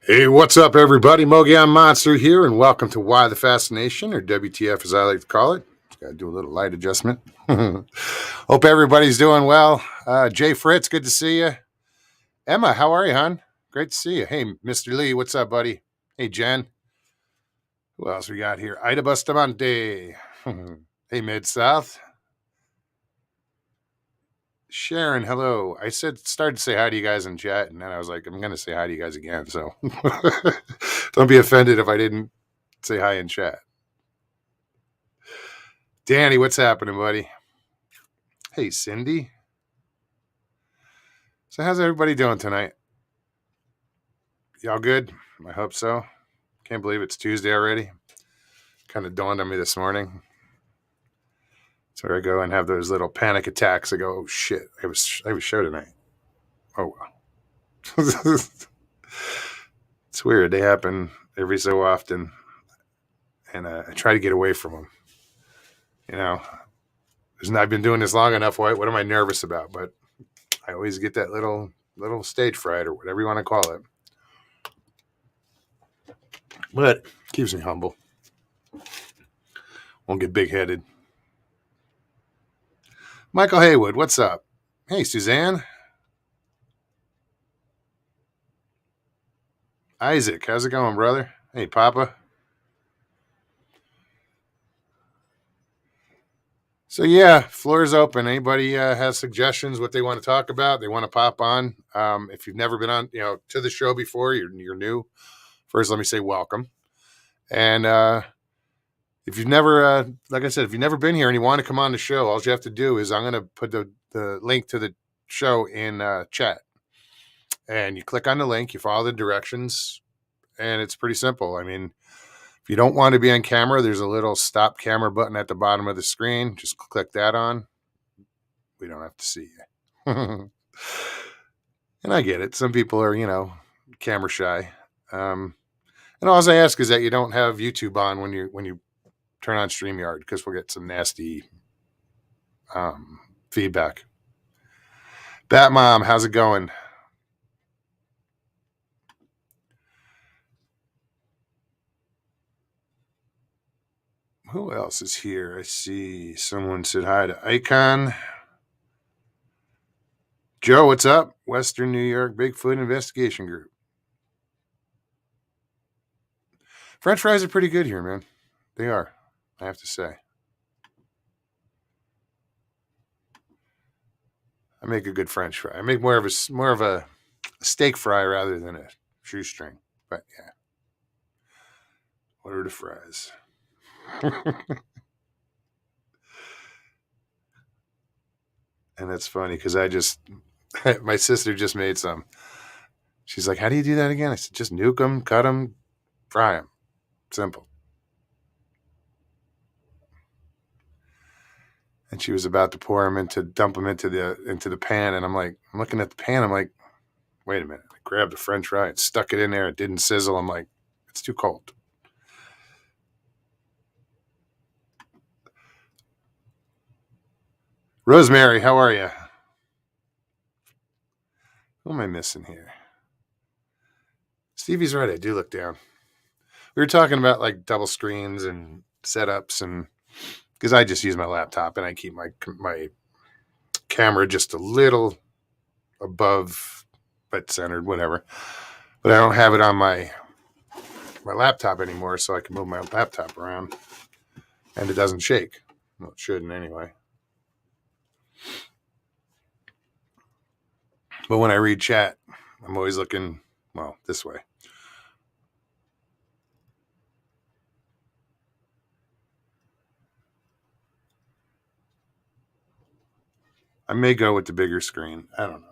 Hey, what's up, everybody? Mogion Monster here, and welcome to Why the Fascination, or WTF as I like to call it. Just got to do a little light adjustment. Hope everybody's doing well. Jay Fritz, good to see you. Emma, how are you, hon? Great to see you. Hey, Mr. Lee, what's up, buddy? Hey, Jen. Who else we got here? Ida Bustamante. Hey, Mid South. Sharon, hello. I started to say hi to you guys in chat, and then I was like, I'm going to say hi to you guys again. So don't be offended if I didn't say hi in chat. Danny, what's happening, buddy? Hey, Cindy. So, how's everybody doing tonight? Y'all good? I hope so. Can't believe it's Tuesday already. Kind of dawned on me this morning. So I go and have those little panic attacks. I go, oh shit, I have a show tonight. Oh well. It's weird. They happen every so often, and I try to get away from them. You know, I've been doing this long enough. What am I nervous about? But I always get that little stage fright or whatever you want to call it. But keeps me humble. Won't get big headed. Michael Haywood, what's up? Hey, Suzanne. Isaac, how's it going, brother? Hey, Papa. So yeah, floor is open. Anybody has suggestions what they want to talk about? They want to pop on. If you've never been on, to the show before, you're new. First, let me say welcome. And if you've never, like I said, if you've never been here and you want to come on the show, all you have to do is I'm going to put the link to the show in chat, and you click on the link, you follow the directions, and it's pretty simple. I mean, if you don't want to be on camera, there's a little stop camera button at the bottom of the screen. Just click that on. We don't have to see you. And I get it. Some people are, camera shy. And all I ask is that you don't have YouTube on when you turn on StreamYard, because we'll get some nasty feedback. Bat Mom, how's it going? Who else is here? I see someone said hi to Icon. Joe, what's up? Western New York Bigfoot Investigation Group. French fries are pretty good here, man. They are, I have to say. I make a good French fry. I make more of a steak fry rather than a shoestring. But yeah, what are the fries? And that's funny because my sister just made some. She's like, "How do you do that again?" I said, "Just nuke them, cut them, fry them. Simple." And she was about to dump them into the pan, and I'm looking at the pan. I'm like, "Wait a minute!" I grabbed the French fry and stuck it in there. It didn't sizzle. I'm like, "It's too cold." Rosemary, how are you? Who am I missing here? Stevie's right. I do look down. We were talking about like double screens and setups, and because I just use my laptop and I keep my camera just a little above, but centered, whatever. But I don't have it on my laptop anymore, so I can move my laptop around, and it doesn't shake. Well, it shouldn't anyway. But when I read chat, I'm always looking, this way. I may go with the bigger screen. I don't know.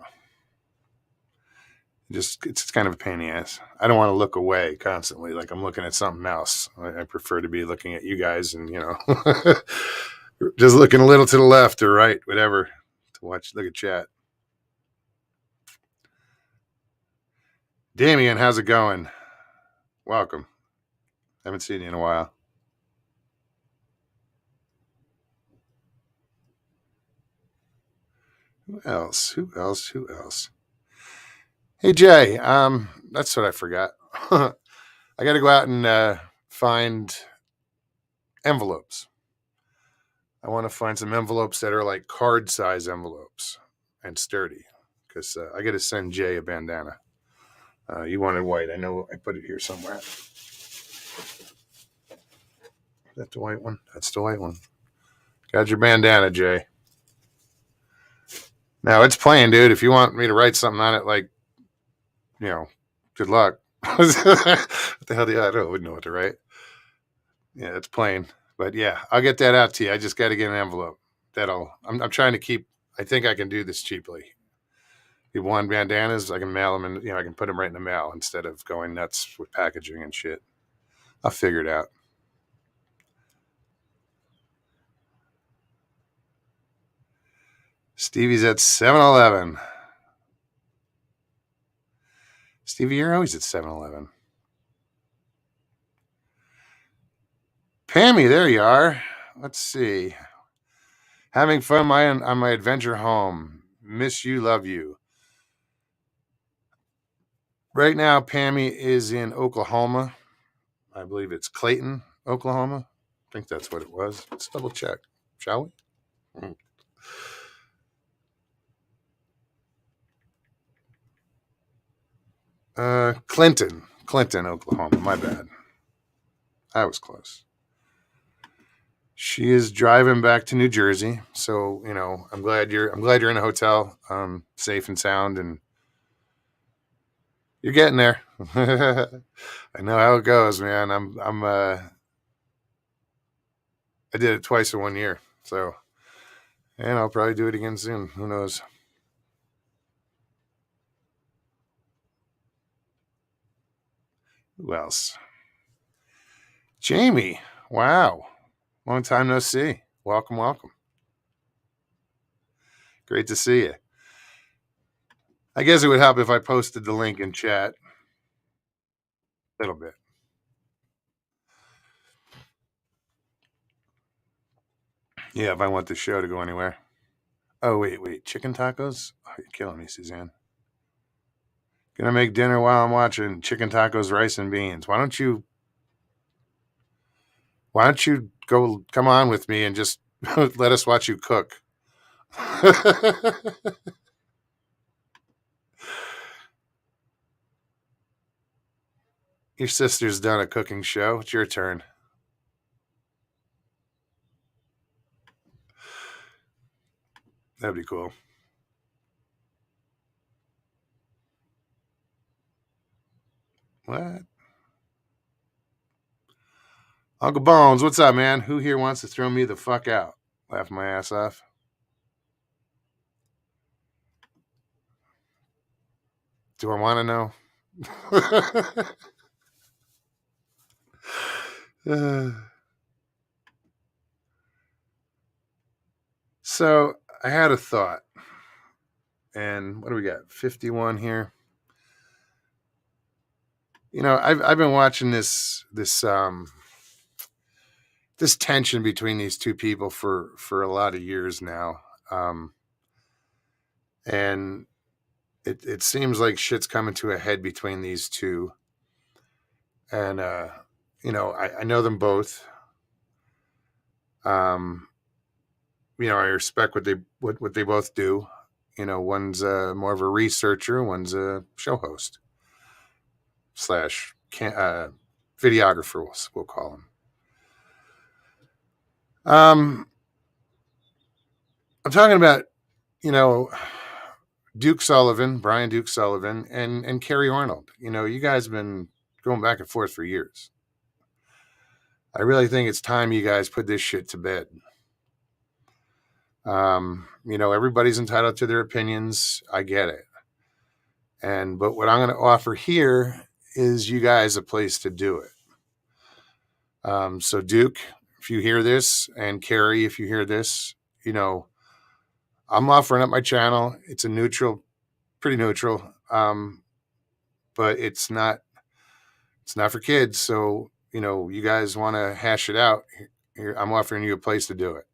It's kind of a pain in the ass. I don't want to look away constantly, like I'm looking at something else. I prefer to be looking at you guys, and just looking a little to the left or right, whatever, to look at chat. Damien, how's it going? Welcome. Haven't seen you in a while. Who else? Hey Jay, that's what I forgot. I got to go out and find envelopes. I want to find some envelopes that are like card size envelopes and sturdy, because I got to send Jay a bandana. You wanted white. I know I put it here somewhere. Is that the white one? That's the white one. Got your bandana, Jay. Now it's plain, dude. If you want me to write something on it, like, good luck. What the hell do you? I wouldn't know what to write. Yeah, it's plain. But yeah, I'll get that out to you. I just got to get an envelope. I'm trying to keep. I think I can do this cheaply. People want bandanas, I can mail them, and I can put them right in the mail instead of going nuts with packaging and shit. I'll figure it out. Stevie's at 7-Eleven. Stevie, you're always at 7-Eleven. Pammy, there you are. Let's see. Having fun on my adventure home. Miss you, love you. Right now, Pammy is in Oklahoma. I believe it's Clayton, Oklahoma. I think that's what it was. Let's double check, shall we? Clinton, Oklahoma. My bad. I was close. She is driving back to New Jersey, so I'm glad you're in a hotel, safe and sound, and you're getting there. I know how it goes, man. I did it twice in 1 year, so, and I'll probably do it again soon. Who knows? Who else? Jamie. Wow. Long time no see. Welcome, welcome. Great to see you. I guess it would help if I posted the link in chat. A little bit. Yeah, if I want the show to go anywhere. Oh, wait. Chicken tacos? Oh, you're killing me, Suzanne. Gonna make dinner while I'm watching chicken tacos, rice, and beans. Why don't you go come on with me and just let us watch you cook? Your sister's done a cooking show. It's your turn. That'd be cool. What? Uncle Bones, what's up, man? Who here wants to throw me the fuck out? Laugh my ass off. Do I want to know? So I had a thought, and what do we got? 51 here. I've been watching this tension between these two people for a lot of years now, and it seems like shit's coming to a head between these two, and I know them both. I respect what they both do. One's more of a researcher, one's a show host slash videographer. We'll call him. I'm talking about Brian Duke Sullivan, and Carrie Arnold. You guys have been going back and forth for years. I really think it's time you guys put this shit to bed. Everybody's entitled to their opinions. I get it. But what I'm going to offer here is you guys a place to do it. So Duke, if you hear this, and Carrie, if you hear this, I'm offering up my channel. It's pretty neutral. But it's not for kids. So, you guys want to hash it out. Here, I'm offering you a place to do it.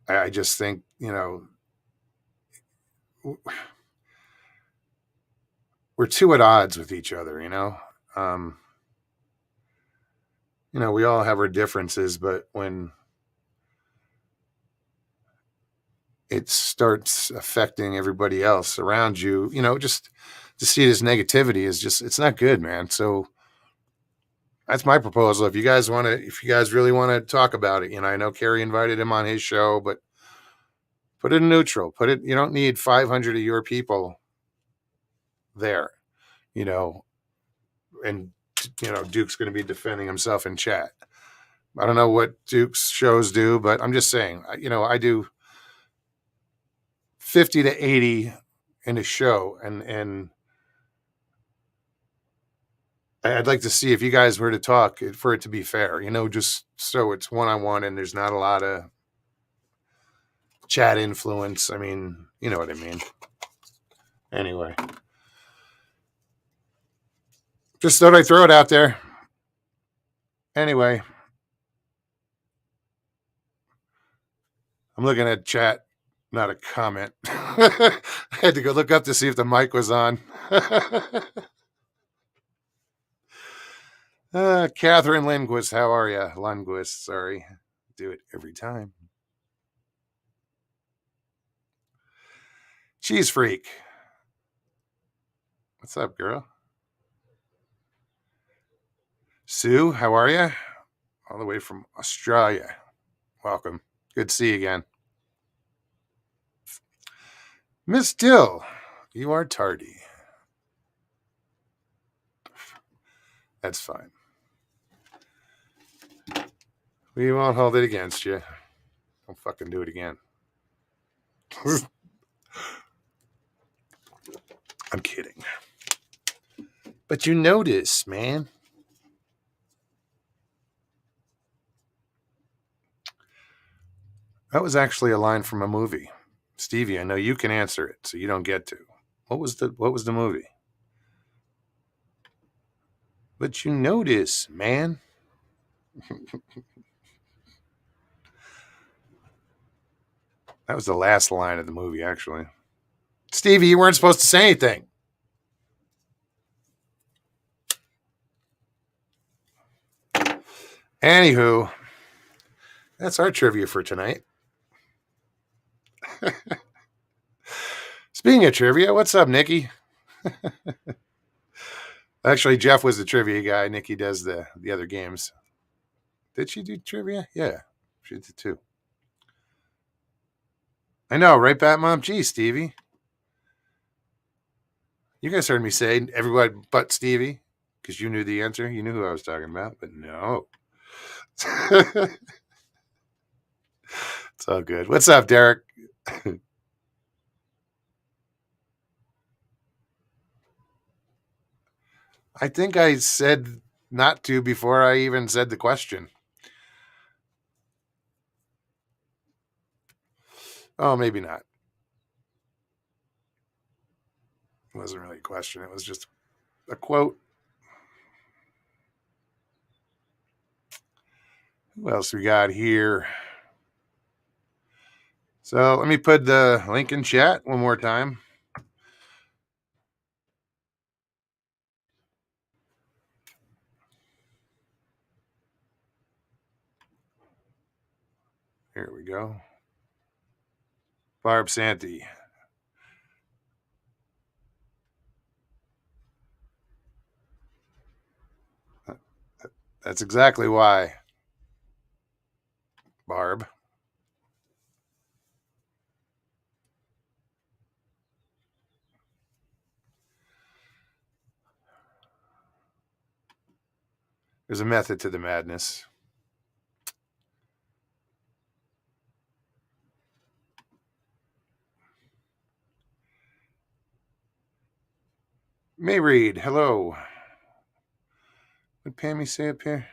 I just think, we're too at odds with each other, we all have our differences, but when it starts affecting everybody else around you, just to see it as negativity is just, it's not good, man. So that's my proposal. If you guys really want to talk about it, I know Kerry invited him on his show, but put it in neutral. You don't need 500 of your people there, you know, and, Duke's going to be defending himself in chat. I don't know what Duke's shows do, but I'm just saying, I do 50 to 80 in a show, and I'd like to see, if you guys were to talk, for it to be fair, just so it's one-on-one and there's not a lot of chat influence. I mean, you know what I mean. Anyway, just thought I'd throw it out there. Anyway, I'm looking at chat, not a comment. I had to go look up to see if the mic was on. Catherine Linguist, how are you? Linguist, sorry. Do it every time. Cheese Freak. What's up, girl? Sue, how are you? All the way from Australia. Welcome. Good to see you again. Miss Dill, you are tardy. That's fine. We won't hold it against you. Don't fucking do it again. I'm kidding. But you notice, man. That was actually a line from a movie. Stevie, I know you can answer it, so you don't get to. What was the movie? But you notice, man. That was the last line of the movie, actually. Stevie, you weren't supposed to say anything. Anywho, that's our trivia for tonight. Speaking of trivia, what's up, Nikki? Actually, Jeff was the trivia guy. Nikki does the other games. Did she do trivia? Yeah, she did too. I know, right, Bat Mom? Gee, Stevie. You guys heard me say everybody but Stevie because you knew the answer. You knew who I was talking about, but no. It's all good. What's up, Derek? I think I said not to before I even said the question. Oh, maybe not. It wasn't really a question. It was just a quote. Who else we got here? So let me put the link in chat one more time. Here we go. Barb Santee. That's exactly why, Barb. There's a method to the madness. May Reed, hello. What did Pammy say up here?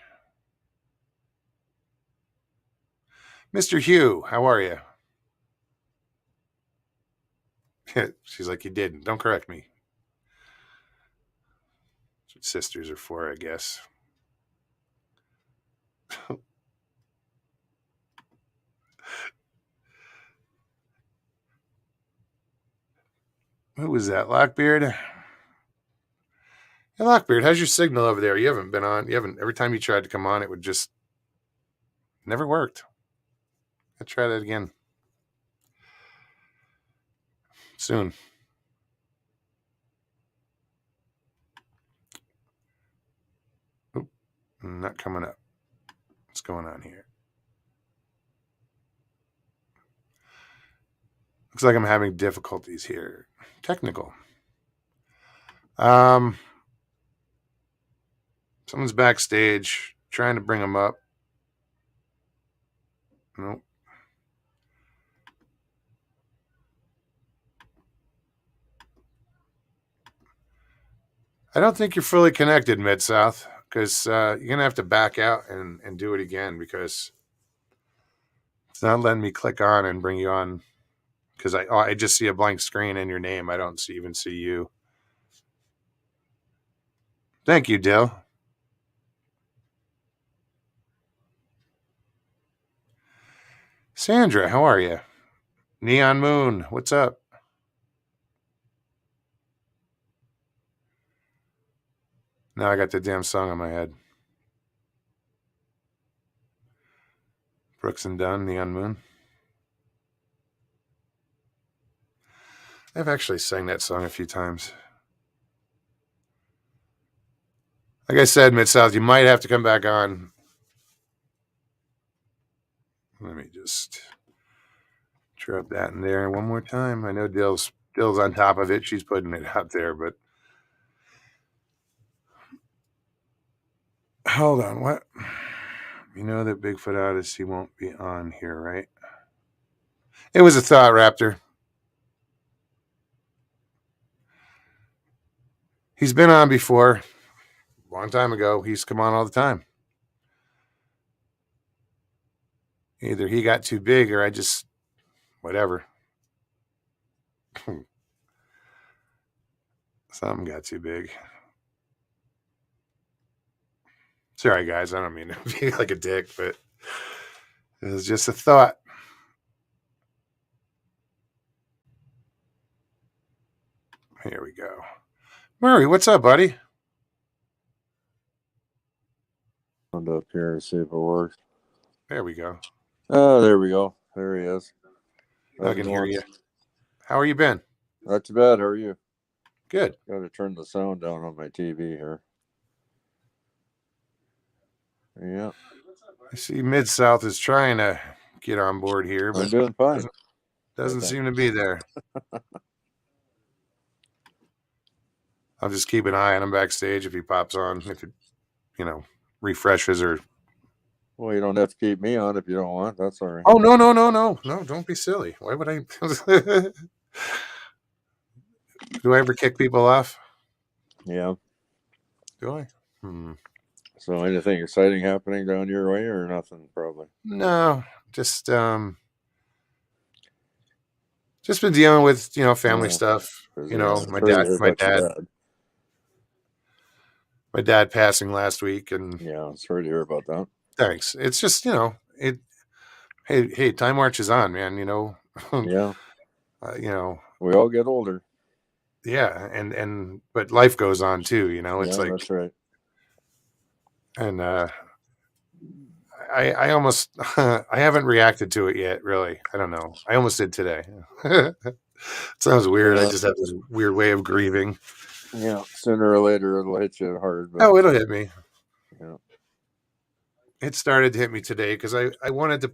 Mr. Hugh, how are you? She's like, you didn't. Don't correct me. That's what sisters are for, I guess. Who was that? Lockbeard? Hey, Lockbeard, how's your signal over there? You haven't been on. You haven't. Every time you tried to come on, it would just never worked. I'll try that again soon. Oop, not coming up. What's going on here? Looks like I'm having difficulties here. Technical. Someone's backstage trying to bring them up. Nope. I don't think you're fully connected, Mid-South, because you're going to have to back out and do it again because it's not letting me click on and bring you on because I just see a blank screen and your name. I don't even see you. Thank you, Dill. Sandra, how are you? Neon Moon, what's up? Now I got the damn song on my head. Brooks and Dunn, Neon Moon. I've actually sang that song a few times. Like I said, Mid-South, you might have to come back on. Let me just drop that in there one more time. I know Dill's on top of it. She's putting it out there, but hold on. What? You know that Bigfoot Odyssey won't be on here, right? It was a thought, Raptor. He's been on before. A long time ago. He's come on all the time. Either he got too big or I just whatever. Something got too big. Sorry, guys. I don't mean to be like a dick, but it was just a thought. Here we go. Murray, what's up, buddy? Up here and see if it works. There we go. Oh, there we go. There he is. I can hear you. How are you been? Not too bad. How are you? Good. Got to turn the sound down on my TV here. Yeah. I see Mid-South is trying to get on board here, but I'm doing fine. Doesn't seem to be there. I'll just keep an eye on him backstage if he pops on, if it, refreshes or. Well, you don't have to keep me on if you don't want. That's all right. Oh, no. Don't be silly. Why would I? Do I ever kick people off? Yeah. Do I? So anything exciting happening down your way or nothing probably? No, just been dealing with, family stuff. My dad passing last week, and yeah, I'm sorry to hear about that. Thanks. It's just, hey, time marches on, man, Yeah. We all get older. Yeah, but life goes on too, it's like that's right. And I almost I haven't reacted to it yet, really. I don't know. I almost did today. It sounds weird. I just have this weird way of grieving. Yeah, sooner or later it'll hit you hard. But, it'll hit me. Yeah. It started to hit me today because I wanted to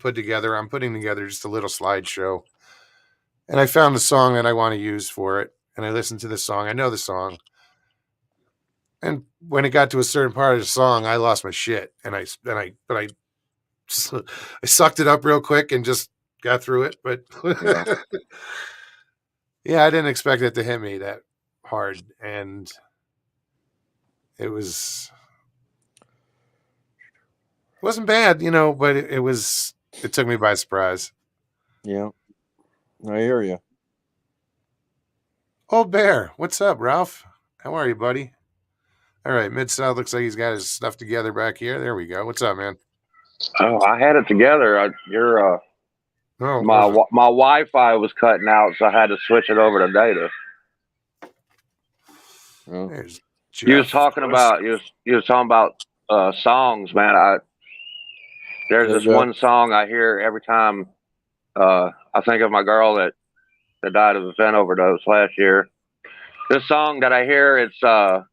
I'm putting together just a little slideshow. And I found the song that I want to use for it. And I listened to the song. I know the song. And when it got to a certain part of the song, I lost my shit. And I sucked it up real quick and just got through it. But yeah, I didn't expect it to hit me that hard. And it wasn't bad, but it took me by surprise. Yeah. I hear you. Old Bear, what's up, Ralph? How are you, buddy? All right, Mid-South looks like he's got his stuff together back here. There we go. What's up, man? Oh, I had it together. My Wi-Fi was cutting out, so I had to switch it over to data. Oh, There's You was Jeff, of talking course. about you was talking about songs, man. There's Yeah, this Jeff. one song I hear every time I think of my girl that died of a fent overdose last year. This song that I hear, it's the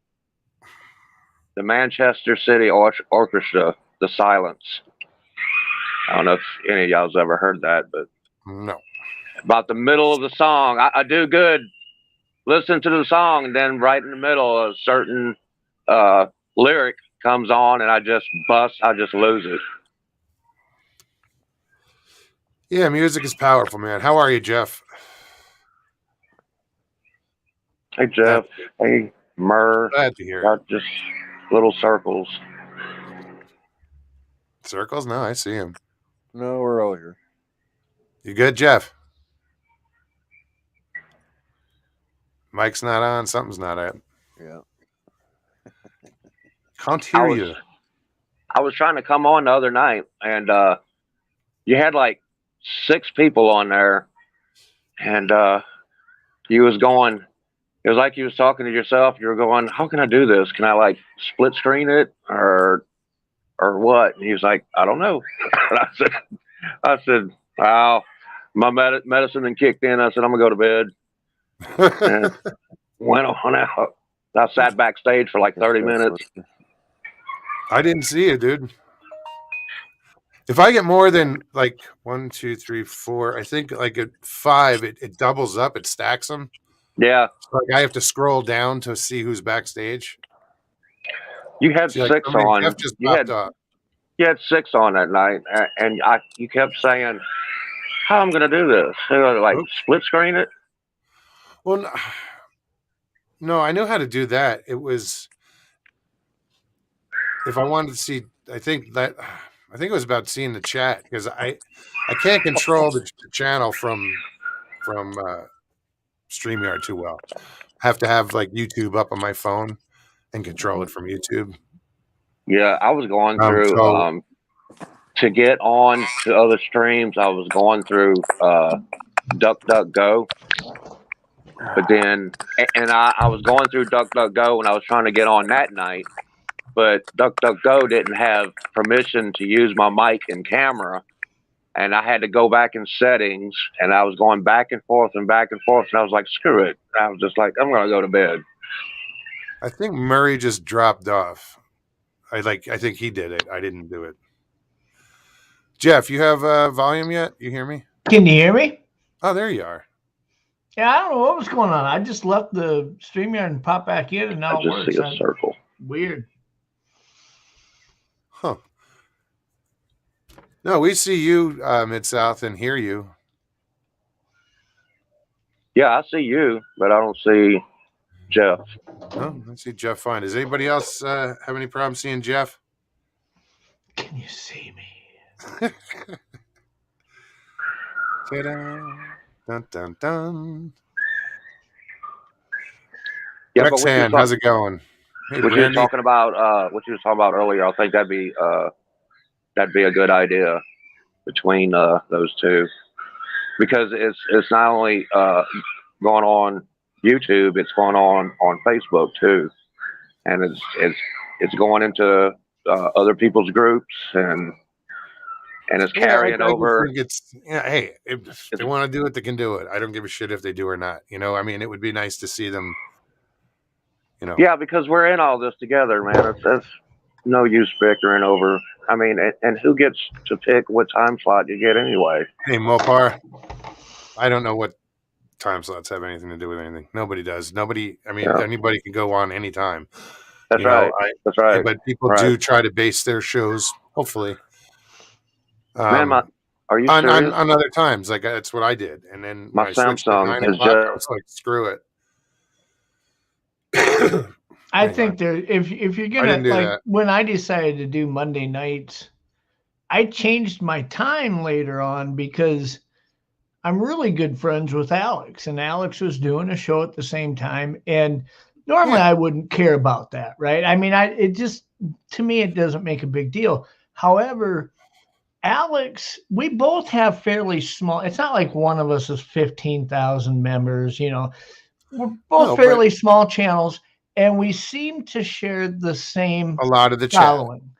Manchester City Orchestra, "The Silence." I don't know if any of y'all's ever heard that, but No. about the middle of the song, I do good. Listen to the song, and then right in the middle, a certain lyric comes on, and I just bust. I just lose it. Yeah, music is powerful, man. How are you, Jeff? Hey Jeff. Hey Murr. Glad to hear it. Got just little circles. Circles? No, I see him. No, we're all here. You good, Jeff? Mic's not on. Something's not on. Yeah. Can't hear you. I was trying to come on the other night, and you had like 6 people on there, and you was going. It was like you was talking to yourself. You were going, "How can I do this? Can I like split screen it or what?" And he was like, "I don't know." And I said, "Wow, my medicine and kicked in." I said, "I'm gonna go to bed." And went on out. I sat backstage for like 30 minutes. I didn't see it, dude. If I get more than like 1, 2, 3, 4, I think like at 5, it doubles up. It stacks them. Yeah, Like I have to scroll down to see who's backstage. you had See, like, 6 on. Jeff just You popped had up. 6 on that night, and you kept saying, "How I'm gonna do this? Like split screen it?" Well, no, I know how to do that. It was if I wanted to see. I think it was about seeing the chat because I can't control the channel from StreamYard too well. I have to have like YouTube up on my phone and control it from YouTube. Yeah, I was going through So to get on to other streams. I was going through DuckDuckGo, but then and I was going through DuckDuckGo when I was trying to get on that night, but DuckDuckGo didn't have permission to use my mic and camera, and I had to go back in settings, and I was going back and forth, and I was like, screw it. I was just like, I'm gonna go to bed. I think Murray just dropped off. I think he did it. I didn't do it. Jeff, you have volume yet? You hear me? Can you hear me? Oh, there you are. Yeah, I don't know what was going on. I just left the StreamYard and popped back in, and now I it just works. see a circle. Weird. Huh. No, we see you, Mid-South, and hear you. Yeah, I see you, but I don't see Jeff. Oh, I see Jeff fine. Does anybody else have any problem seeing Jeff? Can you see me? Ta-da. Dun, dun, dun. Yeah, Rexhan, how's it going? Hey, what you were talking about earlier, I think that'd be a good idea between those two, because it's not only going on YouTube, it's going on Facebook too, and it's going into other people's groups and it's carrying over. Hey, if they want to do it, they can do it. I don't give a shit if they do or not. I mean, it would be nice to see them. Yeah, because we're in all this together, man. It's no use bickering over. I mean, and who gets to pick what time slot you get anyway? Hey, Mopar, I don't know what time slots have anything to do with anything. Nobody does. Nobody. I mean, anybody can go on anytime. That's right. That's right. But people do try to base their shows, hopefully. Man, are you serious? On other times? Like that's what I did, and then my Samsung is just. I was like, screw it. I think if you're gonna that. When I decided to do Monday nights, I changed my time later on because I'm really good friends with Alex, and Alex was doing a show at the same time. And normally I wouldn't care about that, right? I mean, to me, it doesn't make a big deal. However, Alex, we both have fairly small. It's not like one of us is 15,000 members. We're both fairly small channels. and we seem to share the same A lot of the chat. following.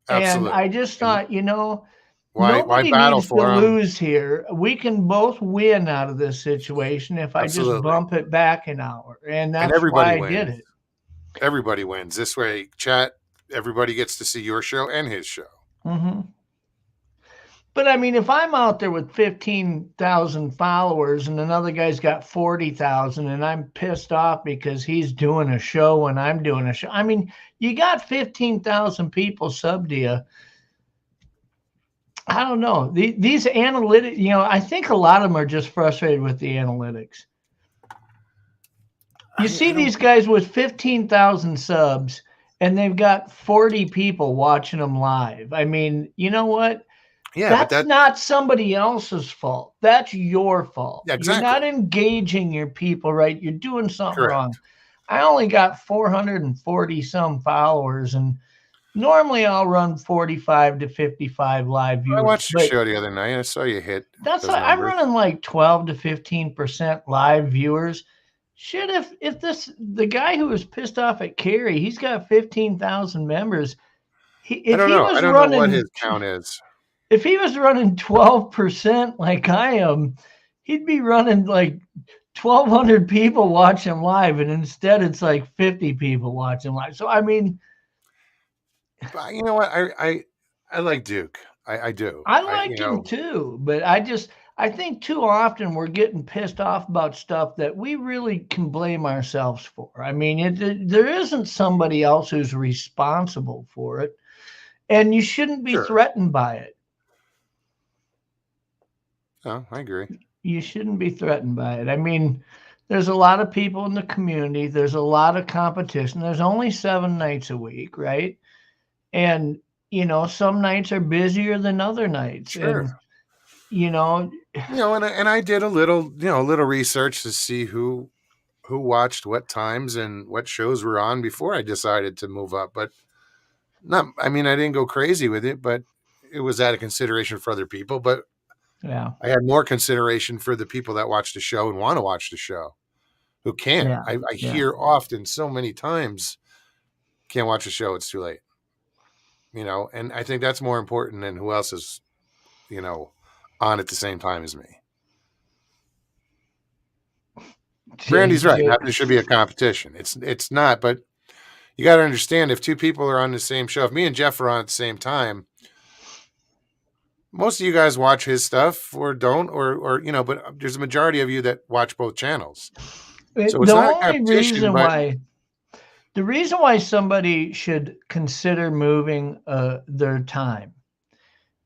And Absolutely. I just thought, Why nobody battle needs to for 'em? lose here. We can both win out of this situation if I just Absolutely. bump it back an hour. And that's everybody why I did wins. it. Everybody wins. This way, chat, everybody gets to see your show and his show. Mm-hmm. But I mean, if I'm out there with 15,000 followers and another guy's got 40,000 and I'm pissed off because he's doing a show and I'm doing a show. I mean, you got 15,000 people sub to you. I don't know. These analytics, I think a lot of them are just frustrated with the analytics. You see these guys with 15,000 subs and they've got 40 people watching them live. I mean, you know what? Yeah, that's not somebody else's fault. That's your fault. Yeah, exactly. You're not engaging your people right. You're doing something Correct. wrong. I only got 440 some followers, and normally I'll run 45 to 55 live viewers. I watched your show the other night. I saw you hit. That's like, I'm running like 12 to 15% live viewers. Shit, if the guy who was pissed off at Kerry, he's got 15,000 members. I don't know what his count is. If he was running 12% like I am, he'd be running like 1,200 people watch him live, and instead it's like 50 people watch him live. So I mean, but you know what? I like Duke. I do. I like him too, but I think too often we're getting pissed off about stuff that we really can blame ourselves for. I mean, there isn't somebody else who's responsible for it, and you shouldn't be threatened by it. Oh, I agree. You shouldn't be threatened by it. I mean, there's a lot of people in the community. There's a lot of competition. There's only 7 nights a week, right? And, some nights are busier than other nights. Sure. And, and I did a little research to see who watched what times and what shows were on before I decided to move up. But I didn't go crazy with it, but it was out of consideration for other people. But yeah, I had more consideration for the people that watch the show and want to watch the show, who can't. Yeah. I hear often so many times, can't watch the show, it's too late. And I think that's more important than who else is, on at the same time as me. Brandy's right. There should be a competition. It's not, but you got to understand, if 2 people are on the same show, if me and Jeff are on at the same time, most of you guys watch his stuff or don't, or but there's a majority of you that watch both channels. So it's not a competition, the reason why somebody should consider moving their time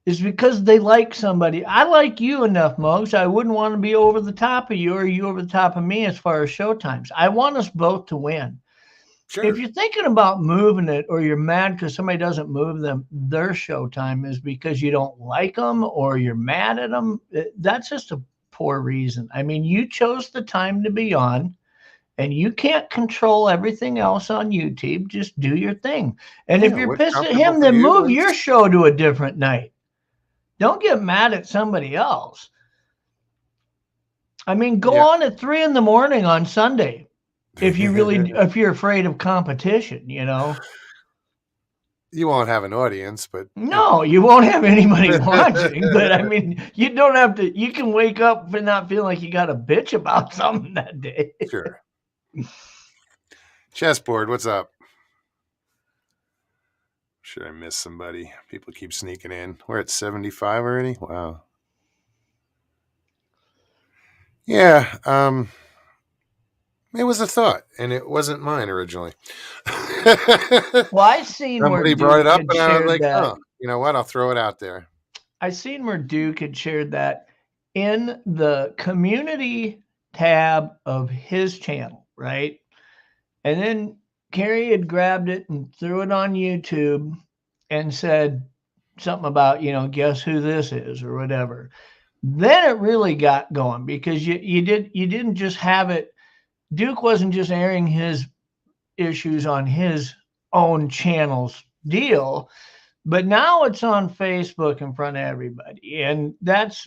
is because they like somebody. I like you enough, Muggs. I wouldn't want to be over the top of you or you over the top of me as far as show times. I want us both to win. Sure. If you're thinking about moving it, or you're mad because somebody doesn't move their showtime is because you don't like them or you're mad at them, that's just a poor reason. I mean, you chose the time to be on, and you can't control everything else on YouTube. Just do your thing. And if you're pissed at him, then move your show to a different night. Don't get mad at somebody else. I mean, go on at 3 a.m. on Sunday. If you're afraid of competition, You won't have an audience, but no, you won't have anybody watching. But I mean, you don't have to. You can wake up and not feel like you got to bitch about something that day. Sure. Chessboard, what's up? Should I miss somebody? People keep sneaking in. We're at 75 already. Wow. Yeah. It was a thought, and it wasn't mine originally. Well, I seen somebody where brought Duke it up, had and I was like, that. "Oh, you know what? I'll throw it out there." I seen where Duke had shared that in the community tab of his channel, right? And then Kerry had grabbed it and threw it on YouTube and said something about, guess who this is or whatever. Then it really got going because you didn't just have it. Duke wasn't just airing his issues on his own channel's deal, but now it's on Facebook in front of everybody. And that's,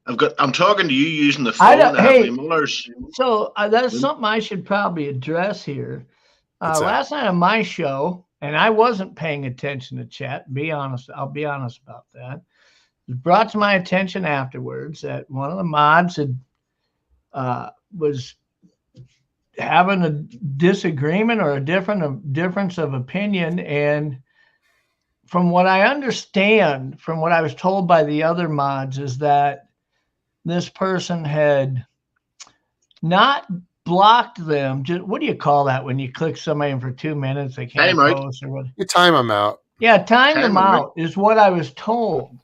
I'm talking to you using the I phone. don't- I have hey. my Mullers. So that's something I should probably address here. What's that? Last night on my show, and I wasn't paying attention to chat. Be honest, I'll be honest about that. It was brought to my attention afterwards that one of the mods had was having a disagreement or a difference of opinion, and from what I understand, from what I was told by the other mods, is that this person had not blocked them. Just, what do you call that when you click somebody and for 2 minutes they can't Time out. post or what? You time them out. Yeah, time them Time out. out is what I was told.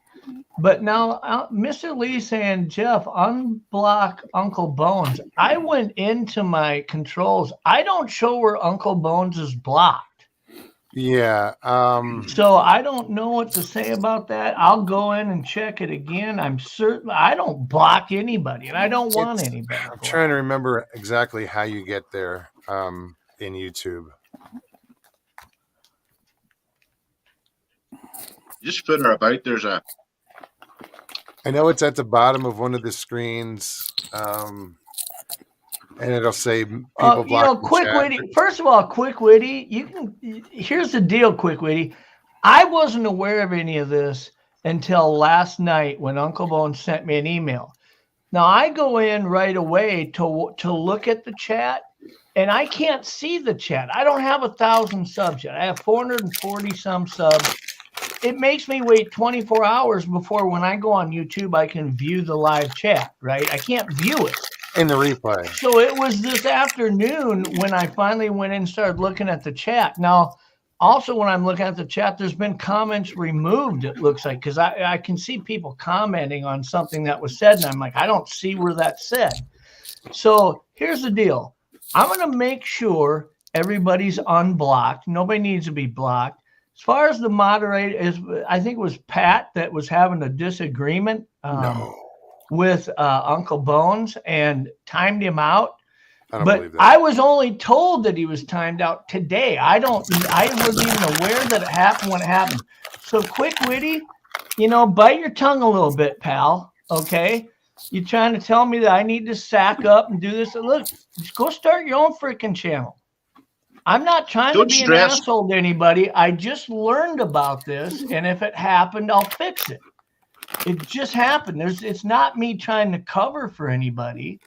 But now, Mr. Lee saying, Jeff, unblock Uncle Bones. I went into my controls. I don't show where Uncle Bones is blocked. Yeah. So I don't know what to say about that. I'll go in and check it again. I'm certain I don't block anybody, and I don't want anybody. I'm trying to remember exactly how you get there in YouTube. Just put her about. There's a. I know it's at the bottom of one of the screens, and it'll say people blocked. Quick Witty. First of all, Quick Witty, you can. Here's the deal, Quick Witty. I wasn't aware of any of this until last night when Uncle Bones sent me an email. Now I go in right away to look at the chat, and I can't see the chat. I don't have 1,000 subs yet. I have 440 some subs. It makes me wait 24 hours before when I go on YouTube, I can view the live chat, right? I can't view it. In the replay. So it was this afternoon when I finally went in and started looking at the chat. Now, also when I'm looking at the chat, there's been comments removed, it looks like, because I can see people commenting on something that was said, and I'm like, I don't see where that's said. So here's the deal. I'm going to make sure everybody's unblocked. Nobody needs to be blocked. As far as the moderator, I think it was Pat that was having a disagreement with Uncle Bones and timed him out. I don't believe that. I was only told that he was timed out today. I wasn't even aware that it happened when it happened. So Quick Witty, bite your tongue a little bit, pal. Okay. You're trying to tell me that I need to sack up and do this. Look, just go start your own freaking channel. I'm not trying to be an asshole to anybody. I just learned about this, and if it happened, I'll fix it. It just happened. It's not me trying to cover for anybody.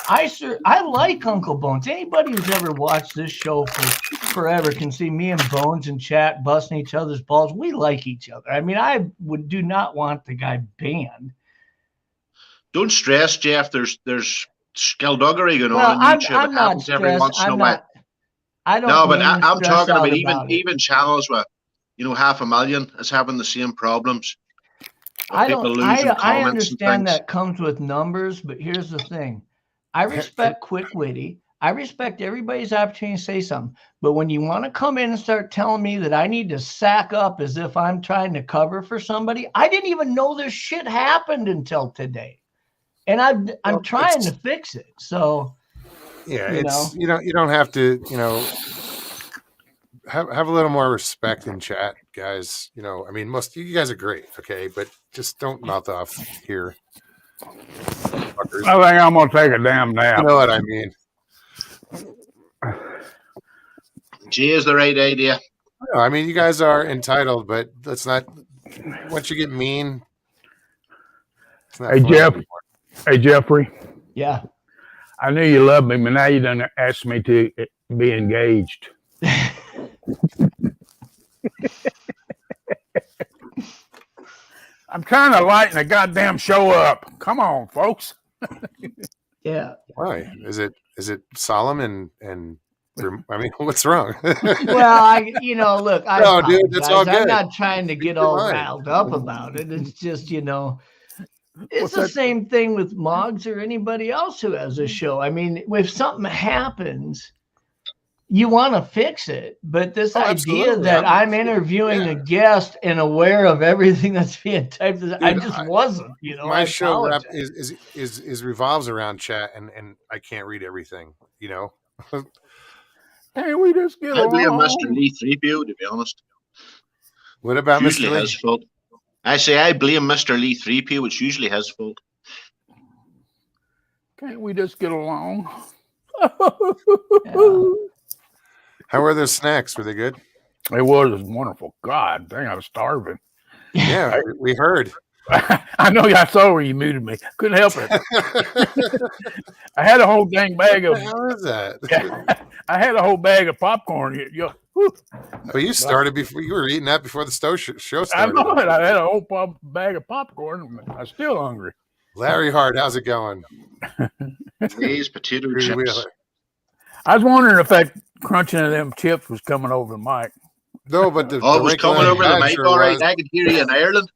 I like Uncle Bones. Anybody who's ever watched this show for forever can see me and Bones in chat busting each other's balls. We like each other. I mean, I do not want the guy banned. Don't stress, Jeff. There's skullduggery going on YouTube. I'm not stressed. I don't. No, but I'm talking about even channels with 500,000 is having the same problems. I understand that comes with numbers, but here's the thing. I respect Quick Witty. I respect everybody's opportunity to say something. But when you want to come in and start telling me that I need to sack up as if I'm trying to cover for somebody, I didn't even know this shit happened until today. And I'm trying to fix it. So yeah, you don't have to, have a little more respect in chat, guys. I mean, most you guys are great, okay, but just don't mouth off here. Fuckers. I think I'm gonna take a damn nap. You know what I mean? G is the right idea. No, I mean, you guys are entitled, but let's not. Once you get mean, it's not Hey, fun Jeff. anymore. Hey, Jeffrey. yeah. I knew you loved me, but now you done asked me to be engaged. I'm trying to lighten the goddamn show up. Come on, folks. Yeah. Why is it solemn and I mean, what's wrong? Well, look, No, dude, that's all I'm good. not trying to get your all mind. riled up about it. It's just, it's What's the that? same thing with Moggs or anybody else who has a show. I mean, if something happens, you want to fix it. But this idea absolutely. that I'm interviewing a guest and aware of everything that's being typed, I just wasn't, My I show apologize. is revolves around chat, and I can't read everything. Hey, we just get I blame along. Mr. Lee 3PO, to be honest. What about Usually Mr. Lee? his fault. I say I blame Mr. Lee 3PO. It's usually his fault. Can't we just get along? How were those snacks? Were they good? It was wonderful. God dang, I was starving. Yeah, we heard. I know I saw where you muted me. Couldn't help it. I had a whole dang bag of. How is that? I had a whole bag of popcorn. Oh, you started before. You were eating that before the show I started. know it. I had a whole bag of popcorn. I'm still hungry. Larry Hart, how's it going? These potato Rudy chips. Wheeler. I was wondering if that crunching of them chips was coming over the mic. No, but the Oh, it was wrinkle coming in over the mic, sure all right. was. I could hear you in Ireland.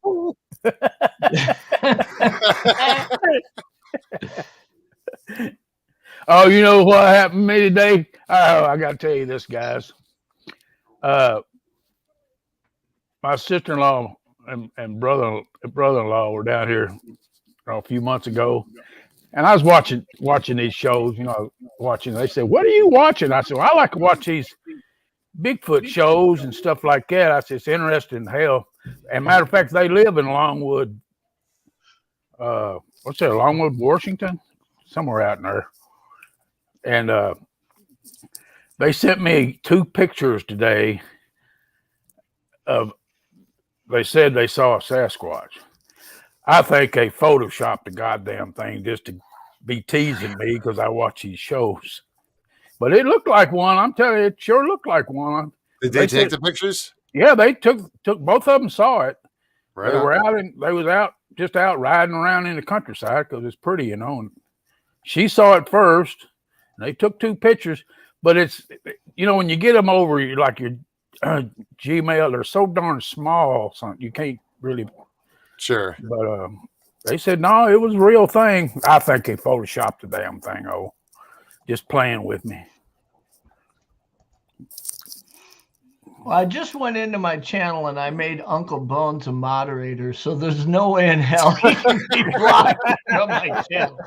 Oh, you know what happened to me today? Oh, I got to tell you this, guys. My sister-in-law and brother-in-law were down here a few months ago, and I was watching these shows. They said, "What are you watching?" I said, "Well, I like to watch these Bigfoot shows and stuff like that." I said, "It's interesting as hell." And matter of fact, they live in Longwood. What's that? Longwood, Washington, somewhere out in there. And they sent me 2 pictures today of. They said they saw a Sasquatch. I think they photoshopped the goddamn thing just to be teasing me because I watch these shows. But it looked like one. I'm telling you, it sure looked like one. Did they take the pictures? Yeah, they took both of them saw it. Right. They were out riding around in the countryside because it's pretty, And she saw it first. And they took 2 pictures, but it's when you get them over, you're like your Gmail, they're so darn small, something you can't really. Sure. But they said no, it was a real thing. I think they photoshopped the damn thing. Oh, just playing with me. Well, I just went into my channel and I made Uncle Bones a moderator, so there's no way in hell he can be blocked from my channel.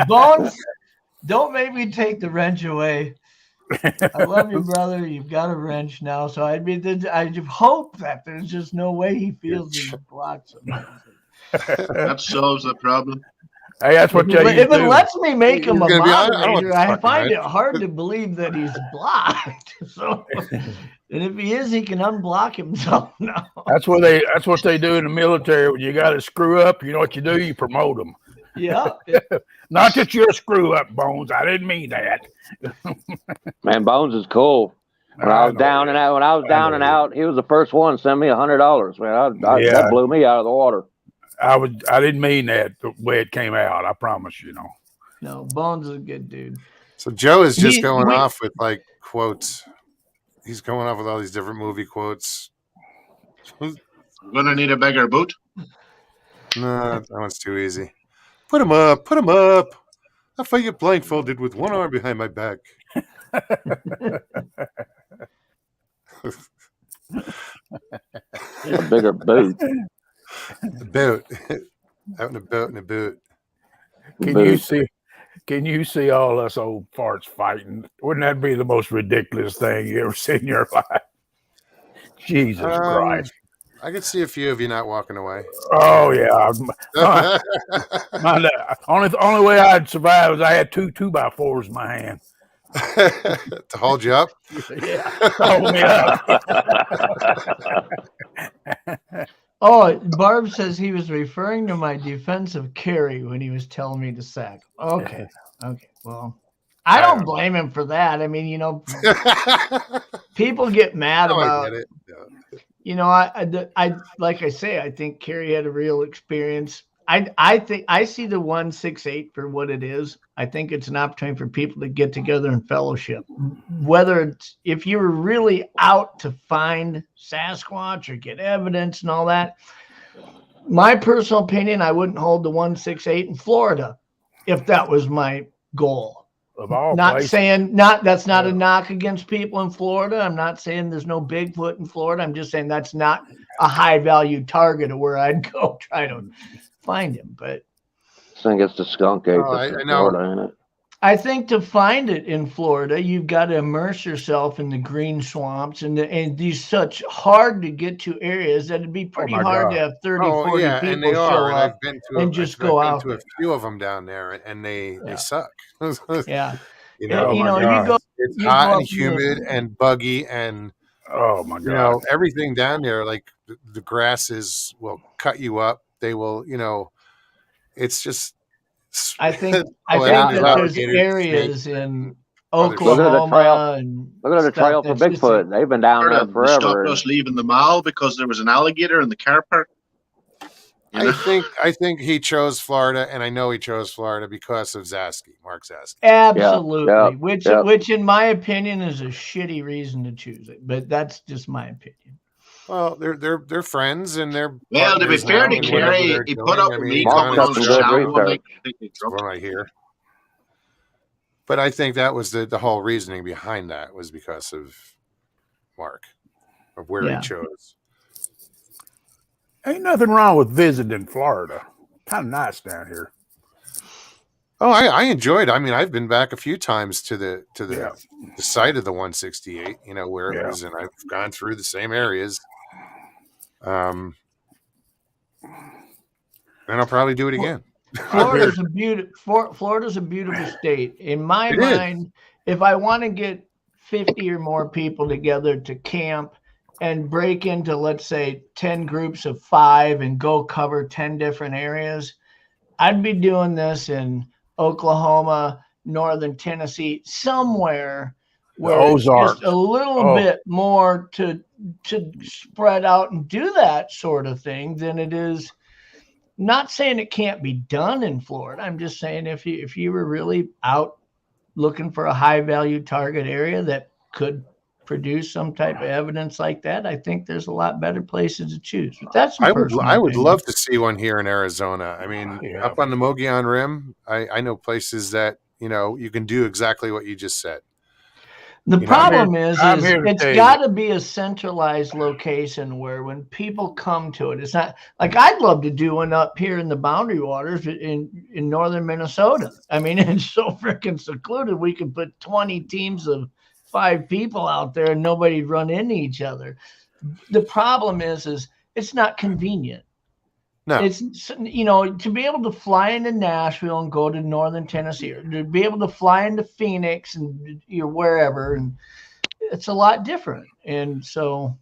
Bones, don't make me take the wrench away. I love you, brother. You've got a wrench now, so I hope that there's just no way he feels he's blocked somehow. That solves the problem. Hey, that's what they If it lets me make him a You're gonna be- moderator, I don't I want find to it hard to believe that he's blocked. So, and if he is, he can unblock himself now. That's what they do in the military. When you got to screw up, you know what you do? You promote them. Yeah. Not that you're a screw up, Bones. I didn't mean that. Man, Bones is cool. When I was down and out, he was the first one to send me $100. Man, that blew me out of the water. I didn't mean that the way it came out. I promise you. No, Bones is a good dude. So Joe is just going off with like quotes. He's going off with all these different movie quotes. I'm gonna need a bigger boot. No, that one's too easy. Put him up. Put him up. I fight you blindfolded with one arm behind my back. A bigger boot. The boat. Out in a boat in a boot. Can you see all us old farts fighting? Wouldn't that be the most ridiculous thing you ever seen in your life? Jesus Christ. I could see a few of you not walking away. Oh yeah. Only way I'd survive is I had 2 2x4s in my hand. To hold you up? Yeah. Hold me up. Oh, Barb says he was referring to my defensive carry when he was telling me to sack. Okay. Well, I don't blame him for that. I mean, people get mad about. I get it. I like I say, I think Kerry had a real experience. I think I see the 168 for what it is. I think it's an opportunity for people to get together and fellowship. Whether it's if you're really out to find Sasquatch or get evidence and all that, my personal opinion, I wouldn't hold the 168 in Florida if that was my goal. Of all Not places. saying that's not a knock against people in Florida. I'm not saying there's no Bigfoot in Florida. I'm just saying that's not a high value target of where I'd go try to find him. But I think it's the skunk ape. I know. Florida, ain't it? I think to find it in Florida, you've got to immerse yourself in the green swamps and these such hard to get to areas that it'd be pretty my hard God. to have 30, Oh 40 yeah, and they people are. show And up I've been and to just go out a there. few of them down there, and they Yeah. suck. Yeah. You Yeah, know, Oh you my know, God. it's you hot go and up to humid and buggy, and Oh my you God. know everything down there. Like the grasses will cut you up. They will, you know, it's just. I think Oh, Yeah, that look. there's alligators, areas snakes, in other Look at the trail. Oklahoma and Look at the stuff trail for that's just Bigfoot. They've been down there They forever. stopped us leaving the mall because there was an alligator in the car park. You know? I think he chose Florida, and I know he chose Florida because of Mark Zaski. absolutely, yeah, which yeah. which in my opinion is a shitty reason to choose it, but that's just my opinion. Well, they're friends, and they're Well, to be partners fair now to in whatever Kerry, they're he put doing. up I with mean, me he's Mark's coming on got on the some his good show. channel one research. night completely That's drunk. what I hear. But I think that was the whole reasoning behind that was because of Mark, of where Yeah. he chose. Ain't nothing wrong with visiting Florida. Kind of nice down here. Oh, I enjoyed. I mean, I've been back a few times to the Yeah. the site of the 168. You know where it Yeah. was, and I've gone through the same areas. And I'll probably do it again. Florida's a beautiful state. In my It is. mind, if I want to get 50 or more people together to camp and break into, let's say, 10 groups of 5 and go cover 10 different areas, I'd be doing this in Oklahoma, northern Tennessee, somewhere where it's Ozarks. just a little Oh. bit more to spread out and do that sort of thing than it is. Not saying it can't be done in Florida. I'm just saying if you were really out looking for a high value target area that could produce some type of evidence like that, I think there's a lot better places to choose. But that's my personal I would opinion. love to see one here in Arizona. I mean, Yeah. up on the Mogollon Rim, I know places that you know you can do exactly what you just said. The You know, problem is I'm here to it's tell you. got to be a centralized location where when people come to it, it's not like I'd love to do one up here in the Boundary Waters in northern Minnesota. I mean, it's so freaking secluded. We could put 20 teams of 5 people out there and nobody'd run into each other. The problem is it's not convenient. No. It's, you know, to be able to fly into Nashville and go to northern Tennessee, or to be able to fly into Phoenix and wherever, and it's a lot different. And so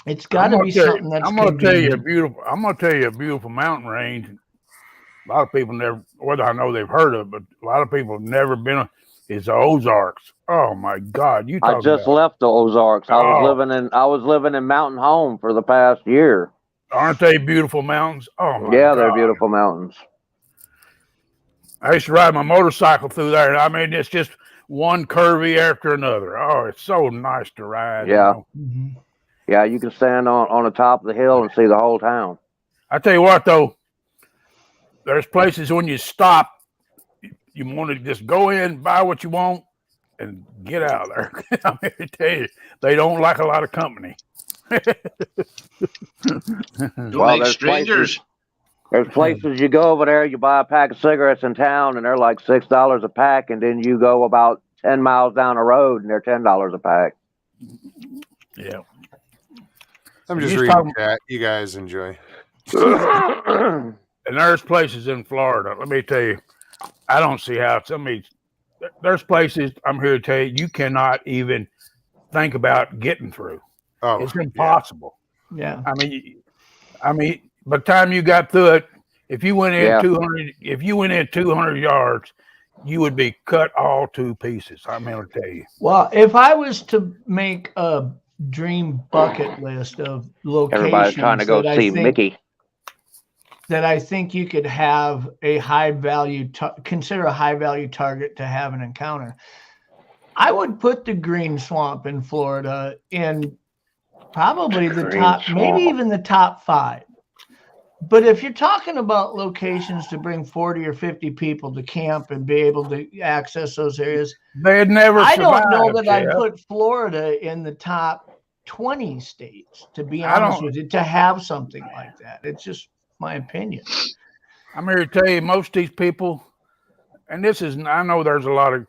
it's got to be something that's I'm gonna tell you a convenient. beautiful mountain range. A lot of people never, whether I know they've heard of it, but a lot of people have never been. Is the Ozarks. Oh my God! You I talk just about, left the Ozarks. I Oh. was living in Mountain Home for the past year. aren't they beautiful mountains? Oh my Yeah, God! they're beautiful mountains. I used to ride my motorcycle through there, and I mean, it's just one curvy after another. Oh, it's so nice to ride. Yeah. You know? Mhm. Yeah, you can stand on the top of the hill and see the whole town. I tell you what, though, there's places when you stop, you want to just go in, buy what you want, and get out of there. I'm here to tell you, they don't like a lot of company. Don't Well, like there's strangers. There's places you go over there, you buy a pack of cigarettes in town, and they're like $6 a pack, and then you go about 10 miles down the road, and they're $10 a pack. Yeah. I'm And just he's reading talking- chat. You guys enjoy. And there's places in Florida. Let me tell you, I don't see how there's places I'm here to tell you, you cannot even think about getting through. Oh, It's impossible. Yeah. I mean, by the time you got through it, if you went in Yeah. 200 yards, you would be cut all to pieces. I'm going to tell you. Well, if I was to make a dream bucket list of locations Everybody's trying to go that see Mickey. that I think you could have a high value, consider a high value target to have an encounter, I would put the Green Swamp in Florida in probably the Green top, Swamp. maybe even the top 5. But if you're talking about locations to bring 40 or 50 people to camp and be able to access those areas, They'd never I don't know survived, that I'd Jeff. put Florida in the top 20 states, to be I honest don't- with you, to have something like that. It's just my opinion. I'm here to tell you, most of these people, and this is, I know there's a lot of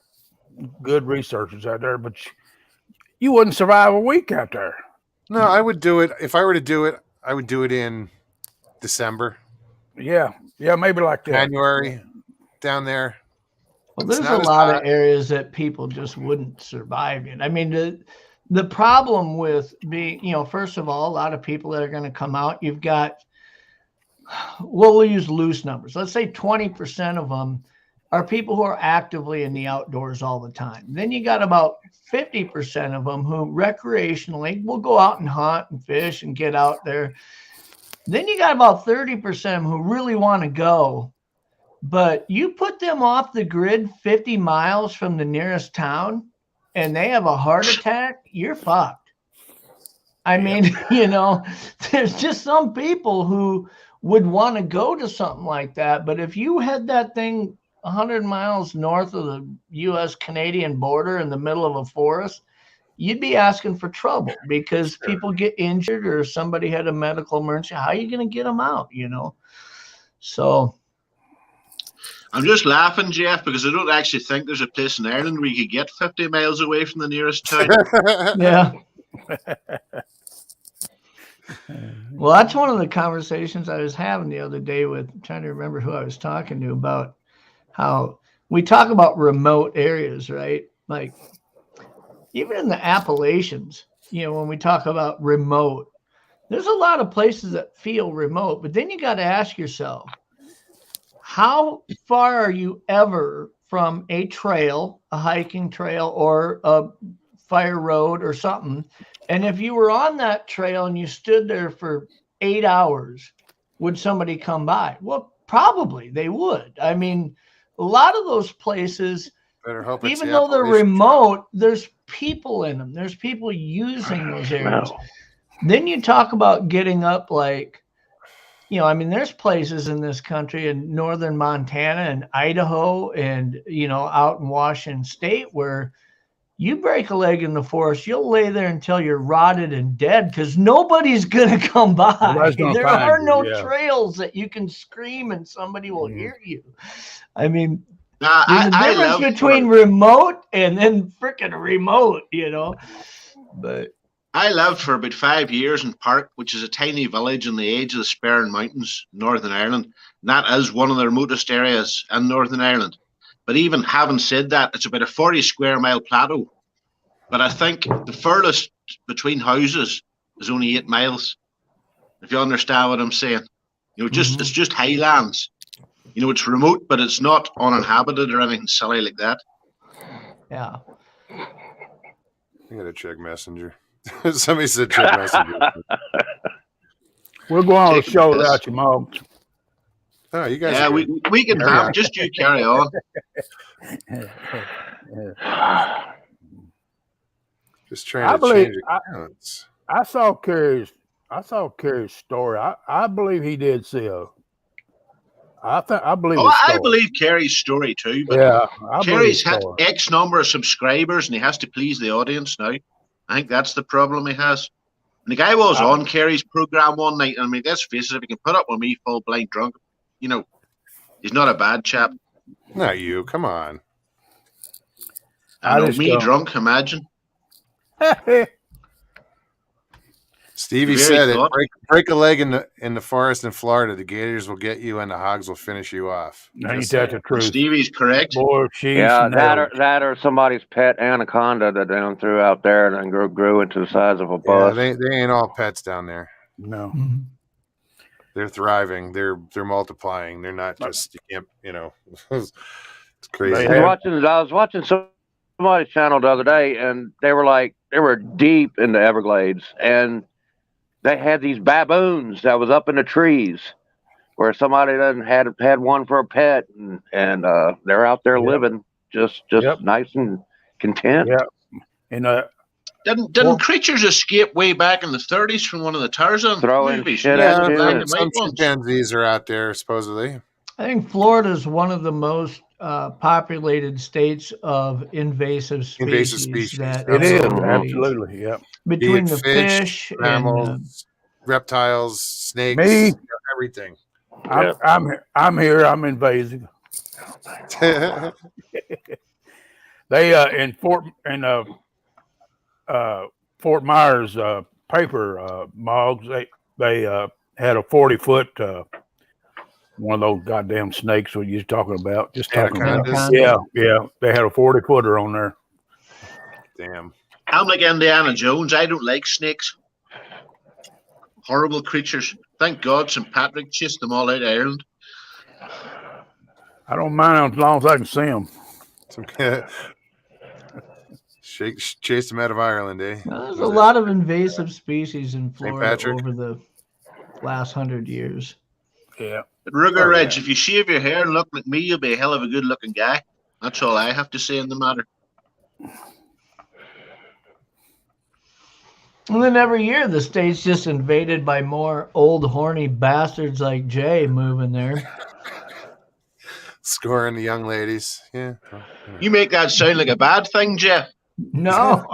good researchers out there, but you wouldn't survive a week out there. No, I would do it. If I were to do it, I would do it in December, Yeah, maybe like that. January, down there. Well, It's there's a not as lot of hot. areas that people just wouldn't survive in. I mean, the problem with being, first of all, a lot of people that are going to come out, you've got, well, we'll use loose numbers. Let's say 20% of them are people who are actively in the outdoors all the time. Then you got about 50% of them who recreationally will go out and hunt and fish and get out there. Then you got about 30% who really want to go, but you put them off the grid 50 miles from the nearest town and they have a heart attack, you're fucked. I mean, there's just some people who would want to go to something like that. But if you had that thing 100 miles north of the U.S.-Canadian border in the middle of a forest, you'd be asking for trouble because people get injured or somebody had a medical emergency. How are you going to get them out, So I'm just laughing, Jeff, because I don't actually think there's a place in Ireland where you could get 50 miles away from the nearest town. yeah. Well, that's one of the conversations I was having the other day with, I'm trying to remember who I was talking to, about how we talk about remote areas, right? Like even in the Appalachians, when we talk about remote, there's a lot of places that feel remote, but then you got to ask yourself, how far are you ever from a trail, a hiking trail, or a fire road or something? And if you were on that trail and you stood there for 8 hours, would somebody come by? Well, probably they would. I mean, a lot of those places, Better hope it's even the though they're Appalachian remote, there's people in them. There's people using those areas. Then you talk about getting up like, there's places in this country in northern Montana and Idaho and, out in Washington State where you break a leg in the forest, you'll lay there until you're rotted and dead because nobody's going to come by. There are no trails that you can scream and somebody will hear you. I mean, there's a difference between remote and then freaking remote, But I lived for about 5 years in Park, which is a tiny village on the edge of the Sperrin Mountains, Northern Ireland. And that is one of the remotest areas in Northern Ireland. But even having said that, it's about a 40 square mile plateau. But I think the furthest between houses is only 8 miles. If you understand what I'm saying, it's just highlands. It's remote, but it's not uninhabited or anything silly like that. Yeah. I got to check Messenger. Somebody said check Messenger. We'll go on the show without you, Mom. Oh, you guys. Yeah, we can have just you carry on. Just trying to change accounts. I saw Kerry's story. I believe he did see a. I believe. Oh, I believe Kerry's story too. But yeah, Kerry's had X number of subscribers, and he has to please the audience now. I think that's the problem he has. And the guy was on Kerry's program one night, and I mean, let's face it, if he can put up with me full blind drunk, he's not a bad chap. Not you. Come on. I know, me drunk, imagine. Stevie said it. Break a leg in the forest in Florida. The gators will get you, and the hogs will finish you off. Ain't that the truth? Stevie's correct. Boy, that or somebody's pet anaconda that they threw out there and then grew into the size of a bus. Yeah, they ain't all pets down there. No, they're thriving. They're multiplying. They're not just It's crazy. I was watching somebody's channel the other day, and they were deep in the Everglades, and they had these baboons that was up in the trees where somebody had one for a pet, and they're out there living just nice and content. Yeah, and didn't creatures escape way back in the 30s from one of the Tarzan movies? Some chimpanzees are out there supposedly. I think Florida is one of the most populated states of invasive species. That it is absolutely, yeah. Between the fish, mammals, and reptiles, snakes, everything. I'm here. I'm invasive. They in Fort Myers paper mogs. They had a 40-foot one of those goddamn snakes what you was talking about. Just talking about. Anacondas? Yeah. They had a 40-footer on there. Damn. I'm like Indiana Jones. I don't like snakes. Horrible creatures. Thank God St. Patrick chased them all out of Ireland. I don't mind them as long as I can see them. Chased him out of Ireland, eh? There's a lot of invasive species in Florida Patrick? over the last 100 years. Yeah. At Ruger Oh, Ridge, yeah. if you shave your hair and look like me, you'll be a hell of a good looking guy. That's all I have to say in the matter. And then every year the state's just invaded by more old horny bastards like Jay moving there. Scoring the young ladies. Yeah. You make that sound like a bad thing, Jeff. No,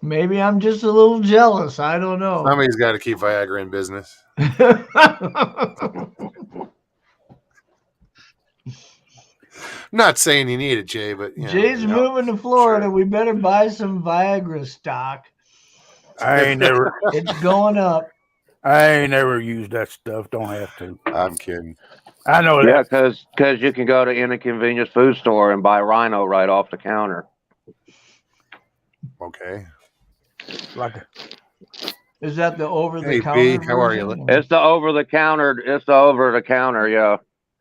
maybe I'm just a little jealous. I don't know. Somebody's got to keep Viagra in business. Not saying you need it, Jay, but you know, Jay's moving to Florida. We better buy some Viagra stock. I ain't never It's going up. used that stuff. Don't have to. I'm kidding. I know Yeah, that. because you can go to any convenience food store and buy Rhino right off the counter. Okay. Like Is that the over the Hey, counter? B, how are you? version? It's the over the counter. It's the over the counter. Yeah,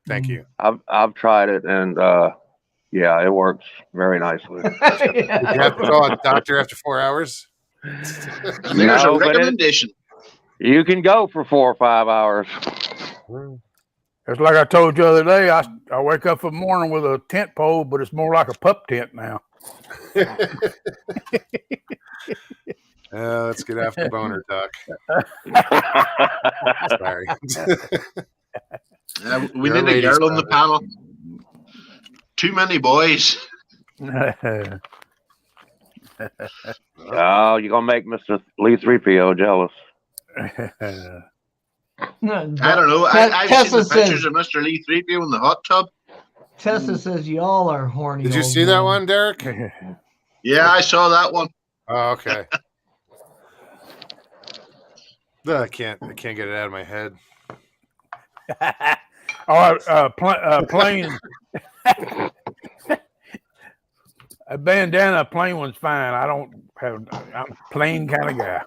Thank you. I've tried it, and yeah, it works very nicely. Did you have to call a doctor after 4 hours? And there's No, a but recommendation. You can go for 4 or 5 hours. it's like I told you the other day. I wake up in the morning with a tent pole, but it's more like a pup tent now. Let's get after boner talk. Sorry. We You're a need a ladies' girl on the brother. panel. Too many boys. Oh, you're gonna make Mr. Lee 3PO jealous. No, I don't know. I've Tessa seen the says- pictures of Mr. Lee 3PO in the hot tub. Tessa says y'all are horny. Did you old see that men. one, Derek? Yeah, I saw that one. Oh, okay. I can't get it out of my head. Plain. A bandana, plain one's fine. I don't have. I'm a plain kind of guy.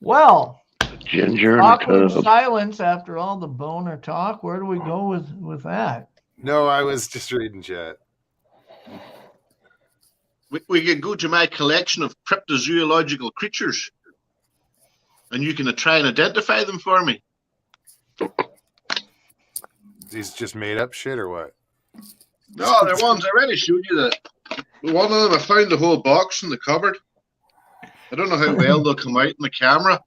Well, Ginger in a awkward tub. silence after all the boner talk. Where do we go with that? No, I was just reading chat. We could go to my collection of cryptozoological creatures, and you can try and identify them for me. These just made up shit or what? No, they're ones I already showed you. That one of them, I found the whole box in the cupboard. I don't know how well they'll come out in the camera.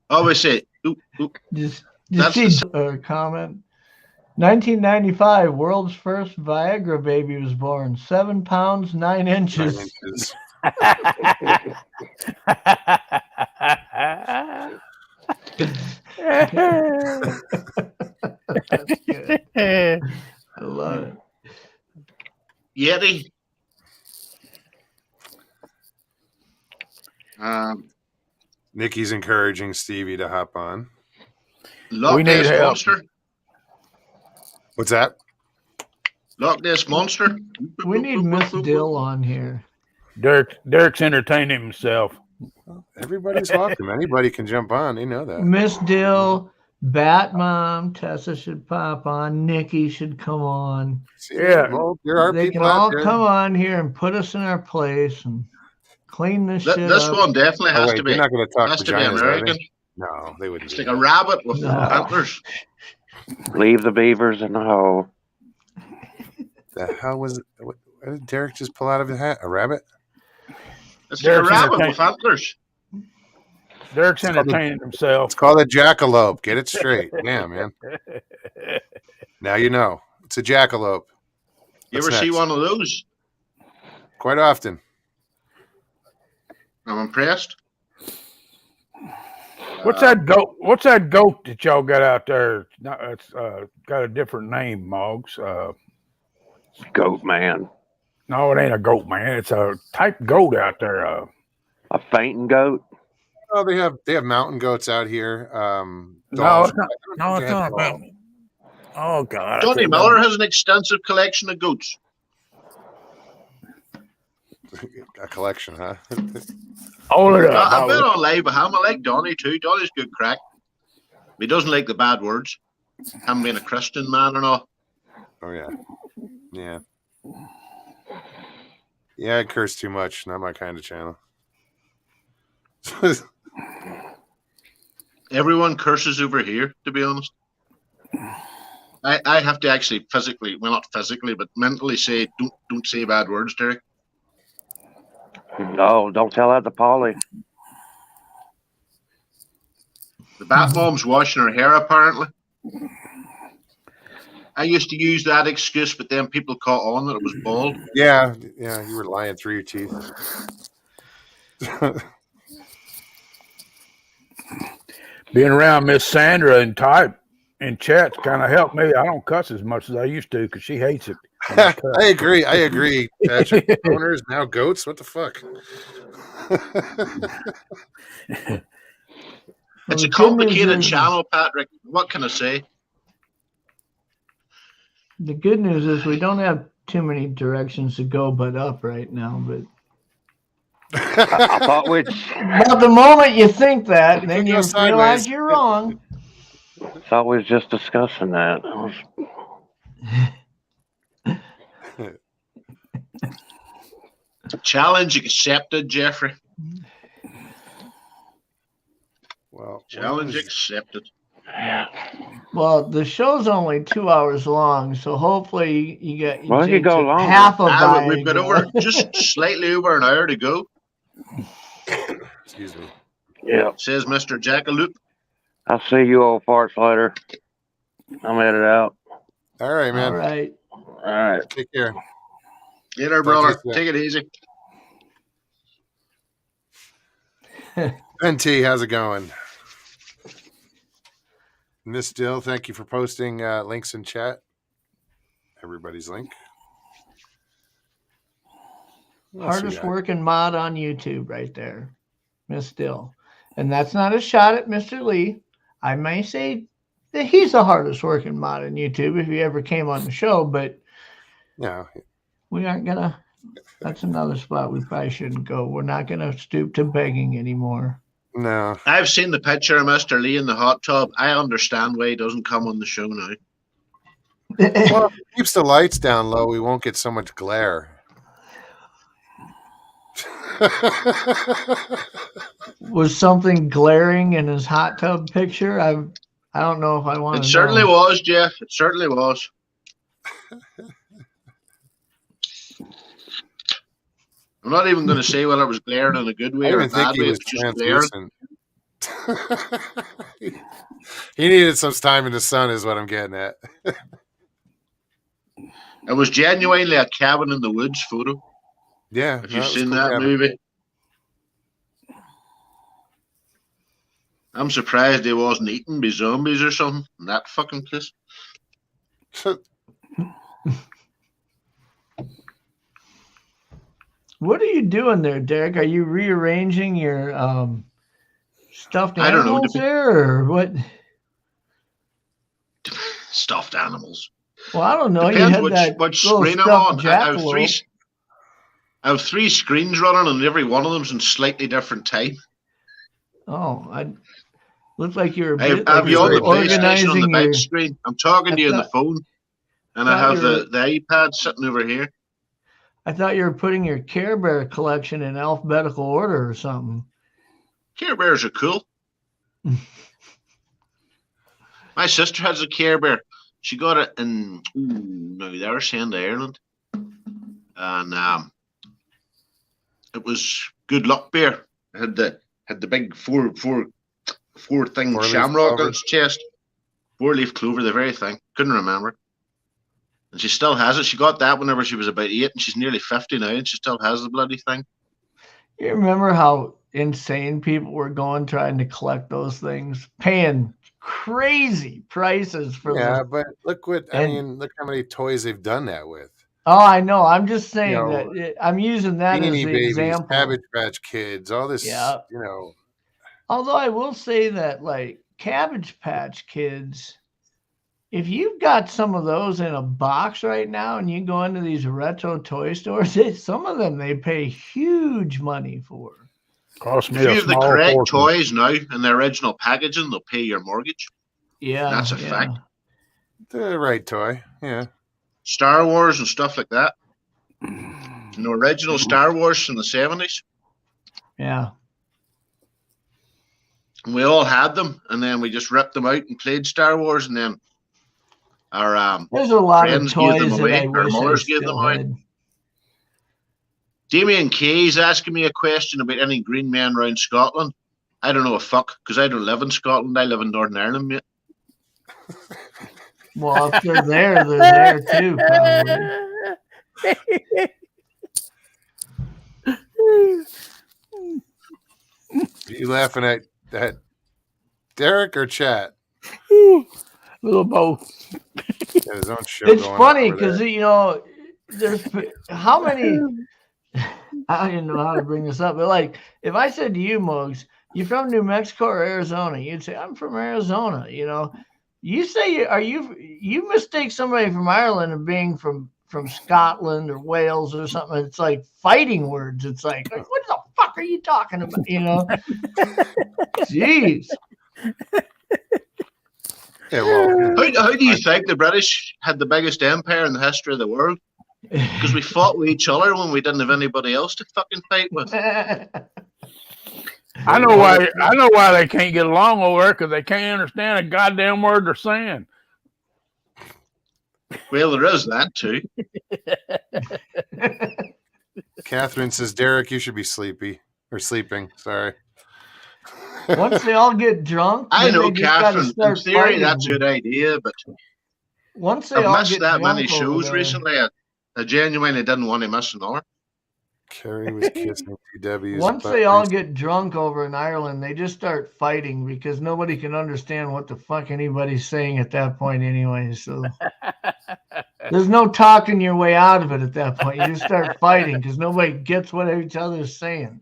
I always say, oop, oop. Just That's see a comment. 1995, world's first Viagra baby was born. 7 pounds 9 inches. 9 inches. That's good. I love it. Yeti. Nikki's encouraging Stevie to hop on. Loch We need Ness help. Monster. What's that? Loch Ness Monster. We need Miss Dill on here. Derek's entertaining himself. Everybody's welcome. Anybody can jump on. They know that. Miss Dill, Bat Mom, Tessa should pop on. Nikki should come on. See, Yeah. well, there are They can people out all there. come on here and put us in our place and clean this shit This up. one definitely Oh, has wait, to they're be. not going to talk Has to be vaginas, are American. they? No, they wouldn't. It's do like a that. rabbit with No. antlers. Leave the beavers in the hole. The hell was it? What did Derek just pull out of his hat? A rabbit? It's like a Derek's rabbit entertaining. with antlers. Derek's entertaining himself. It's called a jackalope. Get it straight. Yeah, man. Now you know. It's a jackalope. You What's ever see next? one of those? Quite often. I'm impressed. What's that goat? What's that goat that y'all got out there? It's got a different name, Moggs. Goat man. No, it ain't a goat, man. It's a type goat out there. A fainting goat. Oh, they have mountain goats out here. No, Dogs. it's not. No, it's not about. Oh God! I Johnny can't Miller remember. has an extensive collection of goats. A collection, huh? Hold it up. I've been on live with him. I like Donny too. Donny's good crack. He doesn't like the bad words. Him being a Christian man and all. Oh yeah, yeah, yeah. I curse too much. Not my kind of channel. Everyone curses over here, to be honest. I have to actually physically, well, not physically, but mentally say, don't say bad words, Derek. No, don't tell that to Polly. The bat mom's washing her hair, apparently. I used to use that excuse, but then people caught on that it was bald. Yeah, yeah. You were lying through your teeth. Being around Miss Sandra and type in chats kind of helped me. I don't cuss as much as I used to because she hates it. I agree. I agree. Patrick. Owners now goats. What the fuck? It's a the good news complicated is- channel, Patrick. What can I say? The good news is we don't have too many directions to go but up right now. But I thought we'd the moment you think that, then Go you sideways. realize you're wrong. just discussing that. Challenge accepted, Jeffrey. Well, Challenge accepted. Well, the show's only 2 hours long, so hopefully you get Well, you go longer. half of We've got over just slightly over an hour to go, excuse me. Yeah. says Mr. Jackaloop. I'll see you old farts later. I'm headed out. All right, man. All right. All right. Take care. Later, Talk to you brother. soon. Take it easy. NT, how's it going? Miss Dill, thank you for posting links in chat. Everybody's link. What else we Hardest got? working mod on YouTube right there, Miss Dill. And that's not a shot at Mr. Lee. I may say that he's the hardest working mod on YouTube if he ever came on the show, but Yeah, we aren't gonna. That's another spot we probably shouldn't go. We're not gonna stoop to begging anymore. no. I've seen the picture of Mr. Lee in the hot tub. I understand why he doesn't come on the show now. Well, if he keeps the lights down low, we won't get so much glare. Was something glaring in his hot tub picture? I don't know if I want It to. certainly was, Jeff. It certainly was. I'm not even going to say whether it was glaring in a good way I or a even think bad he way. was It's just glaring. translucent. He needed some time in the sun, is what I'm getting at. It was genuinely a cabin in the woods photo. Yeah, If no, you've it was seen cool that cabin. movie. I'm surprised he wasn't eaten by zombies or something in that fucking place. What are you doing there, Derek? Are you rearranging your stuffed I don't know, animals there, or what? Stuffed animals. Well, I don't know. You Depends had which that little screen I'm stuffed on. I jackalope. have three screens running, and every one of them's in slightly different time. Oh, I looked like you were I like have you you on were the PlayStation on the organizing back your. screen. I'm talking to you on the thought- phone, and I thought have you were- the iPad sitting over here. I thought you were putting your Care Bear collection in alphabetical order or something. Care Bears are cool. My sister has a Care Bear. She got it in now they're saying Ireland, and it was Good Luck Bear. It had the big four thing Four-leaf shamrock clover. on its chest. 4-leaf clover, the very thing. Couldn't remember. And she still has it. She got that whenever she was about 8, and she's nearly 50 now, and she still has the bloody thing. You remember how insane people were going trying to collect those things, paying crazy prices for Yeah, them. but look look how many toys they've done that with. Oh, I know. I'm just saying know, that I'm using that as Beanie the Babies, example. Cabbage Patch Kids, all this, Yeah. Although I will say that, like, Cabbage Patch Kids, if you've got some of those in a box right now and you go into these retro toy stores, some of them they pay huge money for. Cost me If you a have the small correct fortune. toys now in the original packaging, they'll pay your mortgage. Yeah. That's a fact. The right toy, yeah. Star Wars and stuff like that. The original Star Wars from the 70s. Yeah. And we all had them, and then we just ripped them out and played Star Wars, and then our There's a lot of friends gave them toys that away. I Our wish I mothers gave them still away. had. Damien Kay is asking me a question about any green men around Scotland. I don't know a fuck, because I don't live in Scotland. I live in Northern Ireland, mate. Well, if they're there too, probably. You laughing at that, Derek or chat? Little both. Got his own show It's going on funny over there. because, you know, there's how many, I don't even know how to bring this up, but like, if I said to you, Mugs, you from New Mexico or Arizona? You'd say, I'm from Arizona, you know. You say, you mistake somebody from Ireland of being from Scotland or Wales or something. It's like fighting words. It's like, what the fuck are you talking about? You know? Jeez. Yeah, well, How do you think the British had the biggest empire in the history of the world? Because we fought with each other when we didn't have anybody else to fucking fight with. I know why they can't get along over there, because they can't understand a goddamn word they're saying. Well, there is that too. Catherine says, Derek, you should be sleeping. Sorry. Once they all get drunk, I then know, they just gotta Catherine. In start theory, fighting. that's a good idea, but Once they I've all missed get that many drunk over shows there- recently. I genuinely didn't want to miss another. Carrie was kissing TW's. Once they all get drunk over in Ireland, they just start fighting because nobody can understand what the fuck anybody's saying at that point anyway. So there's no talking your way out of it at that point. You just start fighting because nobody gets what each other's saying.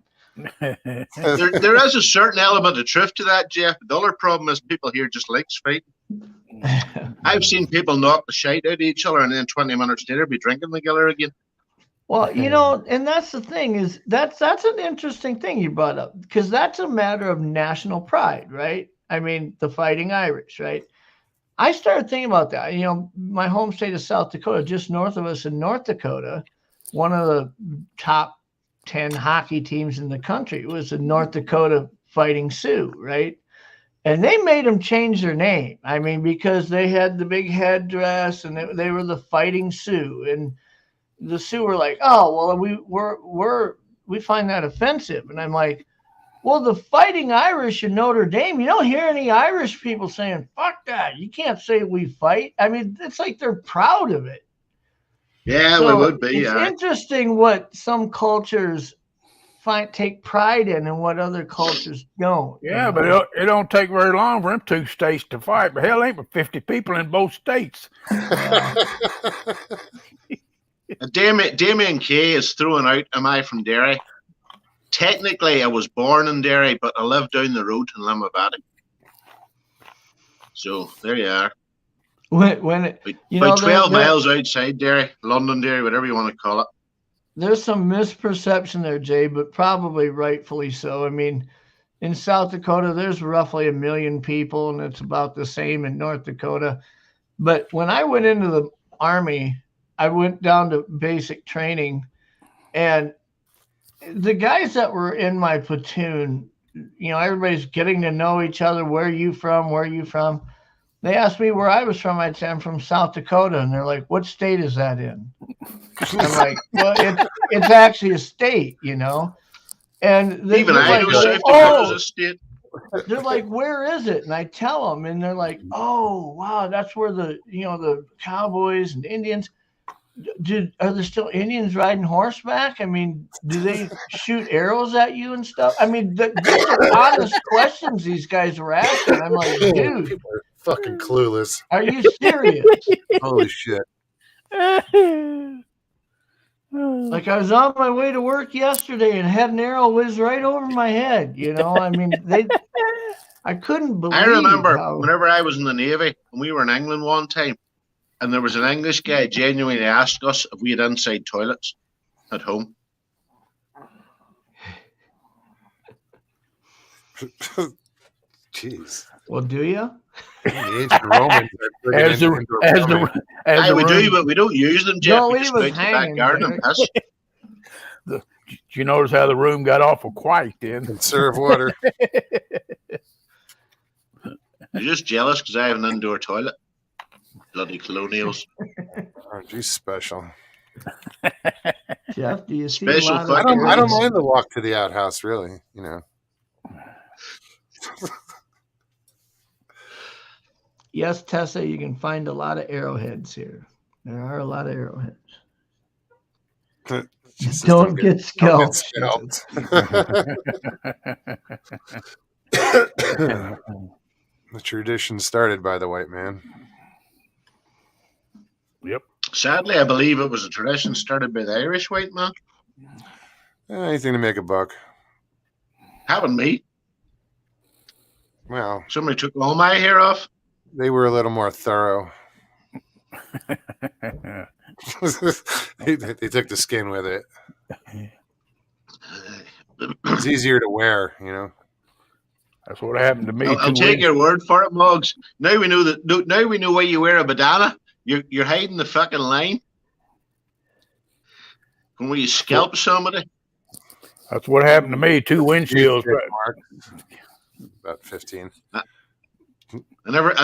There is a certain element of truth to that, Jeff. The other problem is people here just likes fighting. I've seen people knock the shite out of each other and then 20 minutes later be drinking together again. Well, you know, and that's the thing is that's an interesting thing you brought up because that's a matter of national pride, right? I mean, the Fighting Irish, right? I started thinking about that. You know, my home state of South Dakota, just north of us in North Dakota, one of the top 10 hockey teams in the country was the North Dakota Fighting Sioux, right? And they made them change their name. I mean, because they had the big headdress and they were the Fighting Sioux. And the Sioux were like, oh, well, we find that offensive. And I'm like, well, the Fighting Irish in Notre Dame, you don't hear any Irish people saying, fuck that. You can't say we fight. I mean, it's like they're proud of it. Yeah, So we would be. it's interesting what some cultures take pride in and what other cultures don't. Yeah, but it don't take very long for them two states to fight. But hell, ain't but 50 people in both states. Damien Kay is throwing out, am I from Derry? Technically, I was born in Derry, but I live down the road in Limavady. So there you are. When you know, About 12 miles outside Derry, London Derry, whatever you want to call it. There's some misperception there, Jay, but probably rightfully so. I mean, in South Dakota, there's roughly 1 million people, and it's about the same in North Dakota. But when I went into the Army, I went down to basic training, and the guys that were in my platoon, you know, everybody's getting to know each other. Where are you from? They asked me where I was from. I'd say I'm from South Dakota. And they're like, what state is that in? I'm like, well, it's actually a state, you know? And Even I know South Dakota's a state. They're like, where is it? And I tell them, and they're like, oh, wow, that's where the Cowboys and Indians. are there still Indians riding horseback? I mean, do they shoot arrows at you and stuff? I mean, these are honest questions these guys were asking. I'm like, dude, People are fucking clueless. are you serious? Holy shit. Like I was on my way to work yesterday and had an arrow whiz right over my head. You know, I mean, I couldn't believe. I remember how, whenever I was in the Navy and we were in England one time, and there was an English guy genuinely asked us if we had inside toilets at home. Jeez. well, do you? The ancient Romans are bringing As the, in indoor as plumbing. the, as Aye, the we room, do, but we don't use them, Jeff. No, we he just was go out to the hanging back garden and piss. do you notice how the room got awful quiet then? Conserve water. You're just jealous because I have an indoor toilet. Bloody colonials. Oh, geez, special. Jeff, do you see Special a lot I of don't arrows? mind the walk to the outhouse, really. You know. Yes, Tessa, you can find a lot of arrowheads here. There are a lot of arrowheads. Jesus, Don't get don't scalped. The tradition started by the white man. Yep. Sadly, I believe it was a tradition started by the Irish white man. Anything to make a buck. Having me. Well, Somebody took all my hair off. they were a little more thorough. they took the skin with it. It's easier to wear, you know. That's what happened to me. I'll take your word for it, Mugs. Now we know that. Now we know why you wear a bandana. You're hiding the fucking line. When you scalp somebody. That's what happened to me. 2 windshields. Mark. About 15. I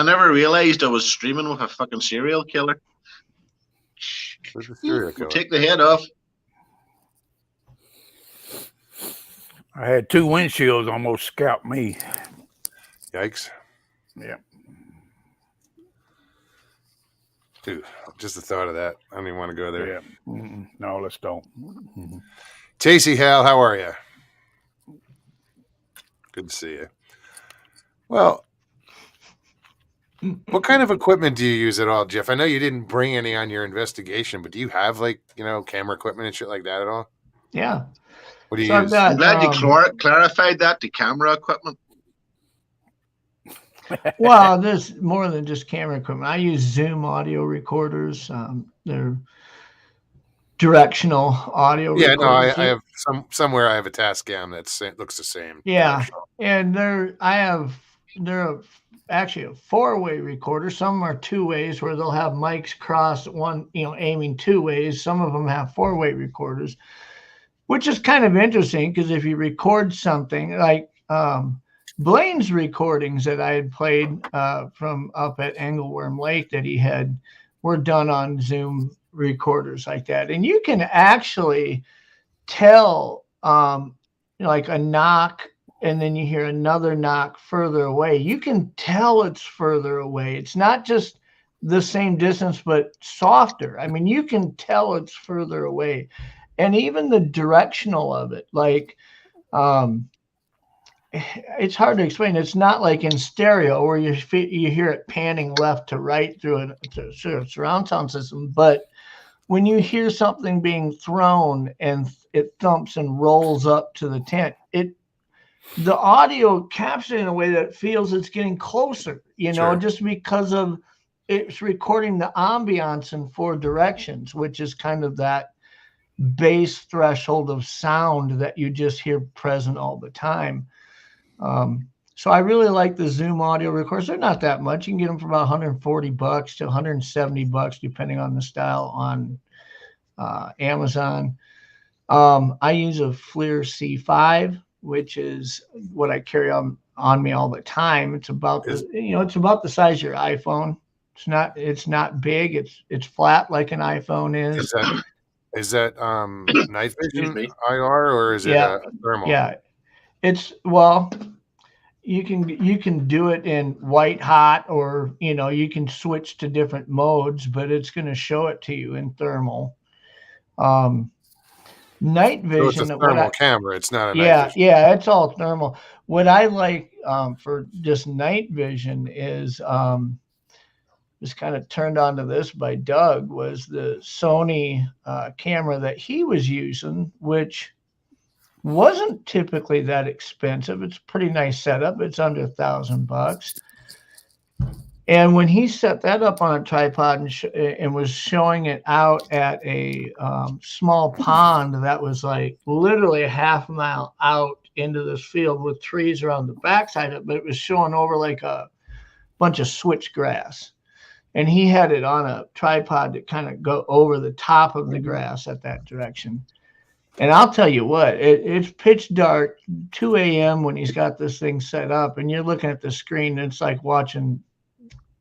never realized I was streaming with a fucking serial killer. Where's the serial killer? Take the head off. I had 2 windshields almost scalp me. Yikes. Yeah. Dude, just the thought of that. I don't even want to go there. Yeah. No, let's don't. Tacey Hal, how are you? Good to see you. Well, what kind of equipment do you use at all, Jeff? I know you didn't bring any on your investigation, but do you have camera equipment and shit like that at all? Yeah. What do you So I've use? got, I'm glad you clarified that to camera equipment. well, there's more than just camera equipment. I use Zoom audio recorders. They're directional audio Yeah, no, recorders. I have somewhere I have a Tascam that looks the same. Yeah, and they're actually a 4-way recorder. Some are 2 ways where they'll have mics crossed one, aiming 2 ways. Some of them have 4-way recorders, which is kind of interesting because if you record something like Blaine's recordings that I had played from up at Engleworm Lake that he had were done on Zoom recorders like that. And you can actually tell like a knock and then you hear another knock further away. You can tell it's further away. It's not just the same distance, but softer. I mean, you can tell it's further away. And even the directional of it, like it's hard to explain. It's not like in stereo where you hear it panning left to right through a surround sound system. But when you hear something being thrown and it thumps and rolls up to the tent, the audio captures it in a way that it feels it's getting closer, Sure. just because of it's recording the ambiance in 4 directions, which is kind of that bass threshold of sound that you just hear present all the time. So I really like the Zoom audio recorders. They're not that much. You can get them for about $140 to $170, depending on the style, on Amazon. I use a FLIR C5, which is what I carry on me all the time. It's about it's about the size of your iPhone. It's not big. It's flat like an iPhone is. Is that night Excuse vision me. IR or is it a thermal? Yeah, you can do it in white hot, or you can switch to different modes, but it's going to show it to you in thermal. Night So it's a vision. thermal camera. It's not a night Yeah, vision. yeah, it's all thermal. What I like for just night vision is was kind of turned on to this by Doug, was the Sony camera that he was using, which wasn't typically that expensive. It's a pretty nice setup. It's under $1,000. And when he set that up on a tripod and was showing it out at a small pond that was like literally a half mile out into this field with trees around the backside of it, but it was showing over like a bunch of switchgrass. And he had it on a tripod to kind of go over the top of the grass at that direction. And I'll tell you what, it's pitch dark, 2 a.m. when he's got this thing set up, and you're looking at the screen, and it's like watching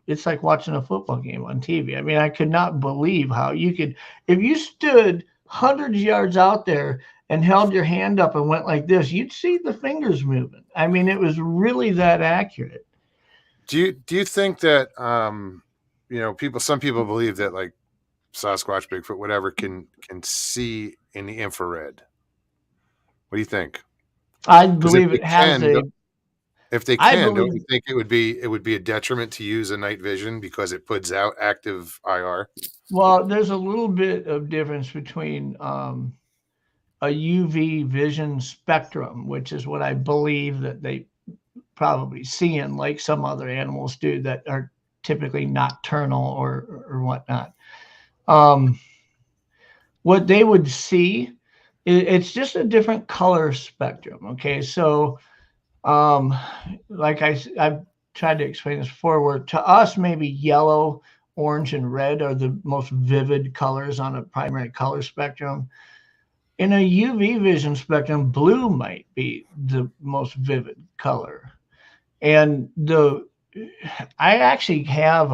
a football game on TV. I mean, I could not believe how you could, if you stood hundreds of yards out there and held your hand up and went like this, you'd see the fingers moving. I mean, it was really that accurate. Do you think that some people believe that like Sasquatch, Bigfoot, whatever can see in the infrared? What do you think? I believe it has if they can, don't you think it would be a detriment to use a night vision because it puts out active IR? Well, there's a little bit of difference between a UV vision spectrum, which is what I believe that they probably see in, like some other animals do that are typically nocturnal or whatnot. What they would see, it's just a different color spectrum. Okay, so like I've tried to explain this before, where to us maybe yellow, orange, and red are the most vivid colors on a primary color spectrum. In a UV vision spectrum, blue might be the most vivid color. And I actually have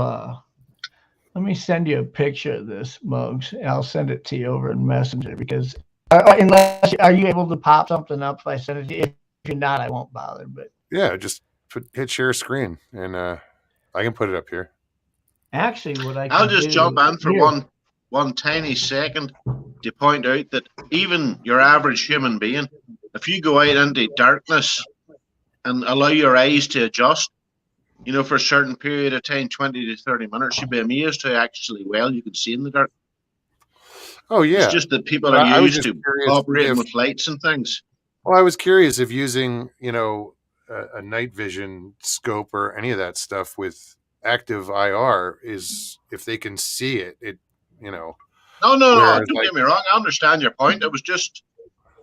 let me send you a picture of this, Mugs, and I'll send it to you over in Messenger, because are you able to pop something up if I send it to you? If you're not, I won't bother. But yeah, just hit share screen, and I can put it up here. Actually, I'll just jump in for one tiny second to point out that even your average human being, if you go out into darkness and allow your eyes to adjust, for a certain period of time, 20 to 30 minutes, you'd be amazed how actually well you can see in the dark. Oh, yeah. It's just that people are used to operating with lights and things. Well, I was curious if using, a night vision scope or any of that stuff with active IR is if they can see it. No. Don't get me wrong. I understand your point. It was just.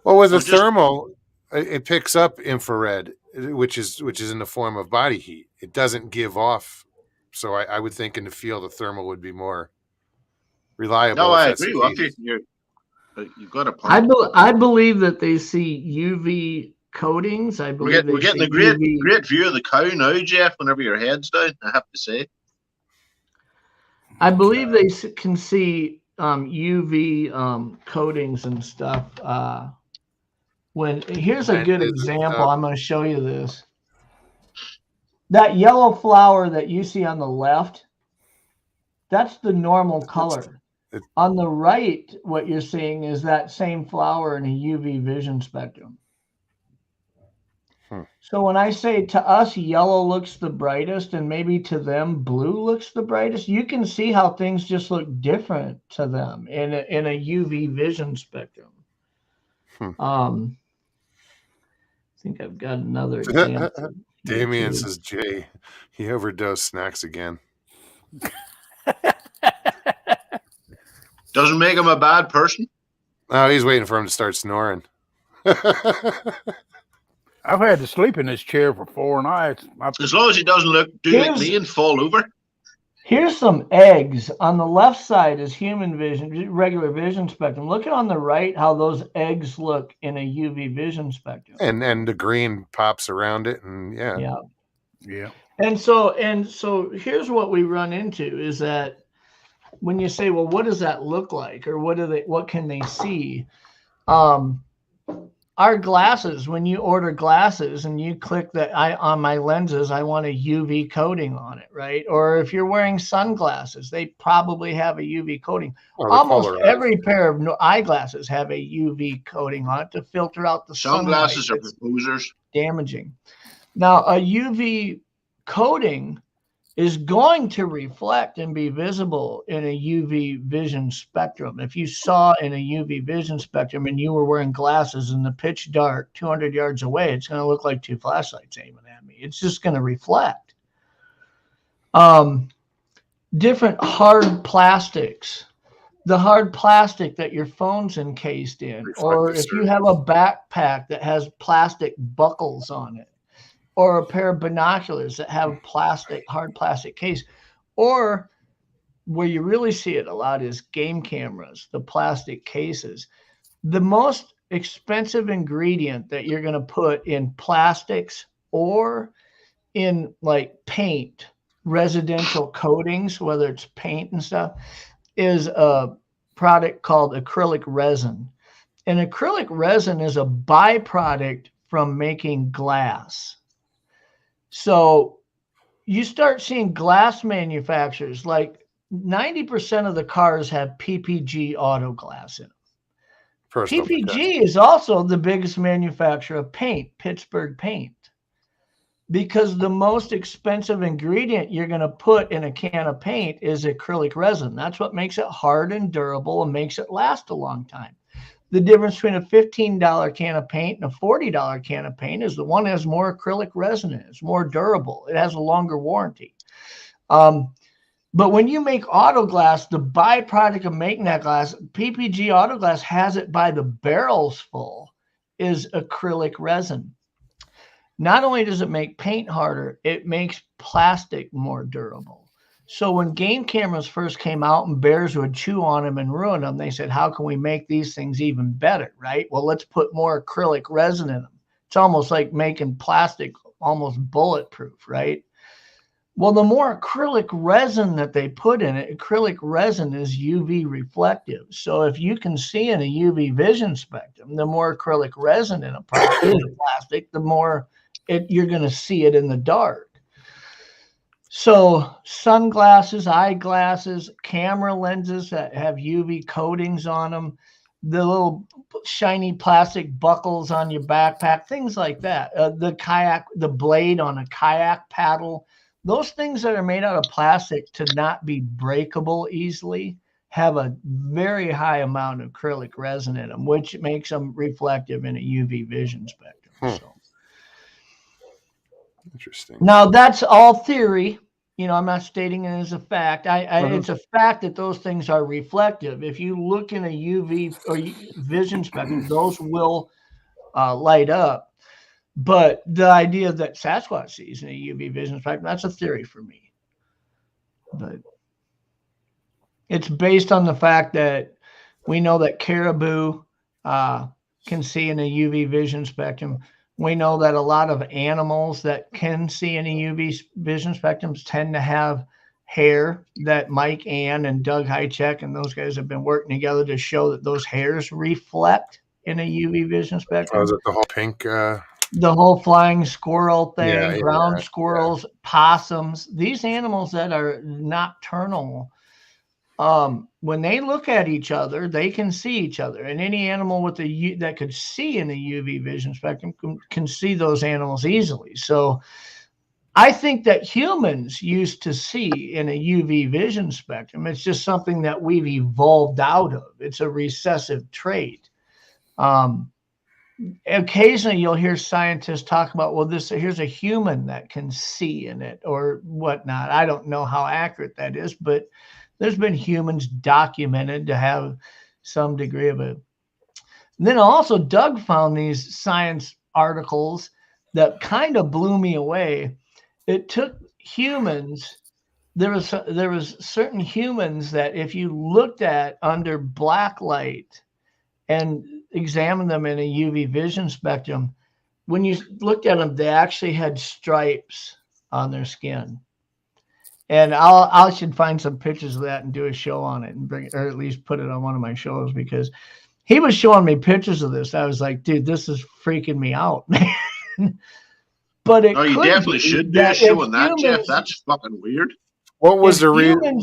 Well, with a thermal, it picks up infrared, which is in the form of body heat. It doesn't give off. So I would think in the field, a thermal would be more reliable. No, I agree with you. You've got a point. I believe that they see UV coatings. I believe we're getting a great view of the cow now, Jeff, whenever your head's down, I have to say. I believe they can see UV coatings and stuff. Here's a good example. I'm going to show you this. That yellow flower that you see on the left, that's the normal color. On the right, what you're seeing is that same flower in a UV vision spectrum. So when I say to us, yellow looks the brightest, and maybe to them, blue looks the brightest, you can see how things just look different to them in a UV vision spectrum. I think I've got another example. Damien says, Jay, he overdosed snacks again. Doesn't make him a bad person. Oh, he's waiting for him to start snoring. I've had to sleep in this chair for 4 nights. As long as he doesn't do like me and fall over. Here's some eggs. On the left side is human vision, regular vision spectrum. Look at on the right how those eggs look in a UV vision spectrum. And the green pops around it, and yeah. And so here's what we run into is that when you say, well, what does that look like, or what can they see? our glasses, when you order glasses and you click that on my lenses, I want a UV coating on it, right? Or if you're wearing sunglasses, they probably have a UV coating. Or the Almost polarized. every pair of eyeglasses have a UV coating on it to filter out the Sunglasses are sunlight that's proposers. damaging. Now, a UV coating is going to reflect and be visible in a UV vision spectrum. If you saw in a UV vision spectrum and you were wearing glasses in the pitch dark 200 yards away, it's going to look like two flashlights aiming at me. It's just going to reflect. Different hard plastics. The hard plastic that your phone's encased in, or if you have a backpack that has plastic buckles on it, or a pair of binoculars that have hard plastic case, or where you really see it a lot is game cameras, the plastic cases. The most expensive ingredient that you're going to put in plastics or in like paint, residential coatings, whether it's paint and stuff, is a product called acrylic resin. And acrylic resin is a byproduct from making glass. So you start seeing glass manufacturers, like 90% of the cars have PPG auto glass in them. Personal PPG protection. is also the biggest manufacturer of paint, Pittsburgh Paint, because the most expensive ingredient you're going to put in a can of paint is acrylic resin. That's what makes it hard and durable and makes it last a long time. The difference between a $15 can of paint and a $40 can of paint is the one that has more acrylic resin in it. It's more durable. It has a longer warranty. But when you make auto glass, the byproduct of making that glass, PPG auto glass has it by the barrels full, is acrylic resin. Not only does it make paint harder, it makes plastic more durable. So when game cameras first came out and bears would chew on them and ruin them, they said, how can we make these things even better, right? Well, let's put more acrylic resin in them. It's almost like making plastic almost bulletproof, right? Well, the more acrylic resin that they put in it, acrylic resin is UV reflective. So if you can see in a UV vision spectrum, the more acrylic resin in a plastic, the more you're going to see it in the dark. So sunglasses, eyeglasses, camera lenses that have UV coatings on them, the little shiny plastic buckles on your backpack, things like that. The blade on a kayak paddle, those things that are made out of plastic to not be breakable easily have a very high amount of acrylic resin in them, which makes them reflective in a UV vision spectrum. So. Interesting. Now that's all theory. You know, I'm not stating it as a fact. It's a fact that those things are reflective. If you look in a UV or vision spectrum, those will light up. But the idea that Sasquatch sees in a UV vision spectrum, that's a theory for me. But it's based on the fact that we know that caribou can see in a UV vision spectrum. We know that a lot of animals that can see in a UV vision spectrums tend to have hair that Mike Ann and Doug Hychek and those guys have been working together to show that those hairs reflect in a UV vision spectrum. Oh, is it the whole pink? The whole flying squirrel thing, ground yeah, squirrels, possums, these animals that are nocturnal, when they look at each other, they can see each other. And any animal with that could see in the UV vision spectrum can see those animals easily. So I think that humans used to see in a UV vision spectrum. It's just something that we've evolved out of. It's a recessive trait. Occasionally you'll hear scientists talk about, well, here's a human that can see in it or whatnot. I don't know how accurate that is, but there's been humans documented to have some degree of it. And then also Doug found these science articles that kind of blew me away. It took humans. There was certain humans that if you looked at under black light and examined them in a UV vision spectrum, when you looked at them, they actually had stripes on their skin. And I should find some pictures of that and do a show on it and bring it, or at least put it on one of my shows, because he was showing me pictures of this. I was like, dude, this is freaking me out, man. But it Oh, you could definitely be should do that a show on that, Jeff. humans, That's fucking weird. What was the reason?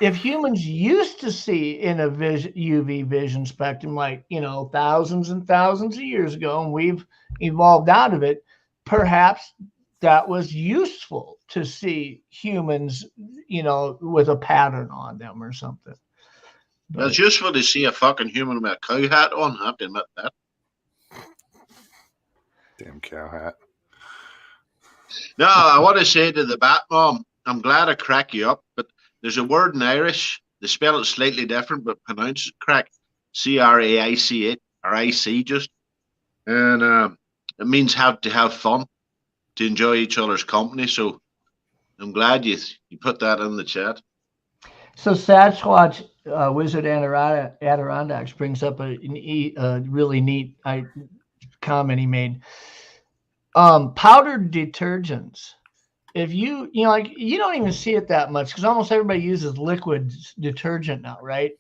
if humans used to see in a UV vision spectrum, like, thousands and thousands of years ago, and we've evolved out of it, perhaps that was useful to see humans, with a pattern on them or something. Well, it's useful to see a fucking human with a cow hat on. I have to admit that. Damn cow hat. No, I want to say to the Bat Mom, I'm glad I crack you up, but there's a word in Irish. They spell it slightly different, but pronounce it crack. C-R-A-I-C-H, or I-C just. And it means have to have fun, to enjoy each other's company. So I'm glad you put that in the chat. So Sasquatch Wizard Adirondacks brings up a really neat comment he made. Powdered detergents. If you don't even see it that much because almost everybody uses liquid detergent now, right?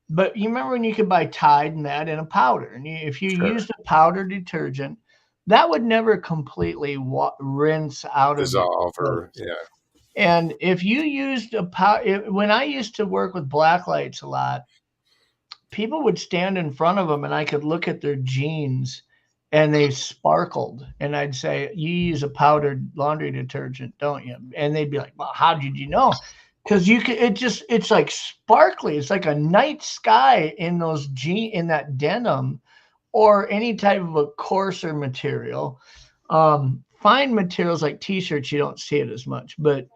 But you remember when you could buy Tide and that in a powder, and if you used a powder detergent, that would never completely rinse out dissolve or yeah. And if you used when I used to work with black lights a lot, people would stand in front of them and I could look at their jeans and they sparkled. And I'd say, you use a powdered laundry detergent, don't you? And they'd be like, well, how did you know? Because it's like sparkly. It's like a night sky in those in that denim or any type of a coarser material. Fine materials like t-shirts, you don't see it as much, but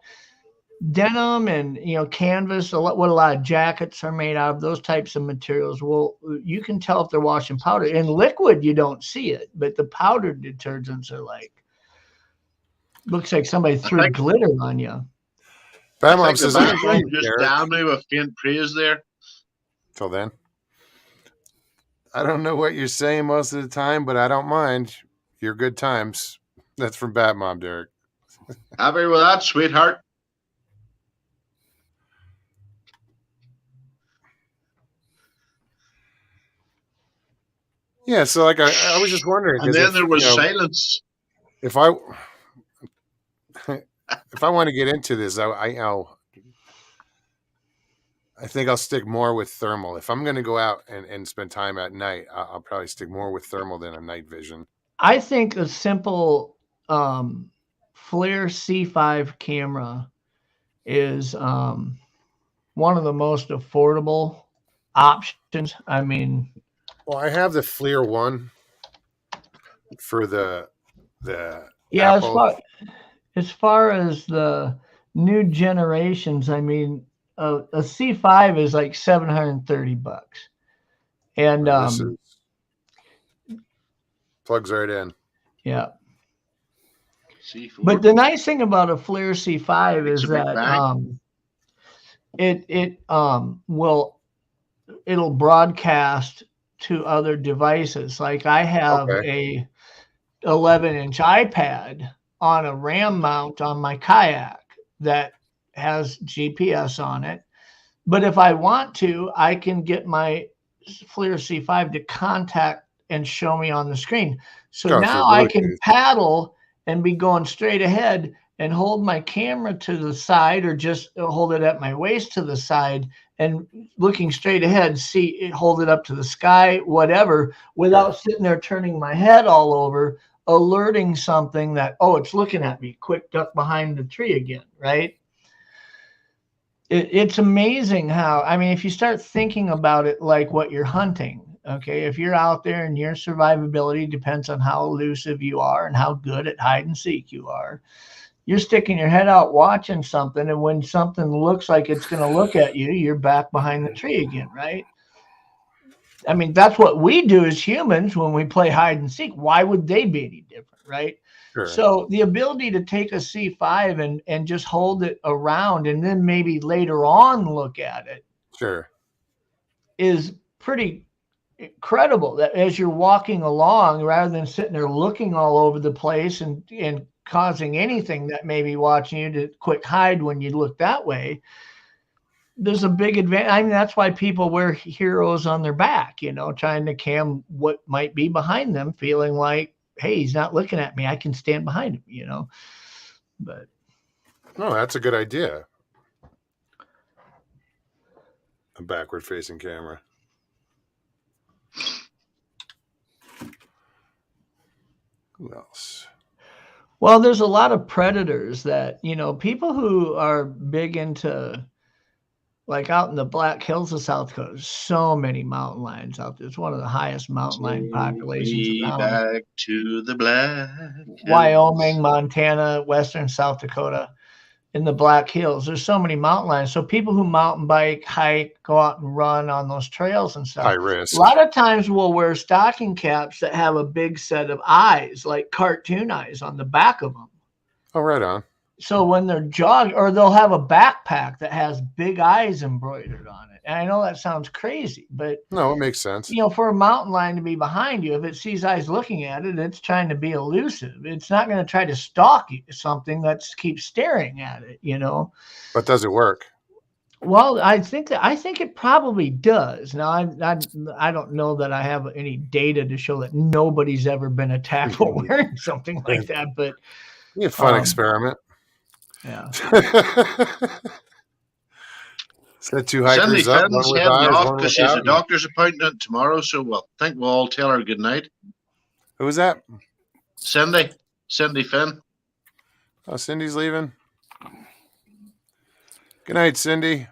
denim and canvas, what a lot of jackets are made out of, those types of materials, well, you can tell if they're washing powder. In liquid you don't see it, but the powdered detergents are like, looks like somebody threw glitter on you. Mom says I'm just down me with faint praise there. Till then, I don't know what you're saying most of the time, but I don't mind. You're good times. That's from Bat Mom, Derek. Happy with that, sweetheart. Yeah, so like I was just wondering. And then there was silence. If I want to get into this, I think I'll stick more with thermal. If I'm going to go out and spend time at night, I'll probably stick more with thermal than a night vision. I think a simple FLIR C5 camera is one of the most affordable options. I mean, well, I have the FLIR one for the Apple. As far as the new generations, I mean, a C5 is like $730, and plugs right in. Yeah. C4. But the nice thing about a FLIR C5 is that it'll broadcast to other devices. Like I have a 11-inch iPad on a RAM mount on my kayak that has GPS on it. But if I want to, I can get my FLIR C5 to contact and show me on the screen. So now I can paddle and be going straight ahead and hold my camera to the side or just hold it at my waist to the side and looking straight ahead, see it, hold it up to the sky, whatever, without sitting there turning my head all over, alerting something that, oh, it's looking at me, quick duck behind the tree again, right? It's amazing how, I mean, if you start thinking about it like what you're hunting, okay, if you're out there and your survivability depends on how elusive you are and how good at hide and seek you are, you're sticking your head out watching something, and when something looks like it's going to look at you, you're back behind the tree again, right? I mean, that's what we do as humans when we play hide and seek. Why would they be any different, right? Sure. So the ability to take a C5 and just hold it around and then maybe later on look at it, sure, is pretty incredible. That as you're walking along, rather than sitting there looking all over the place and causing anything that may be watching you to quick hide when you look that way, there's a big advantage. I mean, that's why people wear heroes on their back, trying to cam what might be behind them, feeling like, hey, he's not looking at me. I can stand behind him, But No, that's a good idea. A backward facing camera. Who else? well, there's a lot of predators that, people who are big into, like out in the Black Hills of South Dakota, there's so many mountain lions out there. It's one of the highest mountain lion populations Take me around. back to the Black Hills. Wyoming, Montana, Western South Dakota, in the Black Hills. There's so many mountain lions. So people who mountain bike, hike, go out and run on those trails and stuff, High risk. a lot of times we'll wear stocking caps that have a big set of eyes, like cartoon eyes on the back of them. Oh, right on. So when they're jogging, or they'll have a backpack that has big eyes embroidered on it. And I know that sounds crazy, but No, it makes sense. for a mountain lion to be behind you, if it sees eyes looking at it, it's trying to be elusive. It's not going to try to stalk you, something that keeps staring at it, But does it work? Well, I think it probably does. Now, I don't know that I have any data to show that nobody's ever been attacked while wearing something like that, but Be a fun experiment. yeah. Set two Cindy hikers up. Fenn's One with heading eyes, off one because she has a without. doctor's appointment tomorrow, so I think we'll all tell her good night. Who was that? Cindy Finn. Oh, Cindy's leaving. Good night, Cindy.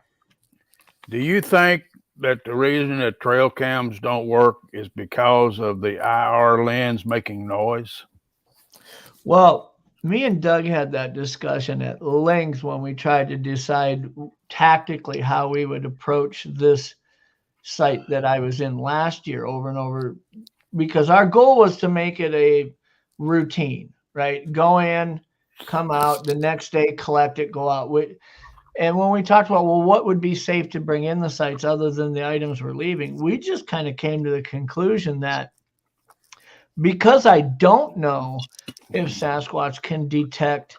Do you think that the reason that trail cams don't work is because of the IR lens making noise? Well, me and Doug had that discussion at length when we tried to decide tactically how we would approach this site that I was in last year over and over, because our goal was to make it a routine, right? Go in, come out, the next day, collect it, go out. And when we talked about, well, what would be safe to bring in the sites other than the items we're leaving, we just kind of came to the conclusion that because I don't know if Sasquatch can detect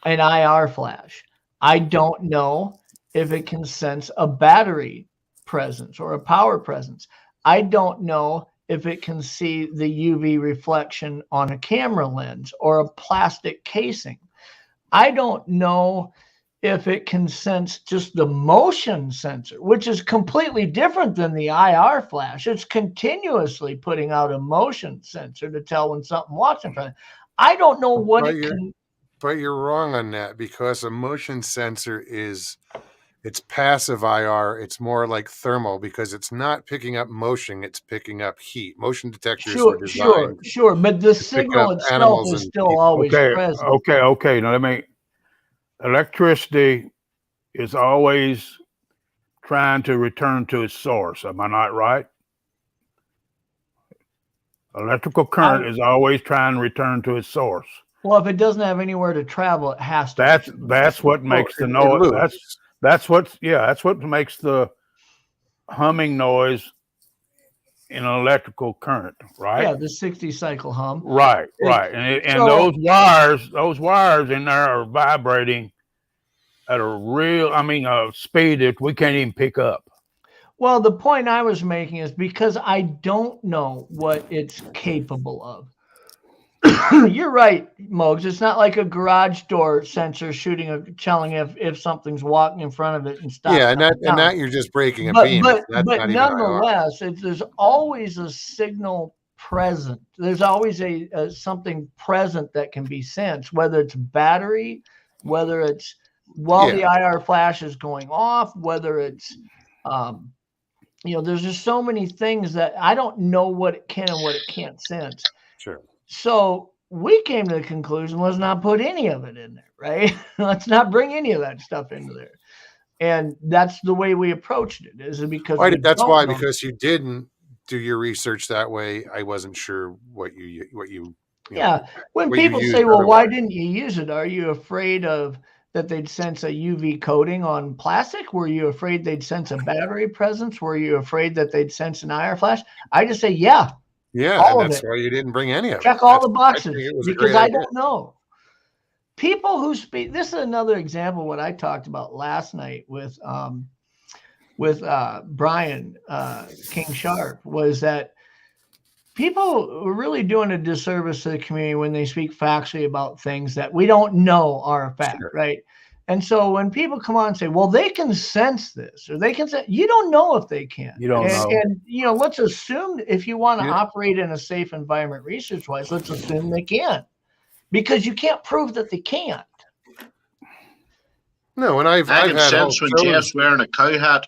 an IR flash, I don't know if it can sense a battery presence or a power presence. I don't know if it can see the UV reflection on a camera lens or a plastic casing. I don't know if it can sense just the motion sensor, which is completely different than the IR flash. It's continuously putting out a motion sensor to tell when something walks in front of it. I don't know what But it can. But you're wrong on that, because a motion sensor it's passive IR. It's more like thermal, because it's not picking up motion, it's picking up heat. Motion detectors were designed. Sure. But the pick signal up itself animals is and still people. always Okay, present. okay. Now electricity is always trying to return to its source. Am I not right? Electrical current is always trying to return to its source. Well, if it doesn't have anywhere to travel, it has to. That's what makes the it noise. loops. That's what makes the humming noise in an electrical current, right? Yeah, the 60 cycle hum. Right. And So- those wires in there are vibrating at a speed that we can't even pick up. Well, the point I was making is because I don't know what it's capable of. You're right, Mogs. It's not like a garage door sensor telling if something's walking in front of it and stop. Yeah, and that you're just breaking a But beam. That's not even IR. nonetheless, there's always a signal present. There's always a something present that can be sensed, whether it's battery, whether it's while the IR flash is going off, whether it's there's just so many things that I don't know what it can and what it can't sense. Sure. So we came to the conclusion, let's not put any of it in there, right? Let's not bring any of that stuff into there. And that's the way we approached it, is because because you didn't do your research that way. I wasn't sure what you yeah. When what you people used say, well, why otherwise. didn't you use it? Are you afraid of that they'd sense a UV coating on plastic? Were you afraid they'd sense a battery presence? Were you afraid that they'd sense an IR flash? I just say, yeah. Yeah, all and of that's it. why you didn't bring any of it. Check all the I boxes, think it was a because great I idea. don't know. People who speak, this is another example of what I talked about last night with with Brian King Sharp was that people are really doing a disservice to the community when they speak factually about things that we don't know are a fact, Sure. right? And so when people come on and say, well, they can sense this or they can sense, you don't know if they can. You don't know. And, you know, let's assume if you want to Yeah. operate in a safe environment research-wise, let's assume they can. Because you can't prove that they can't. No, and I've I can had whole sense when shows, Jeff's wearing a cow hat.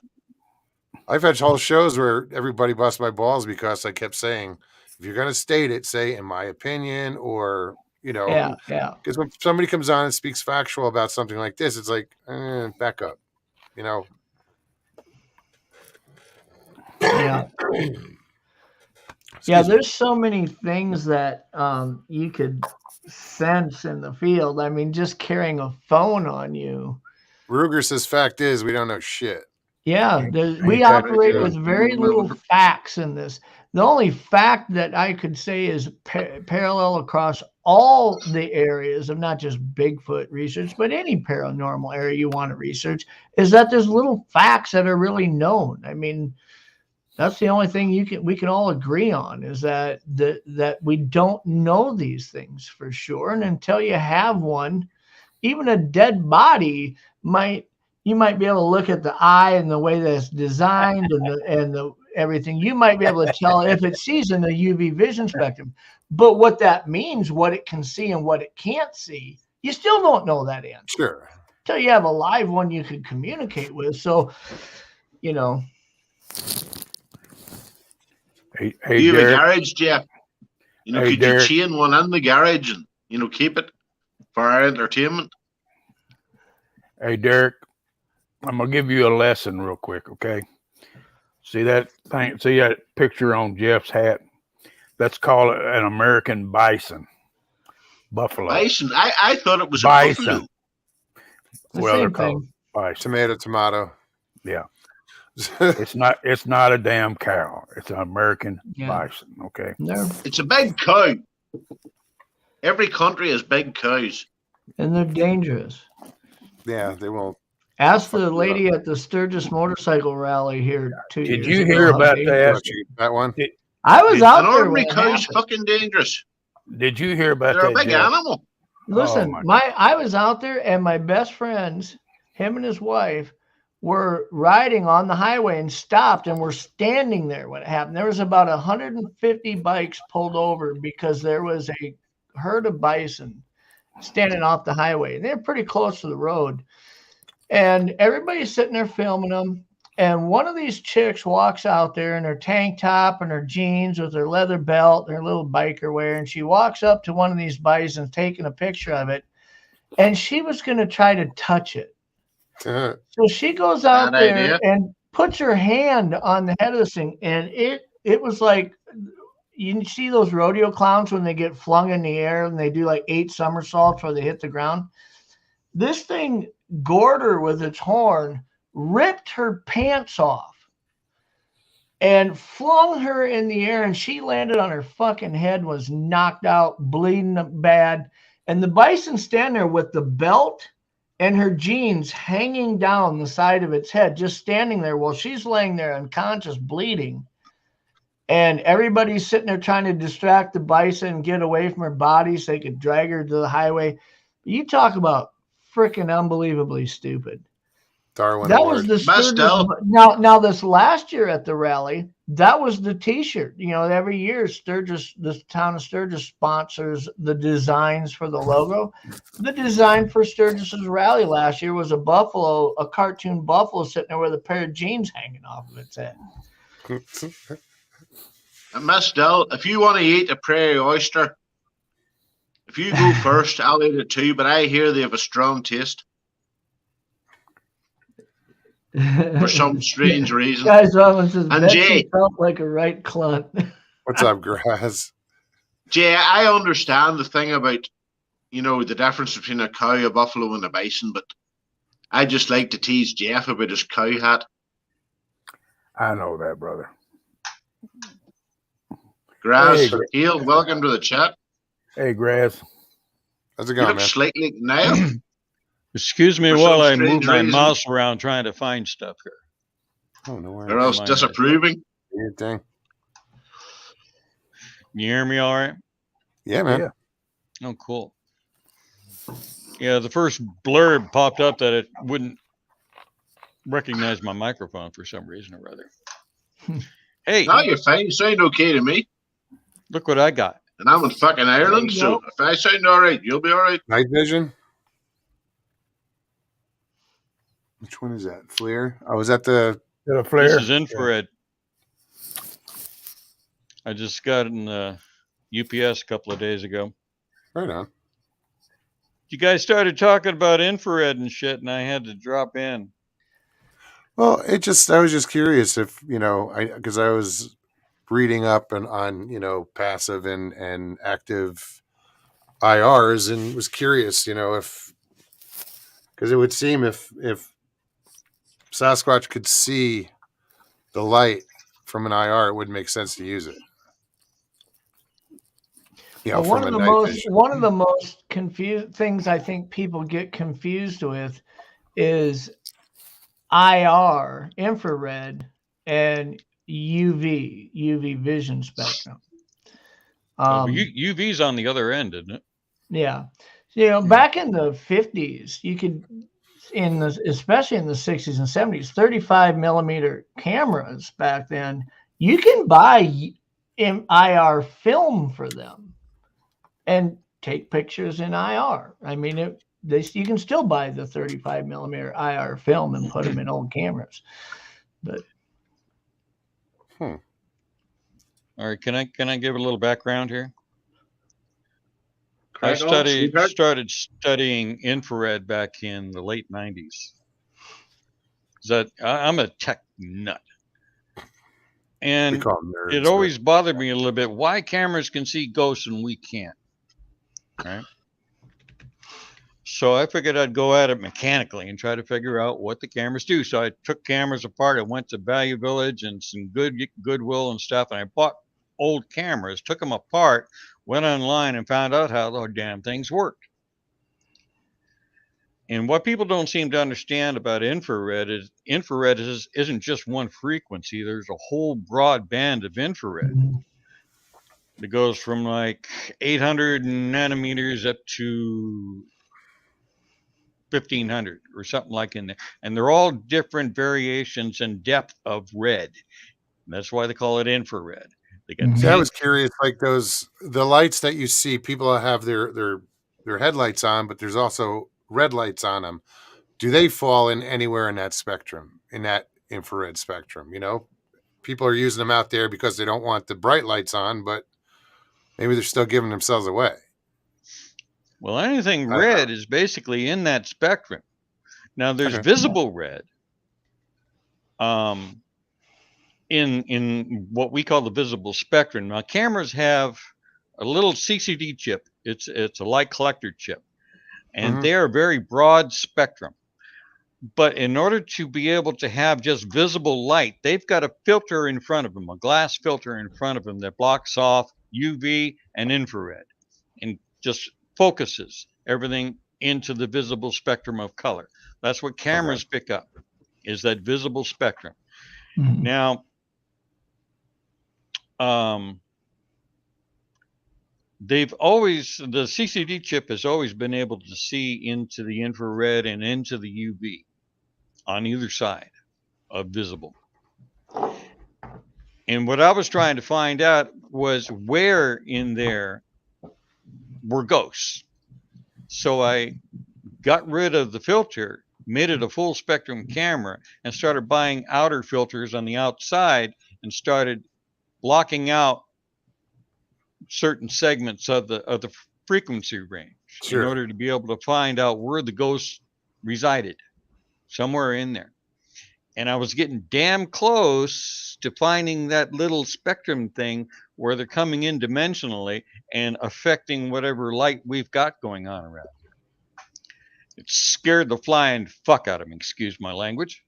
I've had whole shows where everybody busts my balls because I kept saying, if you're going to state it, say in my opinion, or you know, Yeah. because when somebody comes on and speaks factual about something like this, it's like, back up, you know. Yeah. Excuse me. There's so many things that you could sense in the field. I mean, just carrying a phone on you. Ruger says, fact is, we don't know shit. Yeah, we Ain't that operate good? with very little facts in this. The only fact that I could say is parallel across all the areas of not just Bigfoot research, but any paranormal area you want to research, is that there's little facts that are really known. I mean, that's the only thing we can all agree on is that we don't know these things for sure. And until you have one, even a dead body you might be able to look at the eye and the way that it's designed and the everything. You might be able to tell if it sees in the UV vision spectrum. But what that means, what it can see and what it can't see, you still don't know that answer. Sure. Until you have a live one you can communicate with. So, you know. Hey, You have a Derek. garage, Jeff. You know, Hey, could Derek. you chain one in the garage and, you know, keep it for our entertainment? Hey, Derek, I'm gonna give you a lesson real quick, okay? See that thing? See that picture on Jeff's hat? Let's call it an American bison, buffalo. Bison. I thought it was a Bison. buffalo. The Well, they're same called thing. bison. Tomato. Yeah, it's not a damn cow. It's an American Yeah. bison. Okay. It's a big cow. Every country has big cows. And they're dangerous. Yeah, they won't. Ask the lady at the Sturgis motorcycle rally here 2 Did years you ago hear how about dangerous- that? That one. I was Did- out An there when ordinary it cow's happened. fucking dangerous. Did you hear about They're a that? big Jeff? animal. Listen, Oh, my I was out there and my best friends, him and his wife, were riding on the highway and stopped and were standing there when it happened. There was about 150 bikes pulled over because there was a herd of bison standing off the highway. They're pretty close to the road. And everybody's sitting there filming them. And one of these chicks walks out there in her tank top and her jeans with her leather belt and her little biker wear. And she walks up to one of these bisons, taking a picture of it. And she was going to try to touch it. So she goes out Bad there idea. and puts her hand on the head of this thing. And it was like, you see those rodeo clowns when they get flung in the air and they do like 8 somersaults where they hit the ground. This thing gored her with its horn, ripped her pants off, and flung her in the air. And she landed on her fucking head, was knocked out, bleeding bad. And the bison stand there with the belt and her jeans hanging down the side of its head, just standing there while she's laying there unconscious, bleeding. And everybody's sitting there trying to distract the bison and get away from her body so they could drag her to the highway. You talk about freaking unbelievably stupid. Darwin That Award. was the Must Sturgis. know. Now this last year at the rally, that was the T-shirt. You know, every year Sturgis, the town of Sturgis sponsors the designs for the logo. The design for Sturgis's rally last year was a cartoon buffalo sitting there with a pair of jeans hanging off of its head. And Miss Dill, if you want to eat a prairie oyster, if you go first, I'll eat it too. But I hear they have a strong taste for some strange reason. Guys, Robinson says, And Betsy Jay. felt like a right clunt. What's up, Graz? Jay, I understand the thing about, you know, the difference between a cow, a buffalo, and a bison, but I just like to tease Jeff about his cow hat. I know that, brother. Grass, Hey. Heel, welcome to the chat. Hey, Grass. How's it You going, look man? slightly now. Excuse me For while some I move strange my reason. mouse around trying to find stuff here. Oh, no Or worries. else Mine. disapproving. Weird thing. You hear me all right? Yeah, man. Yeah. Oh, cool. Yeah, the first blurb popped up that it wouldn't recognize my microphone for some reason or other. Hey, No, you're fine. You sound okay to me. look what I got. And I'm in fucking Ireland, you so go. if I sound all right, you'll be all right. Night vision. Which one is that? FLIR? Oh, is that the? Got a flare. This is infrared. I just got in the UPS a couple of days ago. Right on. You guys started talking about infrared and shit, and I had to drop in. Well, I was just curious if, because I was reading up on passive and active IRs and was curious, if, because it would seem if Sasquatch could see the light from an IR, it wouldn't make sense to use it. Well, From a night vision. one of the most confused things I think people get confused with is IR, infrared, and UV vision spectrum. But UV's on the other end, isn't it? Yeah. Back in the 50s, you could, especially in the 60s and 70s, 35 millimeter cameras back then, you can buy IR film for them and take pictures in IR. I mean, you can still buy the 35 millimeter IR film and put them in old cameras. But All right, can I give a little background here? I started studying infrared back in the late 90s. I'm a tech nut. And We call them nerds, it always bothered me a little bit why cameras can see ghosts and we can't. Right? So I figured I'd go at it mechanically and try to figure out what the cameras do. So I took cameras apart. I went to Value Village and some Goodwill and stuff, and I bought old cameras, took them apart, went online and found out how the damn things worked. And what people don't seem to understand about infrared isn't just one frequency. There's a whole broad band of infrared. It goes from like 800 nanometers up to 1500 or something like in there. And they're all different variations and depth of red. And that's why they call it infrared. They get See, I was curious, like the lights that you see, people have their headlights on, but there's also red lights on them. Do they fall in anywhere in that spectrum, in that infrared spectrum? People are using them out there because they don't want the bright lights on, but maybe they're still giving themselves away. Well, anything red is basically in that spectrum. Now there's visible red. In what we call the visible spectrum. Now cameras have a little CCD chip. It's a light collector chip, and they are very broad spectrum. But in order to be able to have just visible light, they've got a filter in front of them, a glass filter in front of them that blocks off UV and infrared, and just focuses everything into the visible spectrum of color. That's what cameras pick up, is that visible spectrum. Now, the CCD chip has always been able to see into the infrared and into the UV on either side of visible. And what I was trying to find out was where in there were ghosts. So I got rid of the filter, made it a full spectrum camera, and started buying outer filters on the outside and started blocking out certain segments of the frequency range in order to be able to find out where the ghosts resided, somewhere in there. And I was getting damn close to finding that little spectrum thing where they're coming in dimensionally and affecting whatever light we've got going on around here. It scared the flying fuck out of me, excuse my language,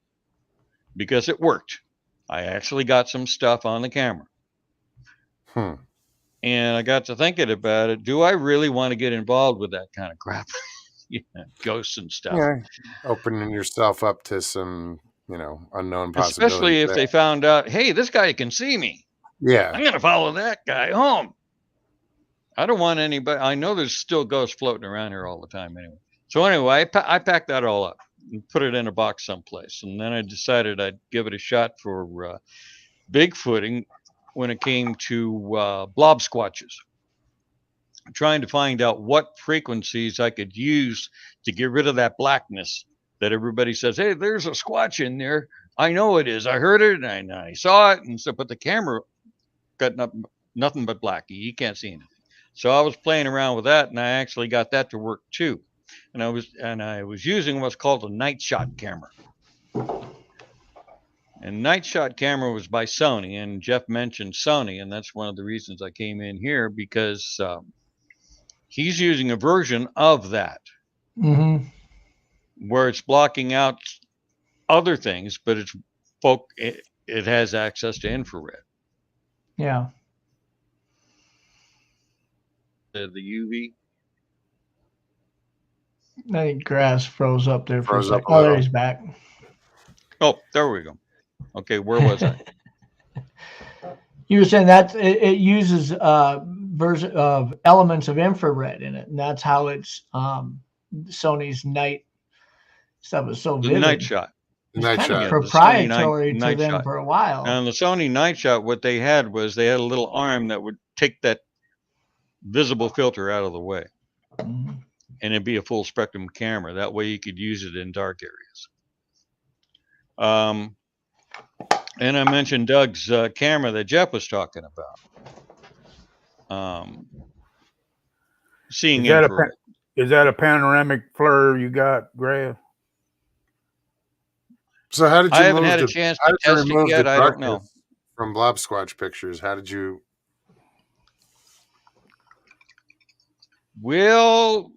because it worked. I actually got some stuff on the camera. And I got to thinking about it. Do I really want to get involved with that kind of crap? Ghosts and stuff. Yeah, opening yourself up to some unknown possibilities. Especially if they found out, hey, this guy can see me. Yeah. I'm going to follow that guy home. I don't want anybody. I know there's still ghosts floating around here all the time anyway. So anyway, I packed that all up and put it in a box someplace. And then I decided I'd give it a shot for Bigfooting when it came to blob squatches. Trying to find out what frequencies I could use to get rid of that blackness that everybody says, hey, there's a squatch in there. I know it is. I heard it and I saw it. And so, but the camera got nothing but black. You can't see anything. So I was playing around with that, and I actually got that to work too. And I was using what's called a night shot camera. And night shot camera was by Sony, and Jeff mentioned Sony, and that's one of the reasons I came in here, because he's using a version of that where it's blocking out other things, but it has access to infrared. Yeah. The UV. I think grass froze up there. Froze up a Oh, there little. he's back. Oh, there we go. Okay, where was I? You were saying that it uses version of elements of infrared in it, and that's how it's Sony's night stuff is so The vivid. night shot. It's Night kind shot. of Yeah, the proprietary Sony night to them shot. for a while. On the Sony night shot, what they had was they had a little arm that would take that visible filter out of the way, Mhm. and it'd be a full spectrum camera. That way you could use it in dark areas. And I mentioned Doug's camera that Jeff was talking about. Seeing infrared. Is that a panoramic flare you got, Greg? So how did you I haven't move had a the- chance how to did you test it remove the yet. I don't know. darkness from blob squatch pictures? How did you? Well,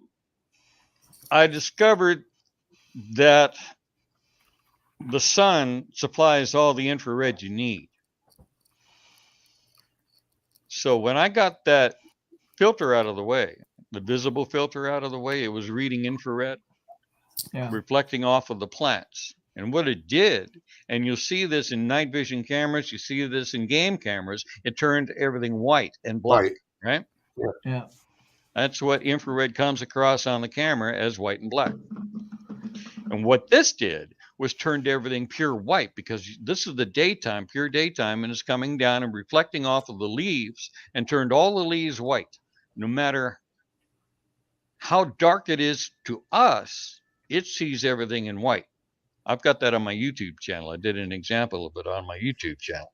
I discovered that the sun supplies all the infrared you need. So when I got that filter out of the way, the visible filter out of the way, it was reading infrared, Yeah. reflecting off of the plants. And what it did, and you'll see this in night vision cameras, you see this in game cameras, it turned everything white and black, White. right? Yeah. That's what infrared comes across on the camera as white and black. And what this did was turned everything pure white, because this is the daytime, pure daytime, and it's coming down and reflecting off of the leaves and turned all the leaves white. No matter how dark it is to us, it sees everything in white. I've got that on my YouTube channel. I did an example of it on my YouTube channel.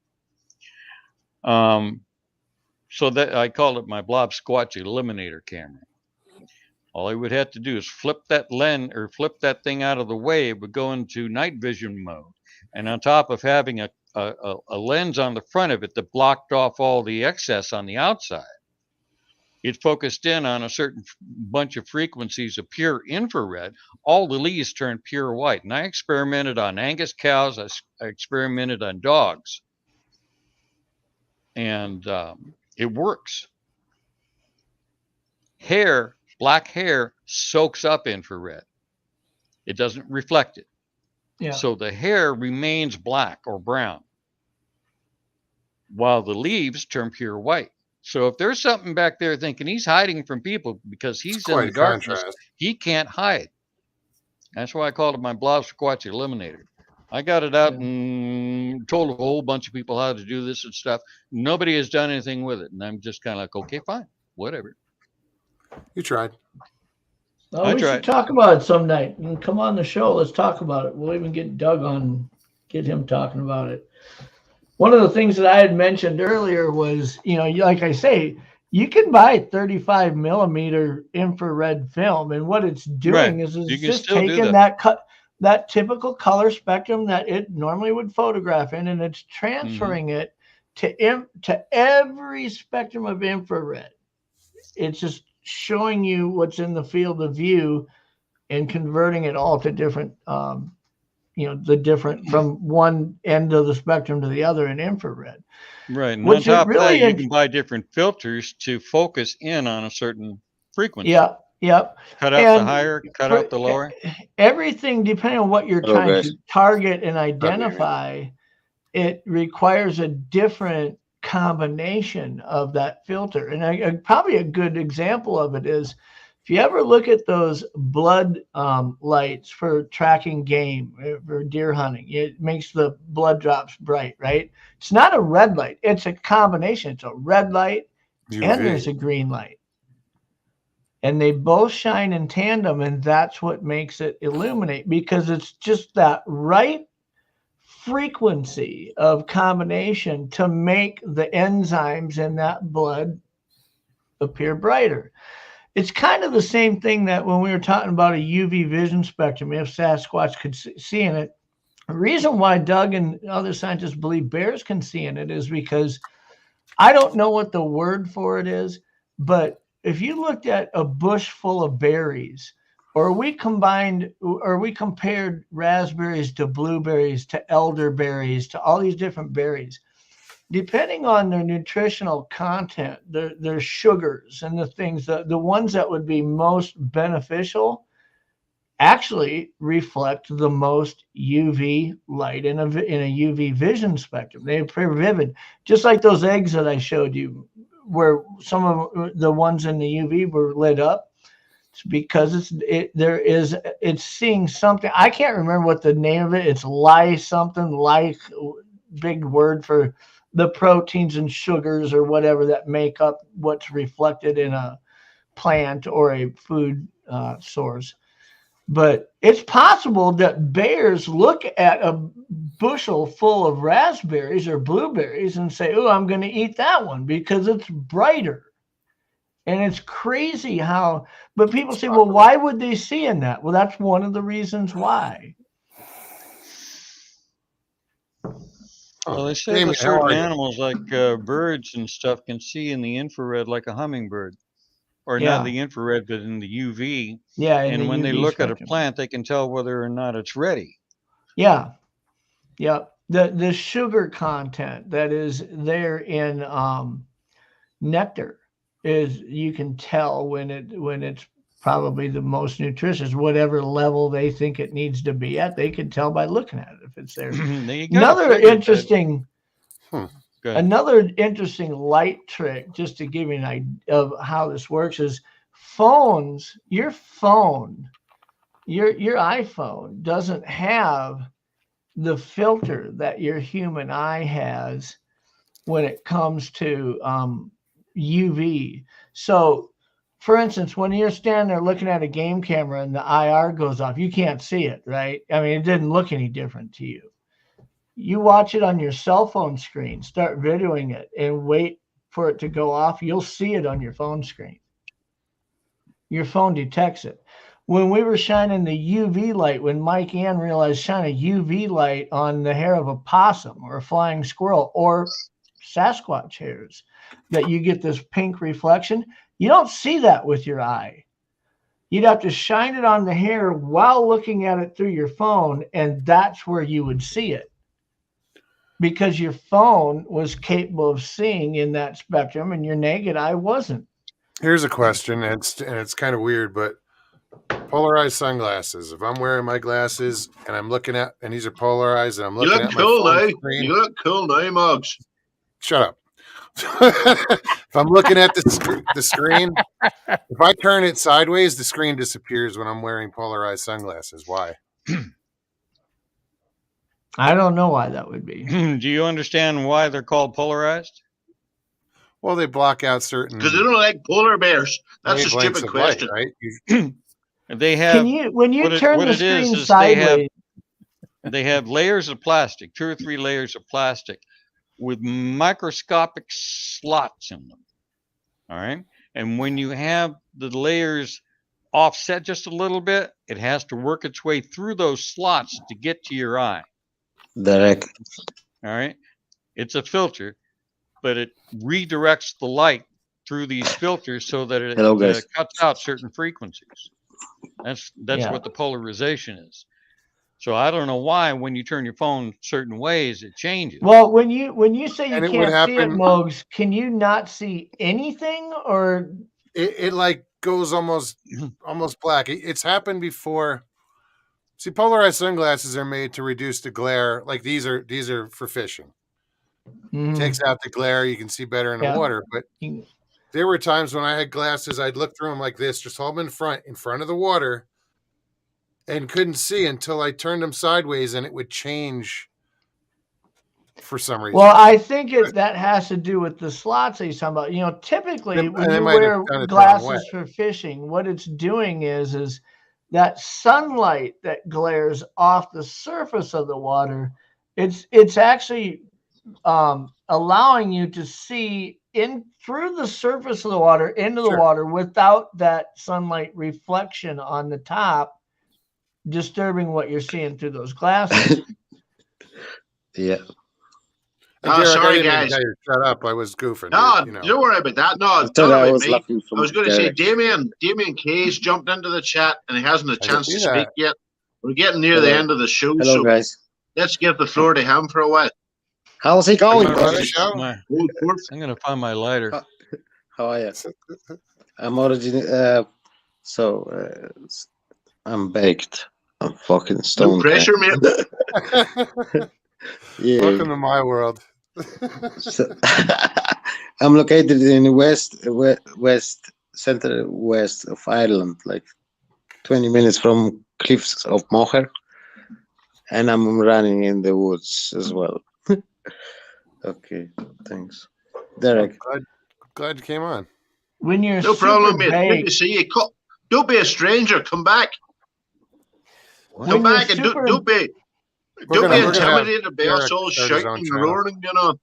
So that I called it my blob squatch eliminator camera. All I would have to do is flip that lens or flip that thing out of the way. It would go into night vision mode. And on top of having a lens on the front of it that blocked off all the excess on the outside, it focused in on a certain bunch of frequencies of pure infrared. All the leaves turned pure white. And I experimented on Angus cows. I experimented on dogs. And it works. Hair, black hair, soaks up infrared. It doesn't reflect it. Yeah. So the hair remains black or brown, while the leaves turn pure white. So if there's something back there thinking he's hiding from people because he's in Quite the a darkness, contrast. he can't hide. That's why I called it my blob squatch eliminator. I got it out and told a whole bunch of people how to do this and stuff. Nobody has done anything with it. And I'm just kind of like, okay, fine, whatever. You tried. Oh, I we tried. should talk about it some night. And come on the show. Let's talk about it. We'll even get Doug on, get him talking about it. One of the things that I had mentioned earlier was, like I say, you can buy 35 millimeter infrared film, and what it's doing is You it's can just still do taking that typical color spectrum that it normally would photograph in, and it's transferring it to every spectrum of infrared. It's just showing you what's in the field of view and converting it all to different, the different from one end of the spectrum to the other in infrared. Right. And Which on it top of really that, you is- can buy different filters to focus in on a certain frequency. Yeah. Yep. Cut out the And higher, cut for out the lower. everything, depending on what you're Hello, trying guys. to target and Randy. identify, it requires a different combination of that filter. And probably a good example of it is if you ever look at those blood lights for tracking game for deer hunting, it makes the blood drops bright, right? It's not a red light. It's a combination. It's a red light and there's UV. a green light. And they both shine in tandem, and that's what makes it illuminate, because it's just that right frequency of combination to make the enzymes in that blood appear brighter. It's kind of the same thing that when we were talking about a UV vision spectrum, if Sasquatch could see in it, the reason why Doug and other scientists believe bears can see in it is because I don't know what the word for it is, but if you looked at a bush full of berries, or we compared raspberries to blueberries to elderberries to all these different berries, depending on their nutritional content, their sugars and the things, the ones that would be most beneficial actually reflect the most UV light in a UV vision spectrum. They're pretty vivid, just like those eggs that I showed you, where some of the ones in the UV were lit up. It's because it's seeing something. I can't remember what the name of it. It's big word for the proteins and sugars or whatever that make up what's reflected in a plant or a food source. But it's possible that bears look at a bushel full of raspberries or blueberries and say, "Oh, I'm going to eat that one because it's brighter." And it's crazy how, but people say, well, why would they see in that? Well, that's one of the reasons why. Well, they say Damien, that how certain are you? animals, like birds and stuff, can see in the infrared like a hummingbird, or Yeah. not the infrared, but in the UV. Yeah. in And the when they UV look at a spectrum. plant, they can tell whether or not it's ready. Yeah. Yeah. The sugar content that is there in nectar is, you can tell when it's probably the most nutritious, whatever level they think it needs to be at. They can tell by looking at it if it's there. They gotta Another figure that- interesting Go ahead. Another interesting light trick, just to give you an idea of how this works, is phones. Your phone, your iPhone doesn't have the filter that your human eye has when it comes to UV. So, for instance, when you're standing there looking at a game camera and the IR goes off, you can't see it, right? I mean, it didn't look any different to you. You watch it on your cell phone screen, start videoing it, and wait for it to go off. You'll see it on your phone screen. Your phone detects it. When we were shining the UV light, when Mike Ann realized shine a UV light on the hair of a possum or a flying squirrel or Sasquatch hairs, that you get this pink reflection, you don't see that with your eye. You'd have to shine it on the hair while looking at it through your phone, and that's where you would see it, because your phone was capable of seeing in that spectrum and your naked eye wasn't. Here's a question, and it's kind of weird, but polarized sunglasses. If I'm wearing my glasses and I'm looking at, and these are polarized, and I'm You looking look at my cool phone now. screen. You look cool now, Mugs. Shut up. If I'm looking at the screen, if I turn it sideways, the screen disappears when I'm wearing polarized sunglasses. Why? I don't know why that would be. Do you understand why they're called polarized? Well, they block out certain Because they don't like polar bears. That's a wavelengths stupid of light, question. right? They have. Can you, when you what it- turn what the it is screen is they have- sideways, They have layers of plastic, 2 or 3 layers of plastic with microscopic slots in them. All right. And when you have the layers offset just a little bit, it has to work its way through those slots to get to your eye. Derek. All right. It's a filter, but it redirects the light through these filters so that it Hello, guys. cuts out certain frequencies. That's Yeah. what the polarization is. So I don't know why when you turn your phone certain ways it changes. well, when you say you And it would can't see it, happen- Mogs, can you not see anything, or It like goes almost black. It's happened before. See, polarized sunglasses are made to reduce the glare. Like these are for fishing. Mhm. Takes out the glare. You can see better in the Yeah. water. But You- there were times when I had glasses, I'd look through them like this, just hold them in front of the water, and couldn't see until I turned them sideways, and it would change for some reason. Well, I think that has to do with the slots that he's talking about. Typically And when they you might have wear done it the wrong glasses way. for fishing, what it's doing is that sunlight that glares off the surface of the water, it's actually allowing you to see in through the surface of the water into the Sure. water without that sunlight reflection on the top disturbing what you're seeing through those glasses. Yeah. And Oh, Derek, I sorry, didn't mean to guys. tell you to shut up. I was goofing. No, dude, don't worry about that. No, it's thought not I about was me. laughing I was going to say, Damien Case jumped into the chat and he hasn't a I chance see to speak that. yet. We're getting near the Hello. end of the show, Hello, so guys. let's give the floor to him for a while. How's it You going? wanna run a show? Oh, poor I'm gonna find my lighter. How are you? I'm I'm baked. I'm fucking no stoned. pressure, mate. Yeah. Welcome to my world. So, I'm located in center west of Ireland, like 20 minutes from cliffs of Moher, and I'm running in the woods as well. Okay, thanks, Derek. Glad you came on. When you're No problem, super mate. Good to baked, see you. Don't be a stranger. Come back. When Come you're back and super- don't be We're gonna have intimidated by us Derek all start his shouting own and channel. roaring, you know.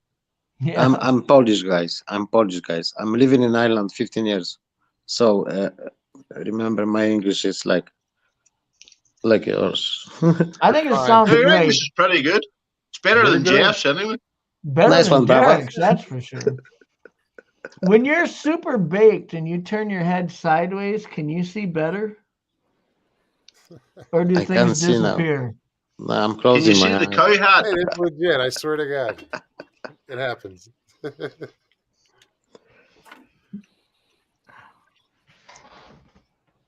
yeah. I'm Polish, guys. I'm living in Ireland 15 years, so remember my English is like yours. I think it Fine. sounds Your great. English is pretty good. It's better Pretty than good. Jeff's anyway. Better Nice than one, brother. Derek's, that's for sure. When you're super baked and you turn your head sideways, can you see better? Or do I can't things see now. disappear? No, I'm Can you closing see my the eyes. cow hat? Hey, it's legit. I swear to God, it happens.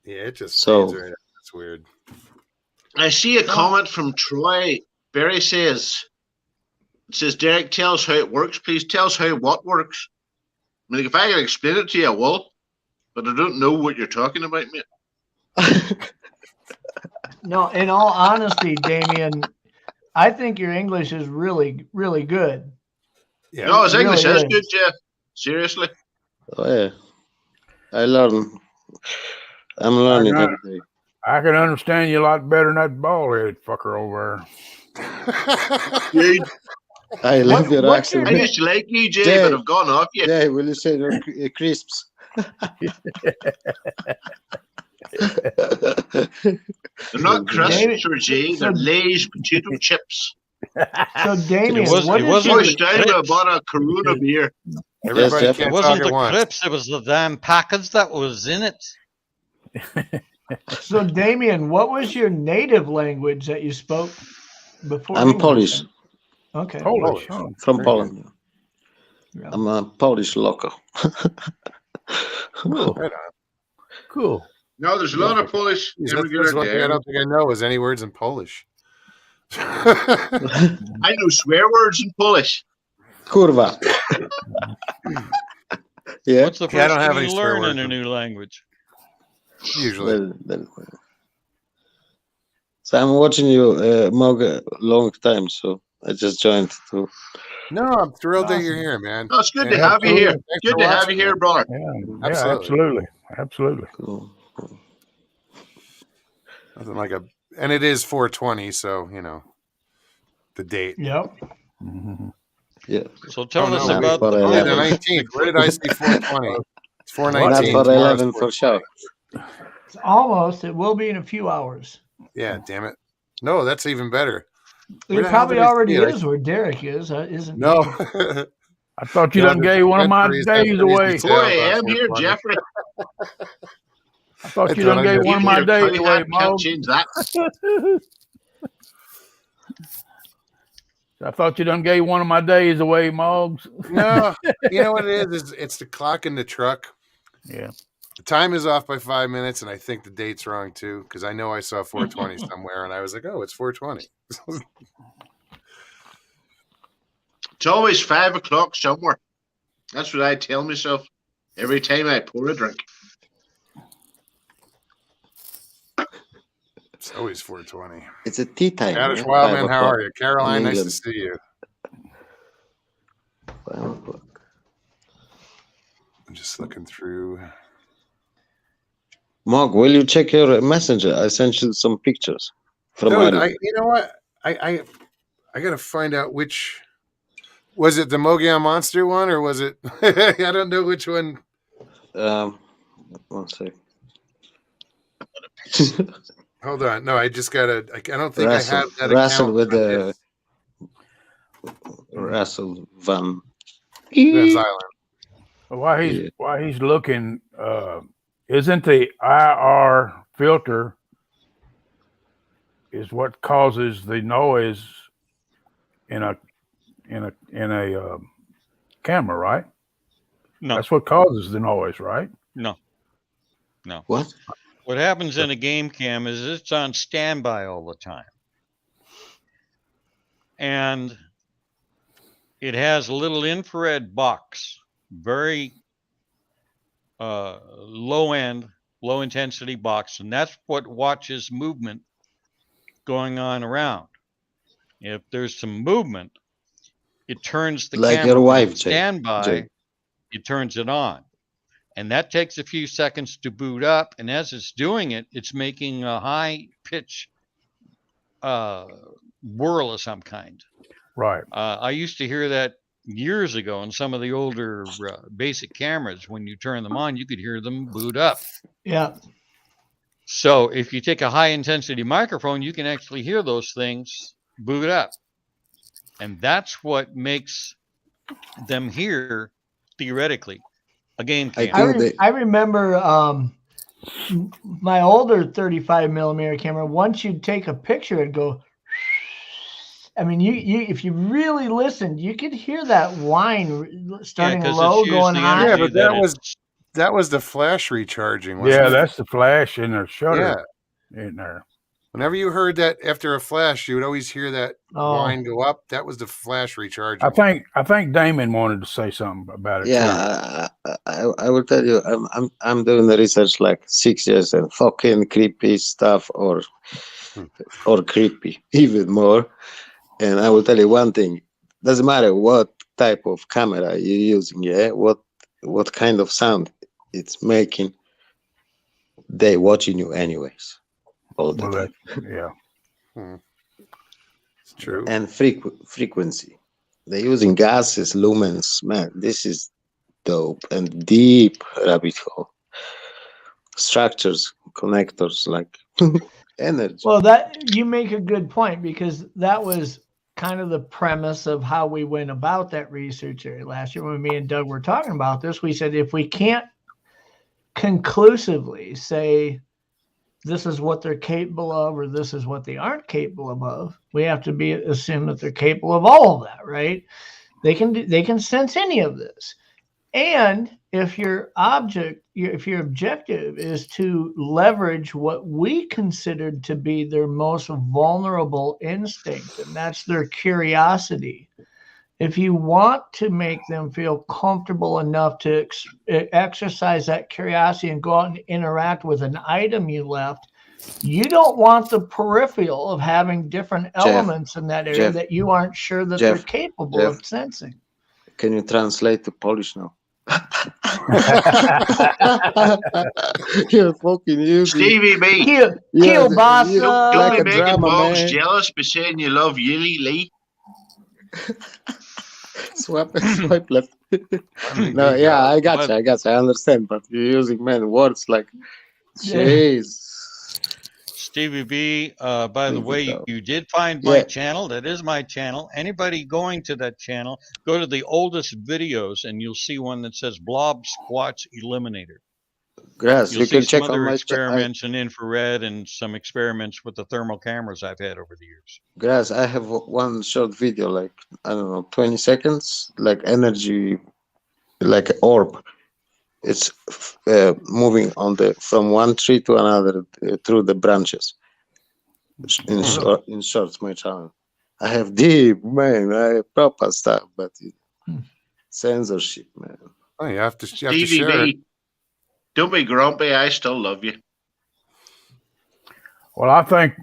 Yeah, it just So- fades right out. It's weird. I see a comment from Troy. Barry says, Derek, tell us how it works. Please tell us how what works. I mean, if I can explain it to you, I will. But I don't know what you're talking about, mate. No, in all honesty, Damien, I think your English is really, really good. Yeah. No, his it English really is is. good, Jeff. Seriously. Oh, yeah. I learn. I'm learning got every day. I can understand you a lot better than that bald-headed fucker over Jay, I love your what's your I accent. used to like you, Jay, Jay. but I've gone off you. Yeah, will you say your crisps? They're not crisps David- or Jay, they're Lay's potato chips. So, Damien, was- what it is wasn't your, Pushed down Crips. about a Corona beer. Everybody Jeff. It can't wasn't talk the at once. clips, it was the damn package that was in it. so Damien, what was your native language that you spoke before? I'm English? Polish, Okay. Polish. Polish. Huh? from Very Poland. Yeah. I'm a Polish local. Cool. Right on. Cool. No, there's a lot of Polish Jeez, that's immigrants one thing I there. don't think I know is any words in Polish. I know swear words in Polish. Kurwa. Yeah. What's the Yeah, I first don't have thing any you swear learn words in a in- new language? Usually. So I'm watching you, Mog, a long time. So I just joined too. No, I'm thrilled that you're Awesome. here, man. No, it's good to And have you here. thanks Good for to have watching, you here, man. brother. Yeah, Absolutely. absolutely. Cool. Nothing like and it is 420, so the date. Yep. Mhm. Yeah. So tell Oh, us no, about wait. the Only the 11. 19th. Where did I see 420? It's Not 419. for Tomorrow's 11 for 420. sure. It's almost. It will be in a few hours. Yeah, damn it. No, that's even better. Where It the hell probably did I see already it? is where Derek is, isn't No. he? I thought you No, done there's gave one of my entries, days that's away. easy 4 tell. a.m. here, 420. Jeffrey. I thought That's you what done I gave did. one of Even my your days cow away, hat can't Mog. change that. I thought you done gave one of my days away, Moggs. No, you know what it is? It's the clock in the truck. Yeah. time is off by 5 minutes, and I think the date's wrong too, because I know I saw 420 somewhere, and I was like, "Oh, it's 420." It's always 5 o'clock somewhere. That's what I tell myself every time I pour a drink. It's always 420. It's a tea time. Scottish yeah? Wildman, 5 how o'clock are you? Caroline, in nice to England. see you. 5 o'clock. I'm just looking through. Mark, will you check your messenger? I sent you some pictures from Dude, Ireland. you know what? I gotta find out which was it, the Mogollon Monster one, or was it? I don't know which one. 1 sec. Hold on. No, I just gotta. I don't think I Russell, have that Russell account. with on the his- Russell Van. Van Zylen. While he's looking, isn't the IR filter is what causes the noise in a camera, right? No, That's what causes the noise, right? no. What? What happens in a game cam is it's on standby all the time. And it has a little infrared box, very low intensity box, and that's what watches movement going on around. If there's some movement, it turns the Like camera your from wife, Jay. standby, Jay. it turns it on. And that takes a few seconds to boot up. And as it's doing it, it's making a high pitch whirl of some kind. Right. I used to hear that years ago on some of the older basic cameras. When you turn them on, you could hear them boot up. Yeah. So if you take a high intensity microphone, you can actually hear those things boot up. And that's what makes them hear, theoretically, a game I cam. think I remember my older 35 millimeter camera. Once you'd take a picture, it'd go. I mean, you if you really listened, you could hear that whine starting 'cause low, it's going used the high. Yeah, energy but that was it's- that was the flash recharging. Wasn't Yeah, it? that's the flash in the shutter Yeah. in there. Whenever you heard that after a flash, you would always hear that Oh. line go up. That was the flash recharging. I think Damon wanted to say something about it. Too. Yeah, I will tell you, I'm doing the research like 6 years and fucking creepy stuff or creepy even more. And I will tell you one thing: doesn't matter what type of camera you're using, yeah, what kind of sound it's making, they watching you anyways, all the Well, time. yeah. It's true. And frequency. They're using gases, lumens. Man, this is dope and deep rabbit hole. Structures, connectors, like energy. Well, that you make a good point, because that was kind of the premise of how we went about that research area last year. When me and Doug were talking about this, we said if we can't conclusively say this is what they're capable of or this is what they aren't capable of, we have to assume that they're capable of all of that, right? They can sense any of this. And if your objective is to leverage what we considered to be their most vulnerable instinct, and that's their curiosity, if you want to make them feel comfortable enough to exercise that curiosity and go out and interact with an item you left, you don't want the peripheral of having different elements in that area that you aren't sure that they're capable of sensing. Can you translate to Polish now? You're fucking using. Stevie B, Kielbasa. don't like be a making drama, Boggs man. jealous by saying you love Yuli Lee. Swipe left. No, yeah, I got you. I understand, but you're using words like, jeez. Stevie B, by the Leave it way, out. you did find my Yeah. channel. That is my channel. Anybody going to that channel, go to the oldest videos and you'll see one that says Blob Squatch Eliminator. Grass, You'll you see can check some on other my experiments in infrared and some experiments with the thermal cameras I've had over the years. Grass, I have one short video, like, I don't know, 20 seconds, like energy, like orb. it's moving from one tree to another through the branches. In short, my channel. I have deep, man. I have proper stuff, but censorship, man. Oh, you have to share it. DVD, don't be grumpy. I still love you. Well, I think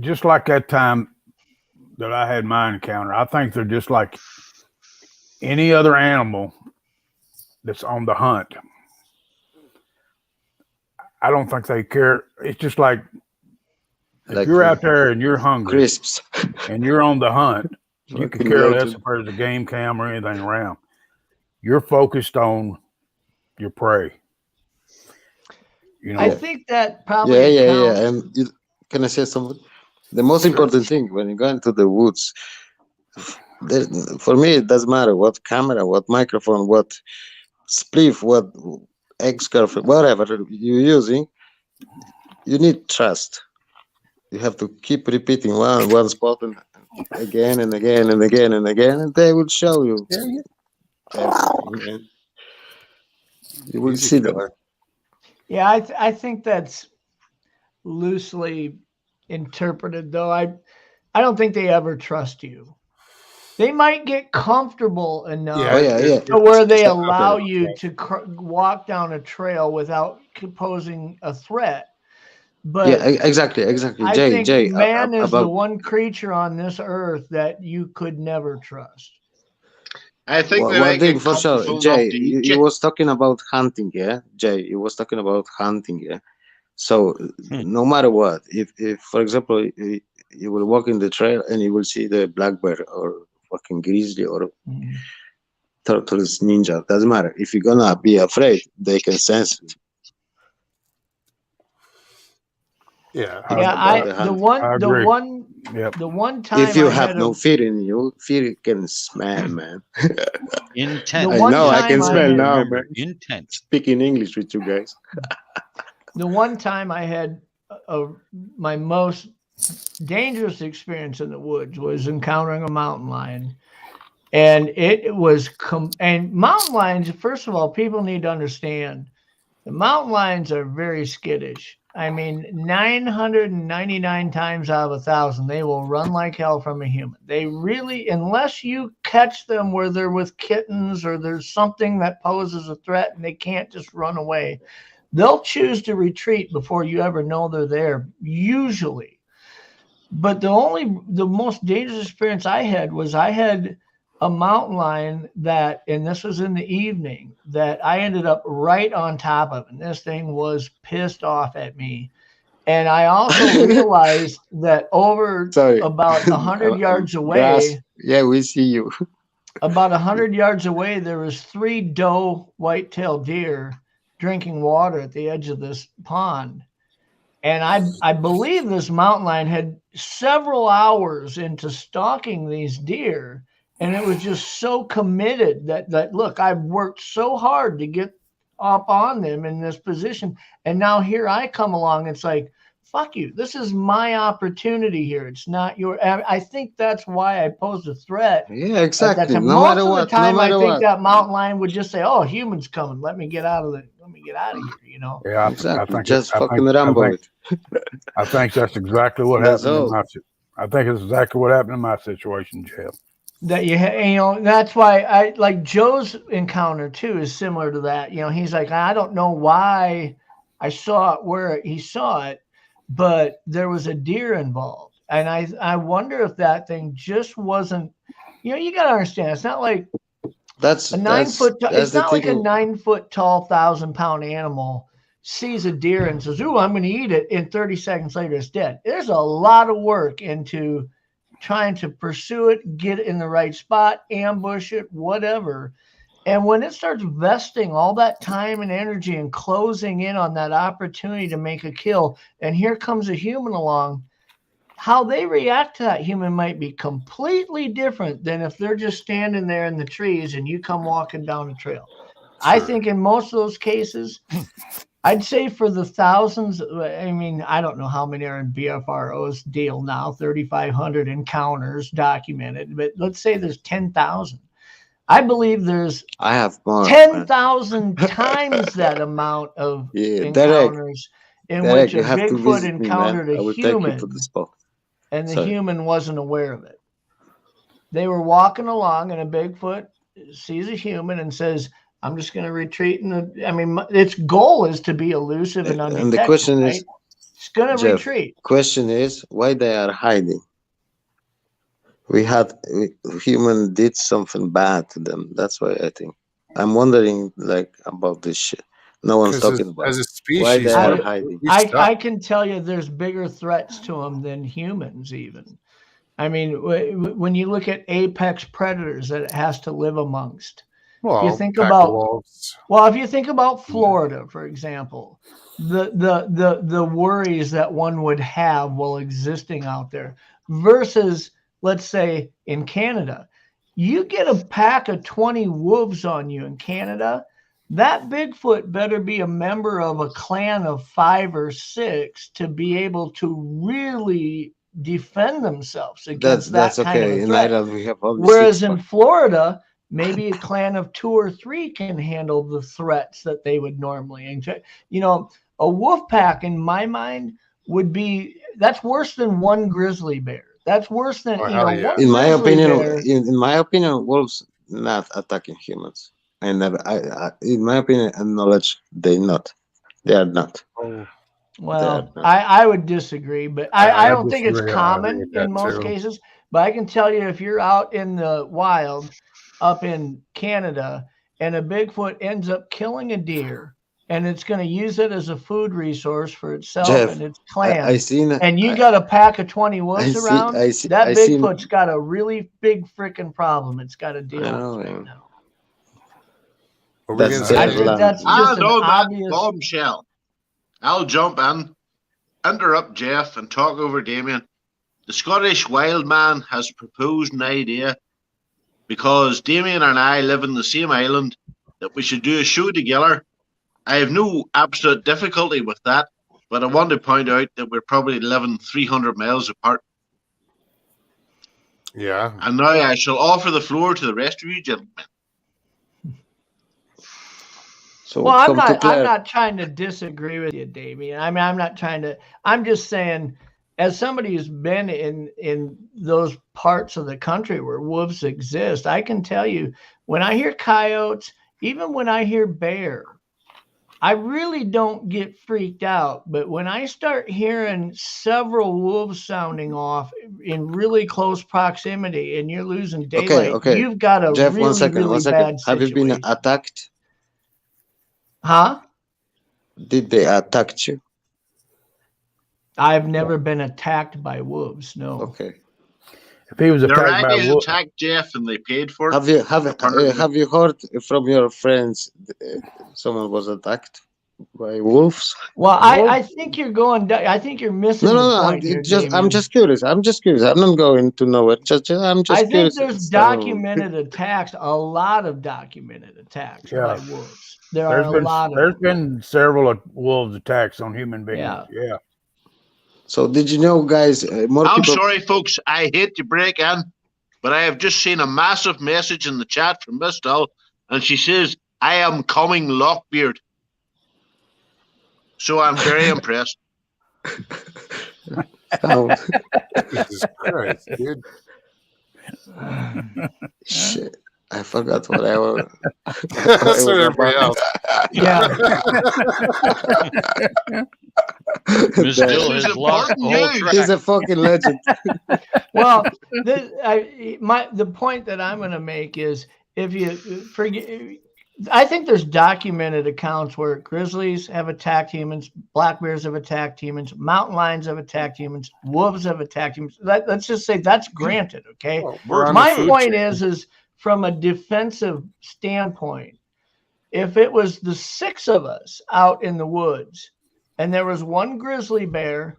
just like that time that I had my encounter, I think they're just like any other animal that's on the hunt. I don't think they care. It's just like if you're out there and you're hungry Crisps. and you're on the hunt, you Fucking can care less roasted. if there's a game cam or anything around. You're focused on your prey. You know, I think that probably Yeah. accounts- And can I say something? The most important thing when you go into the woods, for me, it doesn't matter what camera, what microphone, what spliff, what X-Curve, whatever you're using, you need trust. You have to keep repeating one spot and again and again and again and again, and they will show you. Everything. You will see them. Yeah, I think that's loosely interpreted, though. I don't think they ever trust you. They might get comfortable enough Oh, yeah. to where they Step allow up. you to walk down a trail without posing a threat. But Yeah, exactly. I Jay, think man is the about one creature on this earth that you could never trust. I think they one might thing get for sure, comfortable Jay. enough to eat You you. was talking about hunting, yeah. Jay, you was talking about hunting, yeah. So no matter what, if for example you will walk in the trail and you will see the black bear or fucking grizzly or turtles, ninja, doesn't matter. If you're gonna be afraid, they can sense it. Yeah. Yeah, the agree. one Yep. time If you I have had no fear in you, fear can smell, man. Intent. The one I know, I time can I smell had- now, Remember, man. intent. Speaking English with you guys. The one time I had my most dangerous experience in the woods was encountering a mountain lion. And it was, and mountain lions, first of all, people need to understand the mountain lions are very skittish. I mean, 999 times out of 1,000, they will run like hell from a human. They really, unless you catch them where they're with kittens or there's something that poses a threat and they can't just run away, they'll choose to retreat before you ever know they're there, usually. But the most dangerous experience I had was I had a mountain lion that, and this was in the evening, that I ended up right on top of, and this thing was pissed off at me. And I also realized that over Sorry. about 100 yards away, Grass. Yeah, we see you. about 100 yards away, there was 3 doe white-tailed deer drinking water at the edge of this pond. And I believe this mountain lion had several hours into stalking these deer. And it was just so committed that look, I've worked so hard to get up on them in this position. And now here I come along. It's like, fuck you. This is my opportunity here. It's not your. I think that's why I posed a threat. Yeah, At exactly. that time. No Most matter of what. the time, No I matter think what. that mountain lion would just say, "Oh, humans coming. Let me get out of here. You know." Yeah, Exactly. Just fucking Rambo it. I think that's exactly what That's happened. all. I think it's exactly what happened in my situation, Jeff. That you know, that's why I like Joe's encounter too is similar to that. You know, he's like, I don't know why I saw it where he saw it, but there was a deer involved. And I wonder if that thing just wasn't, you know, you got to understand, it's not like That's a 9 foot, that's it's the not like a thing. 9 foot tall, 1,000-pound animal sees a deer and says, "Ooh, I'm going to eat it." And 30 seconds later, it's dead. There's a lot of work into trying to pursue it, get it in the right spot, ambush it, whatever. And when it starts vesting all that time and energy and closing in on that opportunity to make a kill, and here comes a human along, how they react to that human might be completely different than if they're just standing there in the trees and you come walking down the trail. I think in most of those cases, I'd say for the thousands, I mean, I don't know how many are in BFRO's deal now, 3,500 encounters documented, but let's say there's 10,000. I believe there's I have more. 10,000 times that amount of Yeah, Derek, encounters in Derek, which a you have to Bigfoot visit me, man. encountered a I will take you to human the spot. and the Sorry. human wasn't aware of it. They were walking along and a Bigfoot sees a human and says, I'm just going to retreat. Its goal is to be elusive and undetected. And the question right? is, It's going to Jeff, retreat. question is why they are hiding. Human did something bad to them. That's why I think. I'm wondering about this shit. No one's 'Cause talking about as a why species, they are I- hiding. we I suck. can tell you there's bigger threats to them than humans even. I mean, when you look at apex predators that it has to live amongst. Well, you think pack of about- wolves. Well, if you think about Florida, for example, the worries that one would have while existing out there versus, let's say, in Canada, you get a pack of 20 wolves on you in Canada, that Bigfoot better be a member of a clan of 5 or 6 to be able to really defend themselves against That's that kind of okay. a In threat. Ireland, we have only Whereas 6 in Florida, maybe a clan of 2 or 3 can handle the threats that they would normally enjoy. A wolf pack, in my mind, that's worse than one grizzly bear. That's worse than Oh, hell yeah. one In my grizzly opinion, bear. in my opinion, wolves not attacking humans. I never. In my opinion and knowledge, they not. They are not. Oh, Well, They're not. I would disagree, but I I don't think it's disagree. I agree common with that in most too. cases. But I can tell you, if you're out in the wild up in Canada and a Bigfoot ends up killing a deer and it's going to use it as a food resource for itself Jeff, and its clan, I seen. and you got a pack of 20 wolves around, that I seen- Bigfoot's got a really big freaking problem it's got to deal I know, with right man. now. What were we That's gonna I say? think that's I just an know that obvious. bombshell. I'll jump in, interrupt Jeff, and talk over Damien. The Scottish wild man has proposed an idea because Damien and I live in the same island that we should do a show together. I have no absolute difficulty with that, but I want to point out that we're probably living 300 miles apart. Yeah. And now I shall offer the floor to the rest of you gentlemen. So Well, I'm come to I'm not trying to disagree with you, Damien. I mean, I'm not trying to. I'm just saying, as somebody who's been in those parts of the country where wolves exist, I can tell you when I hear coyotes, even when I hear bear, I really don't get freaked out. But when I start hearing several wolves sounding off in really close proximity, and you're losing daylight, okay. you've got a Jeff, really, one second. really bad Have you been situation. attacked? Huh? Did they attack you? I've never been attacked by wolves. No. Okay. If he was The attacked by Iraqis wolf, attacked Jeff and they paid for it. Have you heard from your friends someone was attacked by wolves? Well, Wolf- I think you're going. I think you're missing No, the I'm point here, just Damien. curious. I'm not going to know it. I'm just I think curious. there's So, documented attacks, a lot of documented attacks Yeah. by wolves. There are a lot of there's them. been several wolves attacks on human beings. Yeah. Yeah. So did you know, guys? More I'm people. sorry, folks. I hate to break in, but I have just seen a massive message in the chat from Miss Dill, and she says, I am coming Lockbeard. So I'm very impressed. Oh, Jesus Christ, dude. shit! I forgot what I was. That's what everybody else. Yeah. Miss That- Dill has lost the whole track. He's a fucking legend. Well, the point that I'm going to make is if you forget. I think there's documented accounts where grizzlies have attacked humans, black bears have attacked humans, mountain lions have attacked humans, wolves have attacked humans. Let's just say that's granted, okay? Well, we're on My the food point chain. is from a defensive standpoint, if it was the 6 of us out in the woods and there was one grizzly bear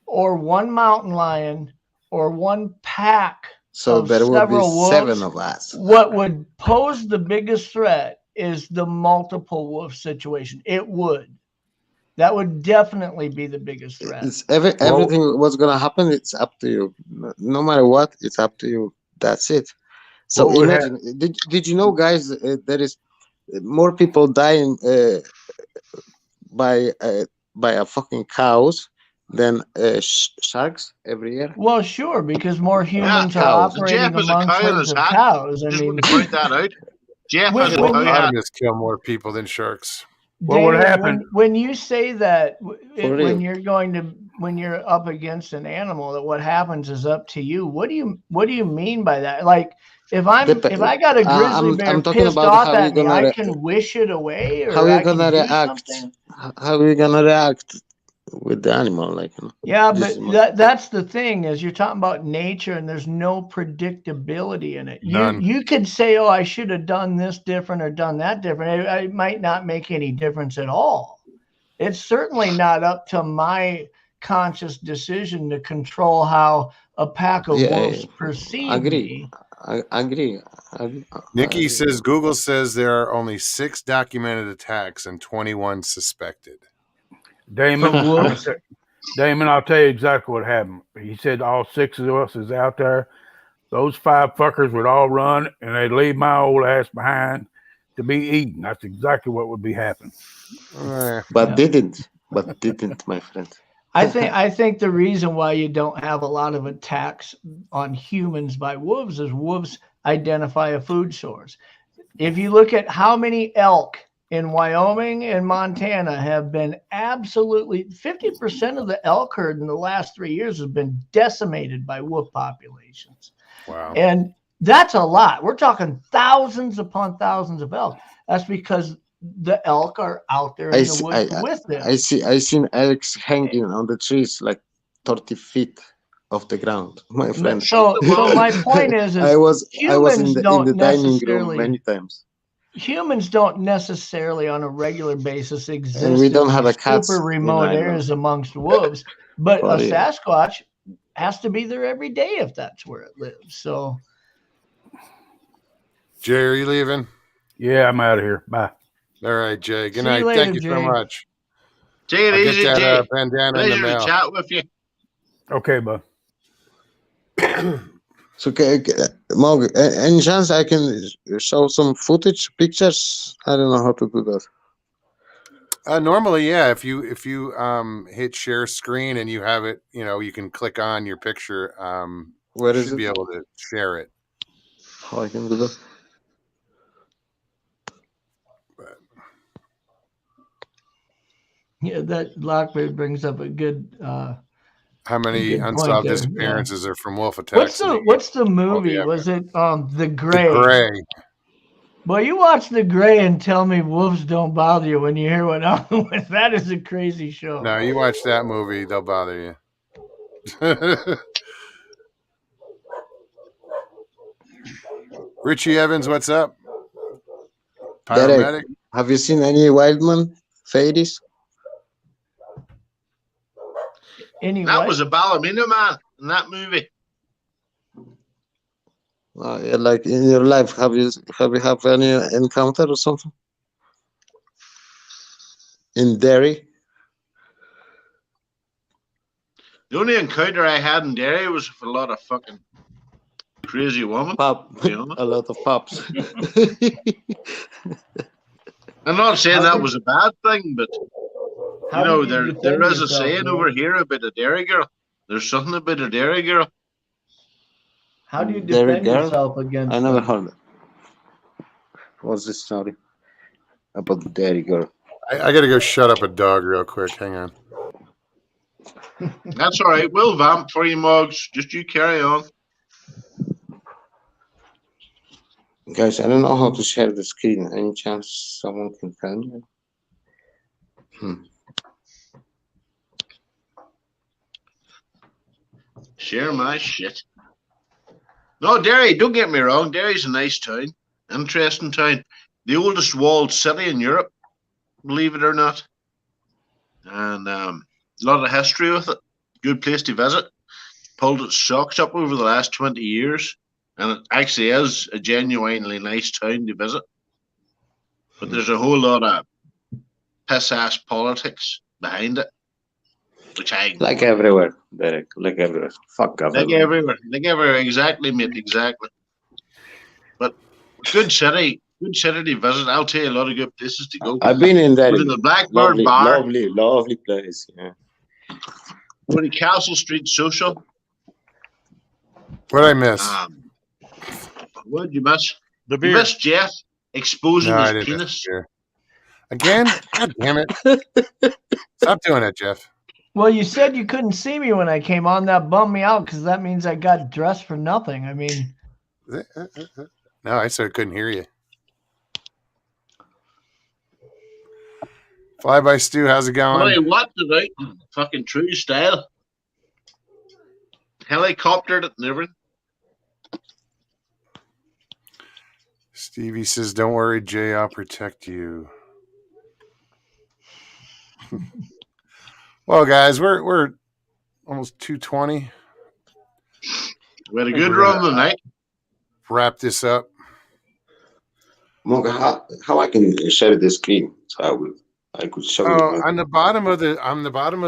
or one mountain lion or one pack, So of there will be several wolves, 7 of us. what would pose the biggest threat is the multiple wolf situation. It would. That would definitely be the biggest threat. It's everything. What's gonna happen? It's up to you. No matter what, it's up to you. That's it. So What would imagine, did you know, guys, there is more people dying by a fucking cows than sharks every year? Well, sure, because more Yeah, humans are cows. operating Jeff has a amongst cow in herds his of hat. cows. I Just mean, want to point that out. Jeff When- has a when cow you- hat. Hippopotamus kill more people than sharks. What would Dave, happen? when you say that, For when real. when you're up against an animal, that what happens is up to you. What do you mean by that? Like, if I got a grizzly bear I'm talking pissed about off how at you're me, gonna I re- can wish it away, how or you I can gonna do react? something. How you gonna react with the animal? Like, Yeah, this but is my- that's the thing, is you're talking about nature and there's no predictability in it. None. You could say, oh, I should have done this different or done that different. It might not make any difference at all. It's certainly not up to my conscious decision to control how a pack of Yeah, wolves perceive agree. me. I agree. Nikki says Google says there are only 6 documented attacks and 21 suspected. Damon, From wolves? Damon, I'll tell you exactly what happened. He said all 6 of us is out there. Those 5 fuckers would all run and they'd leave my old ass behind to be eaten. That's exactly what would be happening. But didn't, my friend. I think the reason why you don't have a lot of attacks on humans by wolves is wolves identify a food source. If you look at how many elk in Wyoming and Montana have been absolutely 50% of the elk herd in the last 3 years has been decimated by wolf populations. Wow. And that's a lot. We're talking thousands upon thousands of elk. That's because the elk are out there in the woods with them. I seen elks hanging on the trees like 30 feet off the ground, my friend. So my point is I was in humans the don't dining room necessarily- many times. humans don't necessarily on a regular basis exist And we don't in have a cats super in remote Ireland. areas amongst wolves, but For a real. Sasquatch has to be there every day if that's where it lives. So Jay, are you leaving? Yeah, I'm out of here. Bye. All right, Jay. Good See you night. later, Thank you so Jay. much. Take it I'll easy, get Jay. that bandana in the Pleasure to mail. chat with you. Okay, bud. So, Mog, any chance I can show some footage, pictures? I don't know how to do that. Normally, yeah. If you hit share screen and you have it, you can click on your picture. Where You is should be it? able to share it. How I can do that? yeah, that Lockbeard brings up a good How many Good point unsolved there, disappearances are from wolf attacks? what's the movie? yeah, Was it The The Gray? Gray. Well, you watch The Gray and tell me wolves don't bother you when you hear what I'm with. That is a crazy show. No, you watch that movie, they'll bother you. Richie Evans, what's up? Derek. Paramedic? Have you seen any Wildman fairies? Anyway, That was a Ballymena man in that movie. Yeah, like in your life, have you have any encounter or something? In Derry? The only encounter I had in Derry was with a lot of fucking crazy women. Pub. to be honest. A lot of pubs. I'm not saying that was a bad thing, but how did you there defend is a yourself, saying man? over here about a Derry girl. There's something about a Derry girl. How do you Derry defend girl? yourself against I never them? heard it. What's the story about the Derry girl? I got to go shut up a dog real quick. Hang on. That's all right. We'll vamp for you, Mugs. Just you carry on. Guys, I don't know how to share the screen. Any chance someone can tell me? Share my shit. No, Derry, don't get me wrong. Derry's a nice town. Interesting town. The oldest walled city in Europe, believe it or not. And a lot of history with it. Good place to visit. Pulled its socks up over the last 20 years. And it actually is a genuinely nice town to visit. But there's a whole lot of piss-ass politics behind it. Which I Like everywhere, Derek. Like everywhere. Fuck like government. everywhere. Like everywhere. Exactly, mate. Exactly. Good city. Good city to visit. I'll tell you a lot of good places to go. I've been in that. Go to the Blackbird Lovely, Bar. lovely place. Yeah. Go to Castle Street Social. What I miss? What did you miss? The You beer. missed Jeff exposing No, I his didn't miss penis. the beer. Again? God damn it. Stop doing it, Jeff. Well, you said you couldn't see me when I came on. That bummed me out because that means I got dressed for nothing. I mean, No, I said I couldn't hear you. Fly by Stu, how's it Well, going? he walked it out in fucking true style. Helicoptered it and everything. Stevie says, "Don't worry, Jay, I'll protect you." Well, guys, we're almost 2:20. We had a good run tonight. Wrap this up. Monk, how I can share the screen so I could show Oh, you. on the bottom of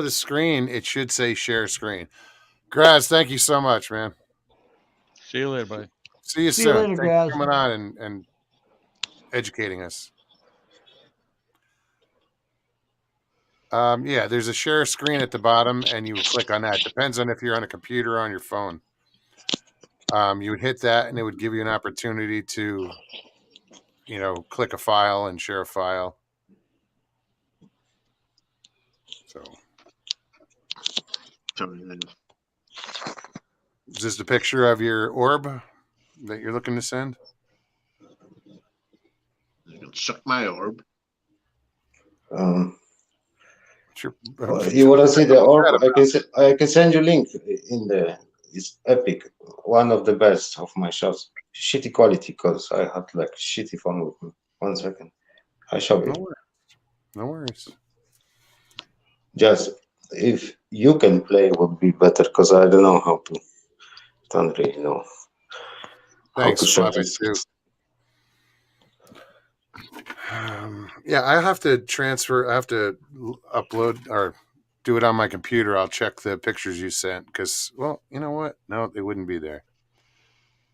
the screen, it should say share screen. Graz, thank you so much, man. See you later, buddy. See you See you soon. later, Thanks Graz. for coming on and educating us. Yeah, there's a share screen at the bottom, and you would click on that. Depends on if you're on a computer or on your phone. You would hit that, and it would give you an opportunity to, click a file and share a file. So, is this the picture of your orb that you're looking to send? You can suck my orb. Sure. You want to see the orb? I can send you link in the. It's epic. One of the best of my shots. Shitty quality because I had like shitty phone with me. 1 second. I show you. No worries. Just if you can play would be better because I don't know how to. Don't really know. Thanks, how to shot Fly by this. Stu. Yeah, I have to upload or do it on my computer. I'll check the pictures you sent because, well, you know what? No, they wouldn't be there.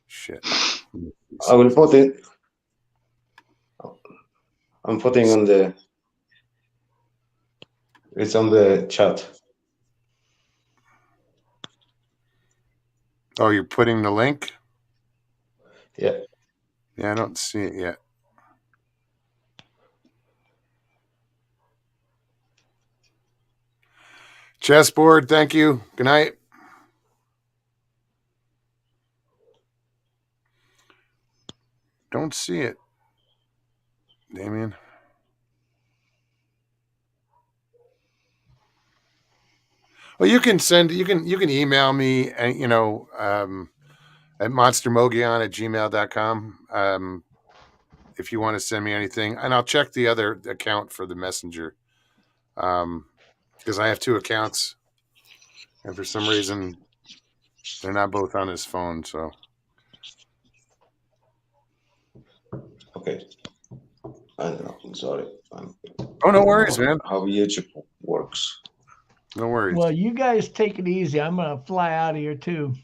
Shit. I will put it. I'm putting on the. It's on the chat. Oh, you're putting the link? Yeah. Yeah, I don't see it yet. Chessboard, thank you. Good night. Don't see it, Damien. Well, you can email me, at monstermogion@gmail.com if you want to send me anything, and I'll check the other account for the messenger because I have 2 accounts, and for some reason they're not both on his phone. So Okay. I know. I'm sorry. oh, no worries, man. How YouTube works. No worries. well, you guys take it easy. I'm gonna fly out of here too.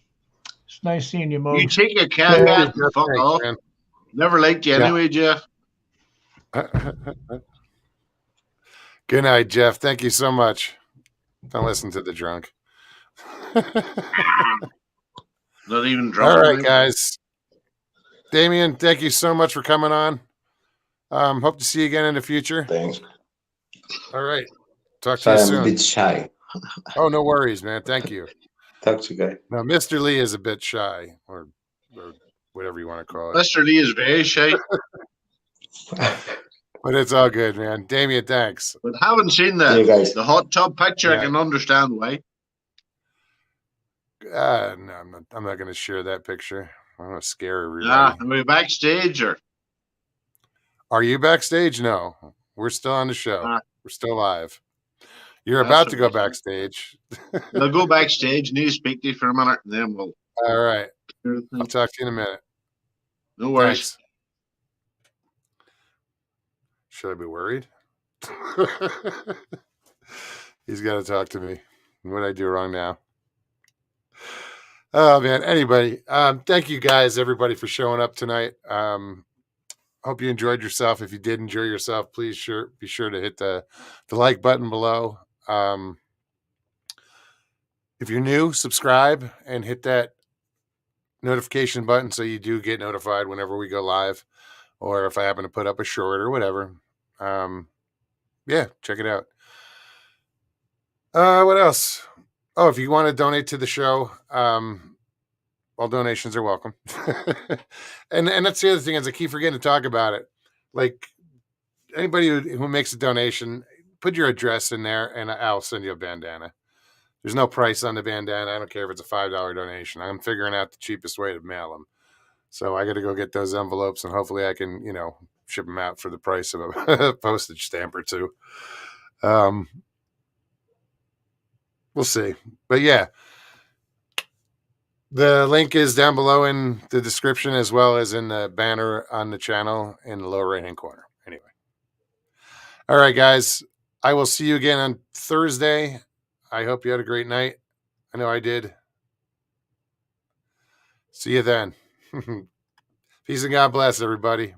It's nice seeing you, Mo. You take your cat Yeah, and fuck thanks, off. man. Never liked you Yeah. anyway, Jeff. Good night, Jeff. Thank you so much. Don't listen to the drunk. Not even drunk. All right, tonight. guys. Damien, thank you so much for coming on. Hope to see you again in the future. Thanks. All right. Talk to Sorry, you I'm a soon. bit shy. Oh, no worries, man. Thank you. Talk to you guys. Now, Mr. Lee is a bit shy, or whatever you want to call it. Mr. Lee is very shy, But it's all good, man. Damien, thanks. but haven't seen You guys. the hot tub picture. Yeah. I can understand why. No, I'm not going to share that picture. I'm going to scare everybody. Yeah, are we backstage or? Are you backstage? No. We're still on the show. Ah. We're still live. You're That's about to go okay. backstage. We'll go backstage, need to speak to you for a minute, and then we'll. All right. I'll talk to you in a minute. No worries. Thanks. Should I be worried? He's got to talk to me. What did I do wrong now? Oh man. Anybody, thank you guys, everybody, for showing up tonight. Hope you enjoyed yourself. If you did enjoy yourself, please be sure to hit the like button below. If you're new, subscribe and hit that notification button so you do get notified whenever we go live, or if I happen to put up a short or whatever. Yeah, check it out. What else? Oh, if you want to donate to the show, all donations are welcome. and that's the other thing is I keep forgetting to talk about it. Like anybody who makes a donation, put your address in there and I'll send you a bandana. There's no price on the bandana. I don't care if it's a $5 donation. I'm figuring out the cheapest way to mail them. So I got to go get those envelopes and hopefully I can, ship them out for the price of a postage stamp or two. We'll see. But yeah, the link is down below in the description as well as in the banner on the channel in the lower right-hand corner. Anyway. All right, guys. I will see you again on Thursday. I hope you had a great night. I know I did. See you then. Peace and God bless, everybody.